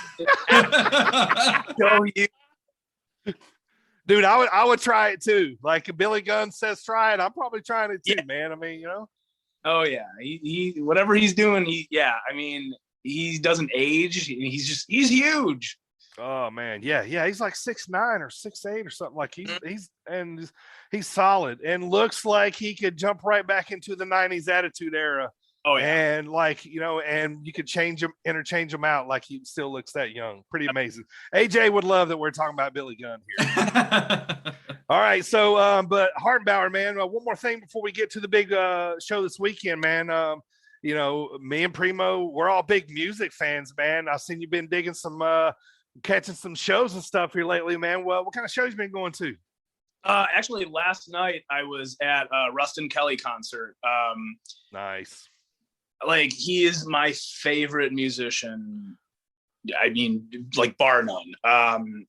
Dude, I would try it too. Like if Billy Gunn says try it, I'm probably trying it too, man. I mean, Oh yeah, he whatever he's doing, he doesn't age. He's huge. Oh man, yeah, he's like 6'9" or 6'8" or something. Like he's solid and looks like he could jump right back into the '90s Attitude Era. Oh yeah, and and you could interchange him out like he still looks that young. Pretty amazing. AJ would love that we're talking about Billy Gunn here. All right, so but Hartenbower, man, one more thing before we get to the big show this weekend, man. Me and Primo, we're all big music fans, man. I've seen you've been digging catching some shows and stuff here lately, man. Well, what kind of shows you been going to? Actually, last night I was at a Rustin Kelly concert. Nice. Like, he is my favorite musician. I mean, like, bar none.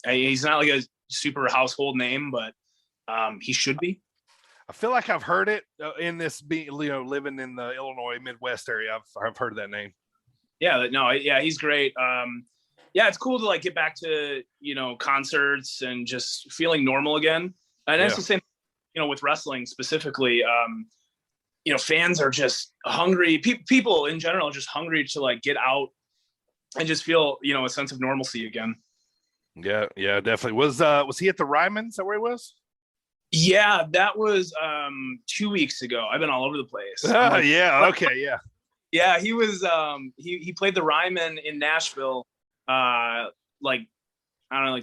He's not like a super household name, but he should be. I feel like I've heard it in this living in the Illinois Midwest area. I've heard of that name. Yeah, he's great. It's cool to like get back to, concerts and just feeling normal again. And that's the same, with wrestling specifically. Fans are just hungry. People in general are just hungry to like get out and just feel, a sense of normalcy again. Yeah, definitely. Was he at the Ryman? Is that where he was? Yeah, that was 2 weeks ago. I've been all over the place. Yeah. Okay. Yeah. Yeah, he was. He played the Ryman in Nashville. Like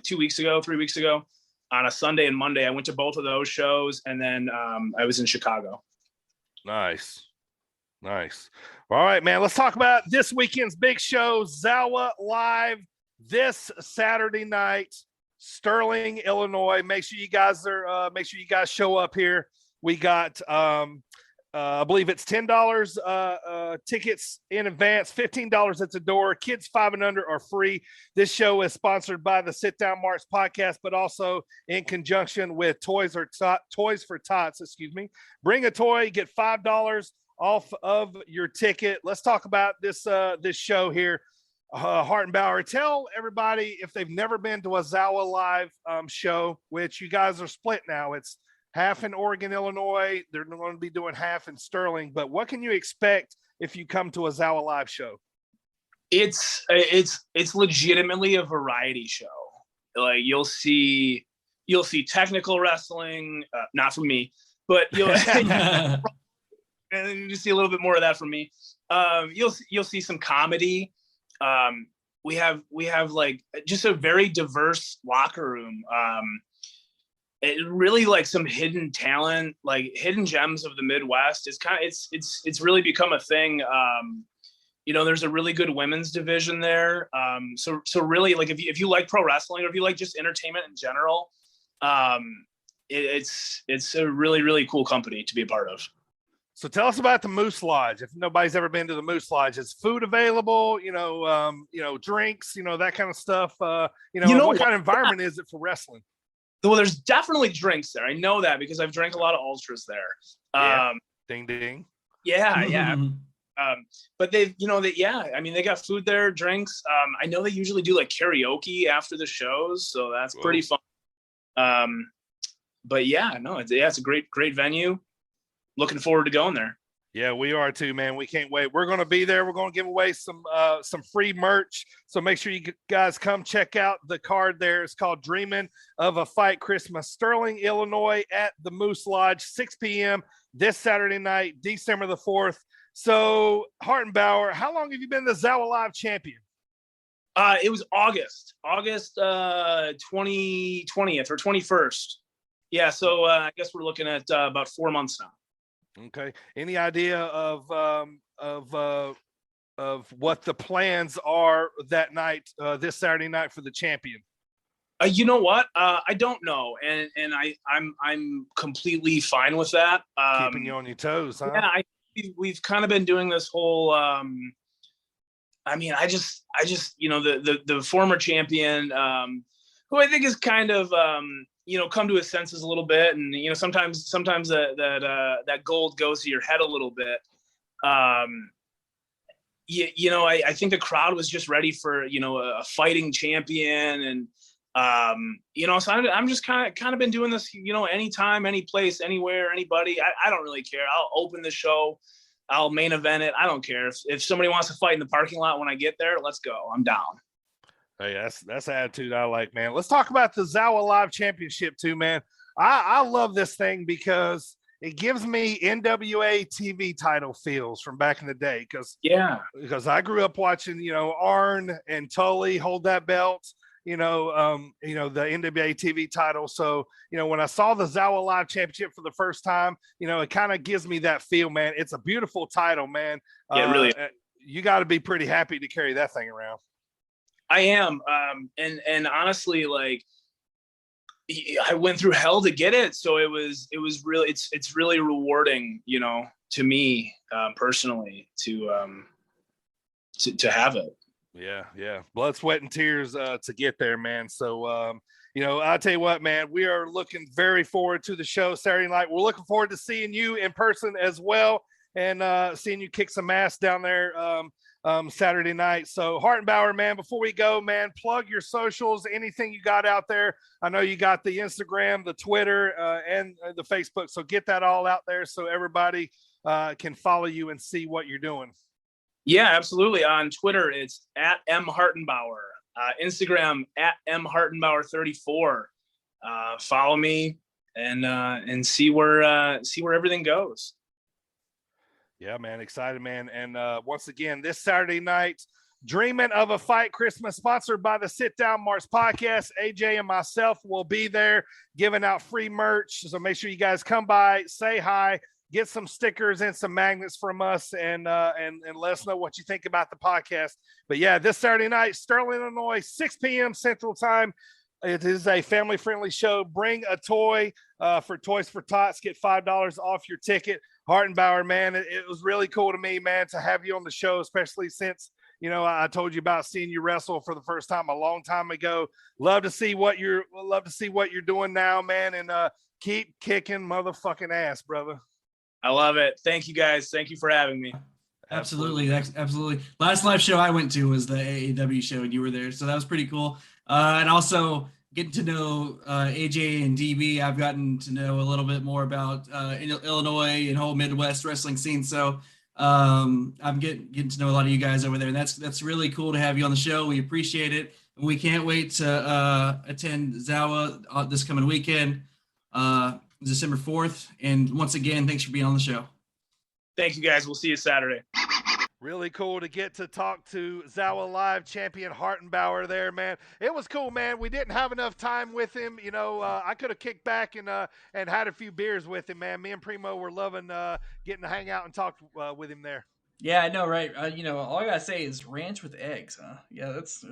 2 weeks ago, 3 weeks ago, on a Sunday and Monday. I went to both of those shows, and then I was in Chicago. Nice. All right, man. Let's talk about this weekend's big show, Zawa Live, this Saturday night, Sterling, Illinois. Make sure you guys show up here. We got I believe it's $10 tickets in advance, $15 at the door. Kids 5 and under are free. This show is sponsored by the Sit Down Marks podcast, but also in conjunction with Toys for Tots. Bring a toy, get $5 off of your ticket. Let's talk about this show here. Hartenbower, tell everybody if they've never been to a Zawa Live show, which you guys are split now. It's half in Oregon, Illinois. They're going to be doing half in Sterling. But what can you expect if you come to a Zawa Live show? It's legitimately a variety show. Like you'll see technical wrestling, not from me, but you'll and you see a little bit more of that from me. You'll see some comedy. We have like just a very diverse locker room. It really like some hidden talent, like hidden gems of the Midwest. It's really become a thing. There's a really good women's division there. So really, like if you like pro wrestling or if you like just entertainment in general, it's a really, really cool company to be a part of. So tell us about the Moose Lodge. If nobody's ever been to the Moose Lodge, is food available? Drinks, that kind of stuff. What kind of environment is it for wrestling? Well, there's definitely drinks there. I know that because I've drank a lot of ultras there. Ding ding. Yeah. But they got food there, drinks. I know they usually do like karaoke after the shows, so that's pretty fun. But it's a great venue. Looking forward to going there. Yeah, we are too, man. We can't wait. We're going to be there. We're going to give away some free merch. So make sure you guys come check out the card there. It's called Dreaming of a Fight Christmas, Sterling, Illinois at the Moose Lodge, 6 p.m. this Saturday night, December the 4th. So, Hartenbower, how long have you been the Zawa Live champion? It was August 2020th or 21st. Yeah, so I guess we're looking at about 4 months now. Okay. Any idea of what the plans are that night, this Saturday night for the champion? You know what? I don't know, and I'm completely fine with that. Keeping you on your toes, huh? Yeah, we've kind of been doing this whole. I mean, I just the former champion, who I think is kind of come to his senses a little bit, and sometimes that gold goes to your head a little bit. I think the crowd was just ready for a fighting champion, and so I'm just kind of been doing this anytime, any place, anywhere, anybody. I don't really care. I'll open the show, I'll main event it. I don't care if somebody wants to fight in the parking lot when I get there. Let's go. I'm down. Hey, that's the attitude I like, man. Let's talk about the Zawa Live Championship too, man. I love this thing because it gives me NWA TV title feels from back in the day. Because I grew up watching, Arn and Tully hold that belt, the NWA TV title. So, when I saw the Zawa Live Championship for the first time, it kind of gives me that feel, man. It's a beautiful title, man. Yeah, really. You got to be pretty happy to carry that thing around. I am. And honestly, like, I went through hell to get it. So it was really, it's really rewarding, to me, personally to have it. Yeah. Blood, sweat, and tears to get there, man. So, I'll tell you what, man, we are looking very forward to the show Saturday night. We're looking forward to seeing you in person as well, and seeing you kick some ass down there Saturday night. So, Hartenbower, man, before we go, man, plug your socials, anything you got out there. I know you got the Instagram, the Twitter, and the Facebook. So get that all out there so everybody can follow you and see what you're doing. Yeah, absolutely. On Twitter, it's at @mhartenbower. Instagram at @mhartenbower34. Follow me and see where everything goes. Yeah, man, excited, man. And once again, this Saturday night, Dreaming of a Fight Christmas, sponsored by the Sit Down Marks podcast. AJ and myself will be there giving out free merch. So make sure you guys come by, say hi, get some stickers and some magnets from us, and let us know what you think about the podcast. But yeah, this Saturday night, Sterling, Illinois, 6 p.m. Central Time. It is a family-friendly show. Bring a toy for Toys for Tots. Get $5 off your ticket. Hartenbower, man, it was really cool to me, man, to have you on the show, especially since, I told you about seeing you wrestle for the first time a long time ago. Love to see what you're doing now, man, and keep kicking motherfucking ass, brother. I love it. Thank you, guys. Thank you for having me. Absolutely. Last live show I went to was the AAW show, and you were there, so that was pretty cool. And also getting to know AJ and DB, I've gotten to know a little bit more about Illinois and whole Midwest wrestling scene. So I'm getting to know a lot of you guys over there, and that's really cool to have you on the show. We appreciate it. And we can't wait to attend Zawa this coming weekend, December 4th. And once again, thanks for being on the show. Thank you, guys. We'll see you Saturday. Really cool to get to talk to Zawa Live champion Hartenbower there, man. It was cool, man. We didn't have enough time with him. I could have kicked back and had a few beers with him, man. Me and Primo were loving getting to hang out and talk with him there. Yeah, I know, right? All I gotta say is ranch with eggs, huh? Yeah, that's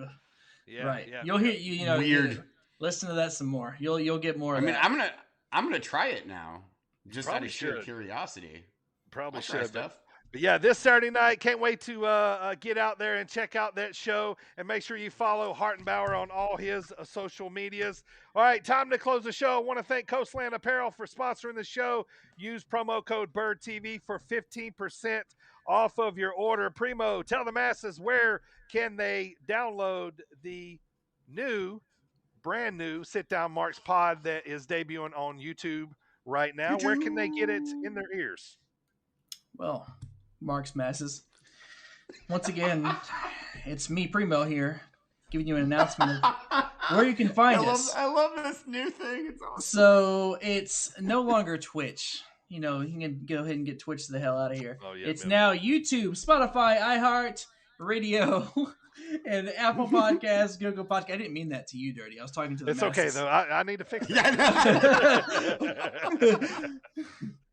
right. Yeah. You'll hear weird. Listen to that some more. You'll get more. I mean, that. I'm gonna try it now, just Probably out of sheer should. curiosity. Probably I'll try should. stuff. But yeah, this Saturday night, can't wait to get out there and check out that show. And make sure you follow Hartenbower on all his social medias. All right, time to close the show. I want to thank Coastland Apparel for sponsoring the show. Use promo code BIRDTV for 15% off of your order. Primo, tell the masses, where can they download the brand new Sit Down Marks pod that is debuting on YouTube right now? Where can they get it in their ears? Well, Mark's masses. Once again, it's me, Primo, here, giving you an announcement of where you can find us. I love this new thing. It's awesome. So it's no longer Twitch. You can go ahead and get Twitch the hell out of here. Oh, yeah, it's now YouTube, Spotify, iHeart, Radio, and Apple Podcasts, Google Podcasts. I didn't mean that to you, Dirty. I was talking to the It's masses. okay, though. I need to fix that.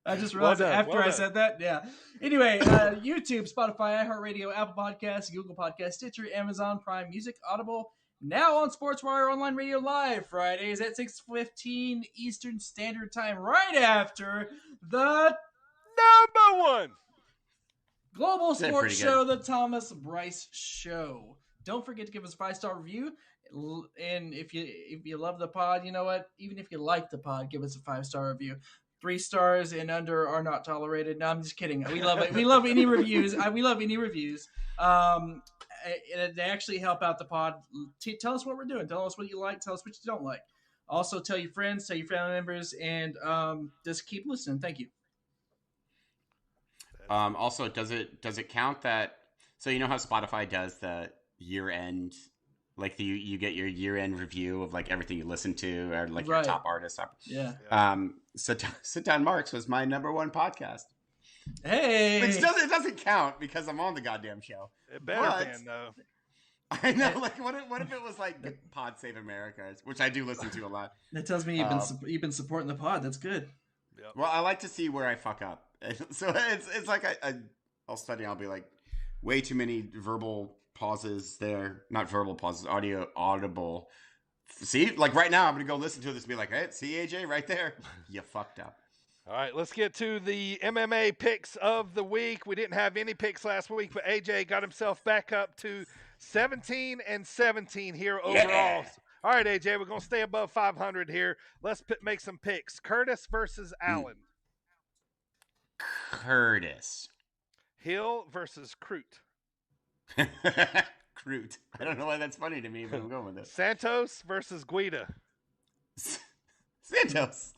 I just realized after I said that. Yeah. Anyway, YouTube, Spotify, iHeartRadio, Apple Podcasts, Google Podcasts, Stitcher, Amazon Prime Music, Audible. Now on SportzWire Online Radio Live, Fridays at 6:15 Eastern Standard Time, right after the number one global sports show, the Thomas Bryce Show. Don't forget to give us a 5-star review. And if you love the pod, you know what? Even if you like the pod, give us a 5-star review. 3 stars and under are not tolerated. No, I'm just kidding. We love it. We love any reviews. We love any reviews. They actually help out the pod. Tell us what we're doing. Tell us what you like. Tell us what you don't like. Also, tell your friends, tell your family members, and just keep listening. Thank you. Also, does it count that? So you know how Spotify does the year end, like you get your year end review of like everything you listen to or like your top artists. Yeah. Sit Down Marks was my number 1 podcast. Hey, which it doesn't count because I'm on the goddamn show. It better than though. I know. Like, what if it was like Pod Save America, which I do listen to a lot. That tells me you've been supporting the pod. That's good. Yep. Well, I like to see where I fuck up. So it's like I'll study. I'll be like, way too many verbal pauses there. Not verbal pauses. Audible. See, like right now, I'm gonna go listen to this and be like, hey, see AJ right there. You fucked up. All right, let's get to the MMA picks of the week. We didn't have any picks last week, but AJ got himself back up to 17-17 here overall. Yeah. All right, AJ, we're going to stay above 500 here. Let's make some picks. Curtis versus Allen. Curtis. Hill versus Crute. Crute. I don't know why that's funny to me, but I'm going with it. Santos versus Guida. Santos.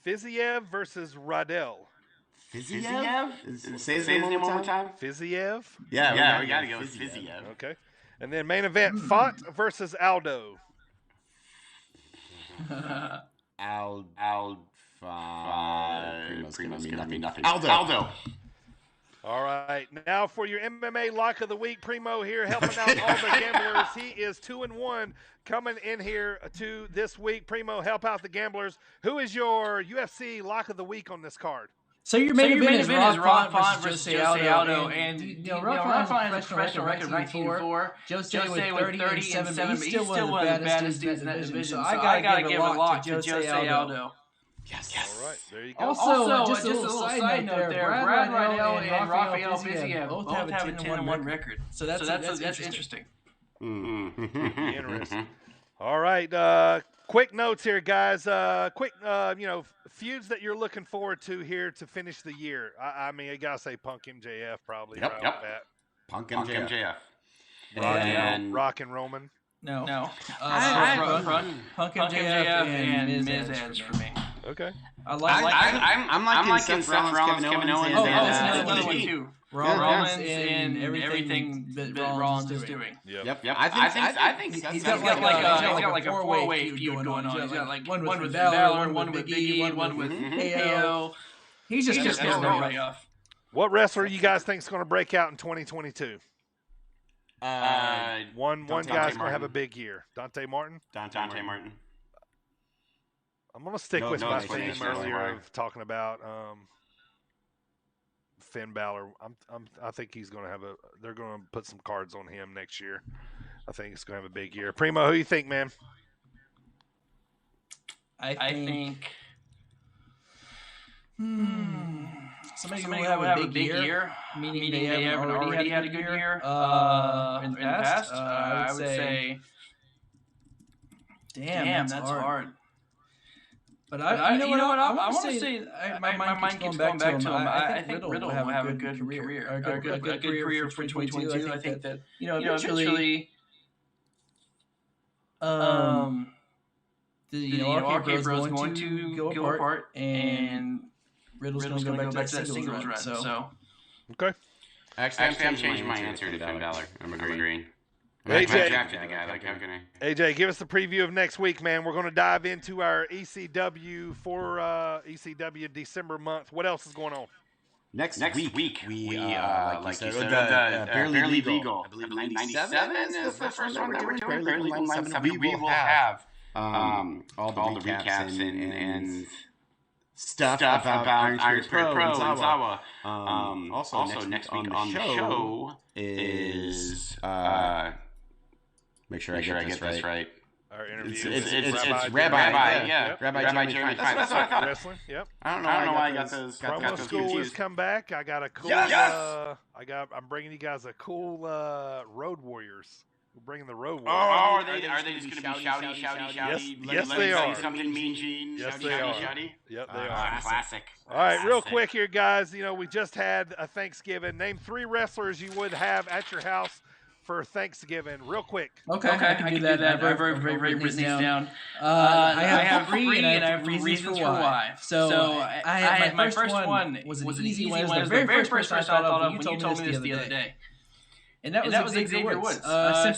Fiziev versus Radel. Fiziev? Say his name one more time. Fiziev? Yeah, we gotta go with Fiziev. Okay. And then main event, Font versus Aldo. Nothing. Aldo. All right. Now for your MMA lock of the week, Primo here helping out all the gamblers. He is 2-1 coming in here to this week. Primo, help out the gamblers. Who is your UFC lock of the week on this card? So your main event is Rock Font versus Jose Aldo. And Rock Font is a professional record ranking 4. Jose with 30 and 7, but he's still one of the baddest dudes in that division. So I got to give a lock to Jose Aldo. Yes. All right, there you go. Also, just a little side note there. Brad Riddell and Rafael Fiziev both have a 10-1 record. So that's interesting. Interesting. All right. Quick notes here, guys. Quick, feuds that you're looking forward to here to finish the year. I mean, I gotta say Punk MJF probably. Yep. Punk MJF. And Rock and Roman. No. Punk MJF and Miz Edge for me. Okay. I'm liking Seth Rollins, Kevin Owens, and another one too. Rollins and everything that Rollins is doing. Yep. I think he's got like a 4-way feud going on. He's got like one with Balor, one with Big E, one with KO. He's just getting right off. What wrestler you guys think is going to break out in 2022? One guy's going to have a big year. Dante Martin. I'm going to stick with my theme earlier of talking about Finn Balor. I think he's going to have they're going to put some cards on him next year. I think it's going to have a big year. Primo, who you think, man? I think somebody will have a big year, meaning they haven't already had a good year in the past. I would say, damn, that's hard. But I you know what? I want to say my mind keeps going back to him. I think Riddle will have a good career, a good career for 2022. I think that eventually, RK Bro's going to go apart, and Riddle's going to go back to that singles run. So, okay. Actually, I'm changing my answer to Finn Balor. I'm agreeing. AJ, give us the preview of next week, man. We're going to dive into our ECW for ECW December month. What else is going on? Next week, we like you said, the Barely Legal. I believe 97 is the first one that we're doing. Barely Legal 97. We will have all the recaps and stuff about Iron Spirit Pro and Zawa. Also, next week on the show is make sure I get this right. Our interview. It's Rabbi. Yeah. Rabbi Jeremy. That's what I thought. Wrestling. Yep. I don't know why I got those. Promo School has come back. I got a cool. Yes! I'm bringing you guys a cool Road Warriors. We're bringing the Road Warriors. Are they just going to be shouty? Yes, they are. Something Mean Gene. Yes, they are. Shouty. Yep, they are. Classic. All right, real quick here, guys. We just had a Thanksgiving. Name 3 wrestlers you would have at your house for Thanksgiving, real quick. Okay, I can do that. Very written these down. I have 3, and I have reasons for why. So I had my first one was an easy one. It was the very first person I thought of when you told me this the other day. And that was Xavier Woods.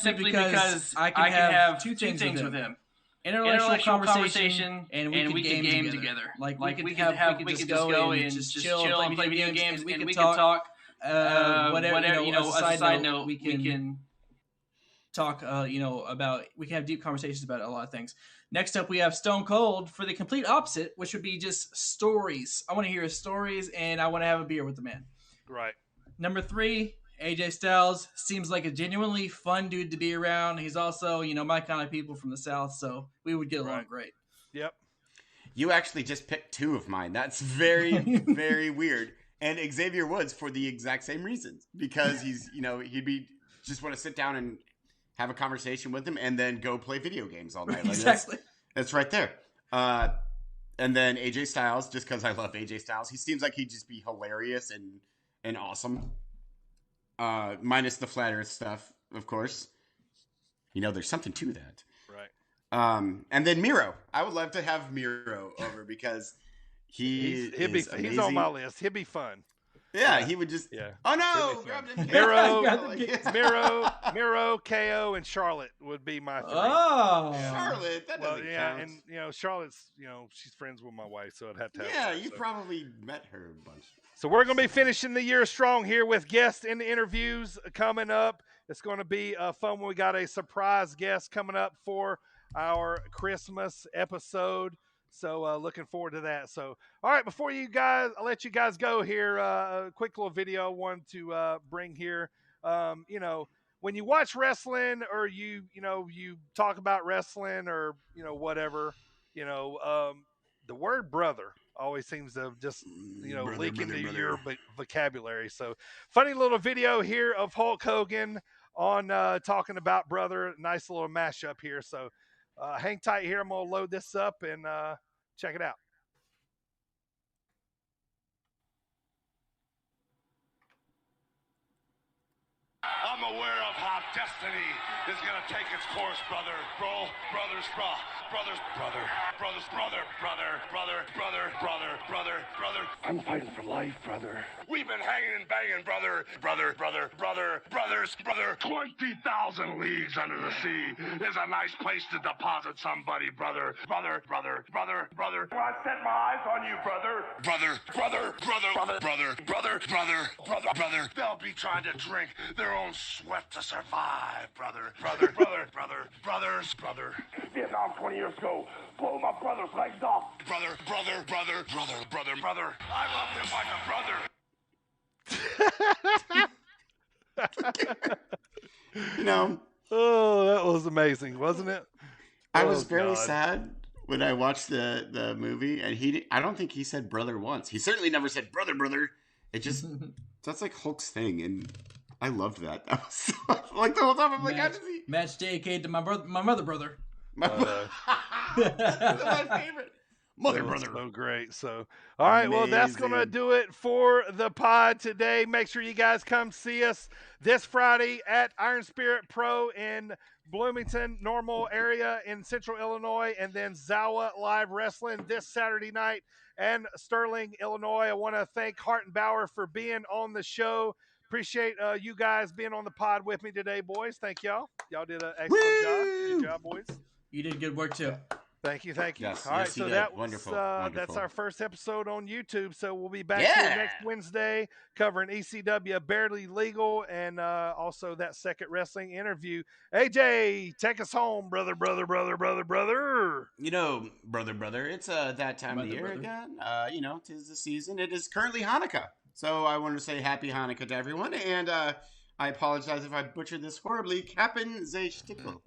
Simply because I can have 2 things with him. Intellectual conversation, and we could game together. Like we could just go and just chill and play video games, and we could talk. Whatever, as a side note, we can talk, about, we can have deep conversations about a lot of things. Next up, we have Stone Cold for the complete opposite, which would be just stories. I want to hear his stories, and I want to have a beer with the man. Right. Number 3, AJ Styles. Seems like a genuinely fun dude to be around. He's also, my kind of people from the South, so we would get along great. Yep. You actually just picked 2 of mine. That's very, very weird. And Xavier Woods for the exact same reasons, because he's, he'd be just want to sit down and have a conversation with him and then go play video games all night. Like Exactly. That's right there. And then AJ Styles, just because I love AJ Styles, he seems like he'd just be hilarious and awesome. Minus the flat Earth stuff, of course. There's something to that. Right. And then Miro. I would love to have Miro over because he's on my list. He'd be fun. Yeah, he would just. Yeah. Oh no! Grabbed him. Miro, KO, and Charlotte would be my 3. Oh, yeah. Charlotte. That doesn't count. And Charlotte's, she's friends with my wife, so I'd have to. Yeah, you probably met her a bunch. So we're going to be finishing the year strong here with guests in the interviews coming up. It's going to be fun. We got a surprise guest coming up for our Christmas episode. So looking forward to that. So, all right, before I'll let you guys go here, a quick little video I wanted to bring here. When you watch wrestling or you talk about wrestling or, whatever, the word brother always seems to just, leak into your vocabulary. So funny little video here of Hulk Hogan on talking about brother. Nice little mashup here. So hang tight here. I'm going to load this up and check it out. I'm aware of how destiny is going to take its course, brother. Brothers. I'm fighting for life, brother. We've been hanging and banging, brother. 20,000 leagues under the sea is a nice place to deposit somebody, brother. When I set my eyes on you, brother. They'll be trying to drink their own sweat to survive, brother. Vietnam 20 years ago, blow my brother's legs off. Brother. I love him like a brother. Oh, that was amazing, wasn't it? I was very sad when I watched the movie, and I don't think he said brother once. He certainly never said brother. It just that's like Hulk's thing, and I loved that. That was so, like the whole time. I'm like, how does he? Match dedicated to my mother brother. My favorite. Mother, brother. So great. So, all right. Well, that's going to do it for the pod today. Make sure you guys come see us this Friday at Iron Spirit Pro in Bloomington, Normal area in Central Illinois, and then Zawa Live Wrestling this Saturday night and Sterling, Illinois. I want to thank Hartenbower for being on the show. Appreciate you guys being on the pod with me today, boys. Thank y'all. Y'all did an excellent job. Good job, boys. You did good work too. Thank you. Yes, All right, yes, so did. that was Wonderful. That's our first episode on YouTube. So we'll be back here next Wednesday covering ECW Barely Legal and also that second wrestling interview. AJ, take us home, brother. You know, brother, it's that time of the year again. You know, 'tis the season. It is currently Hanukkah. So I wanted to say happy Hanukkah to everyone, and I apologize if I butchered this horribly. Kappen ze Stickel.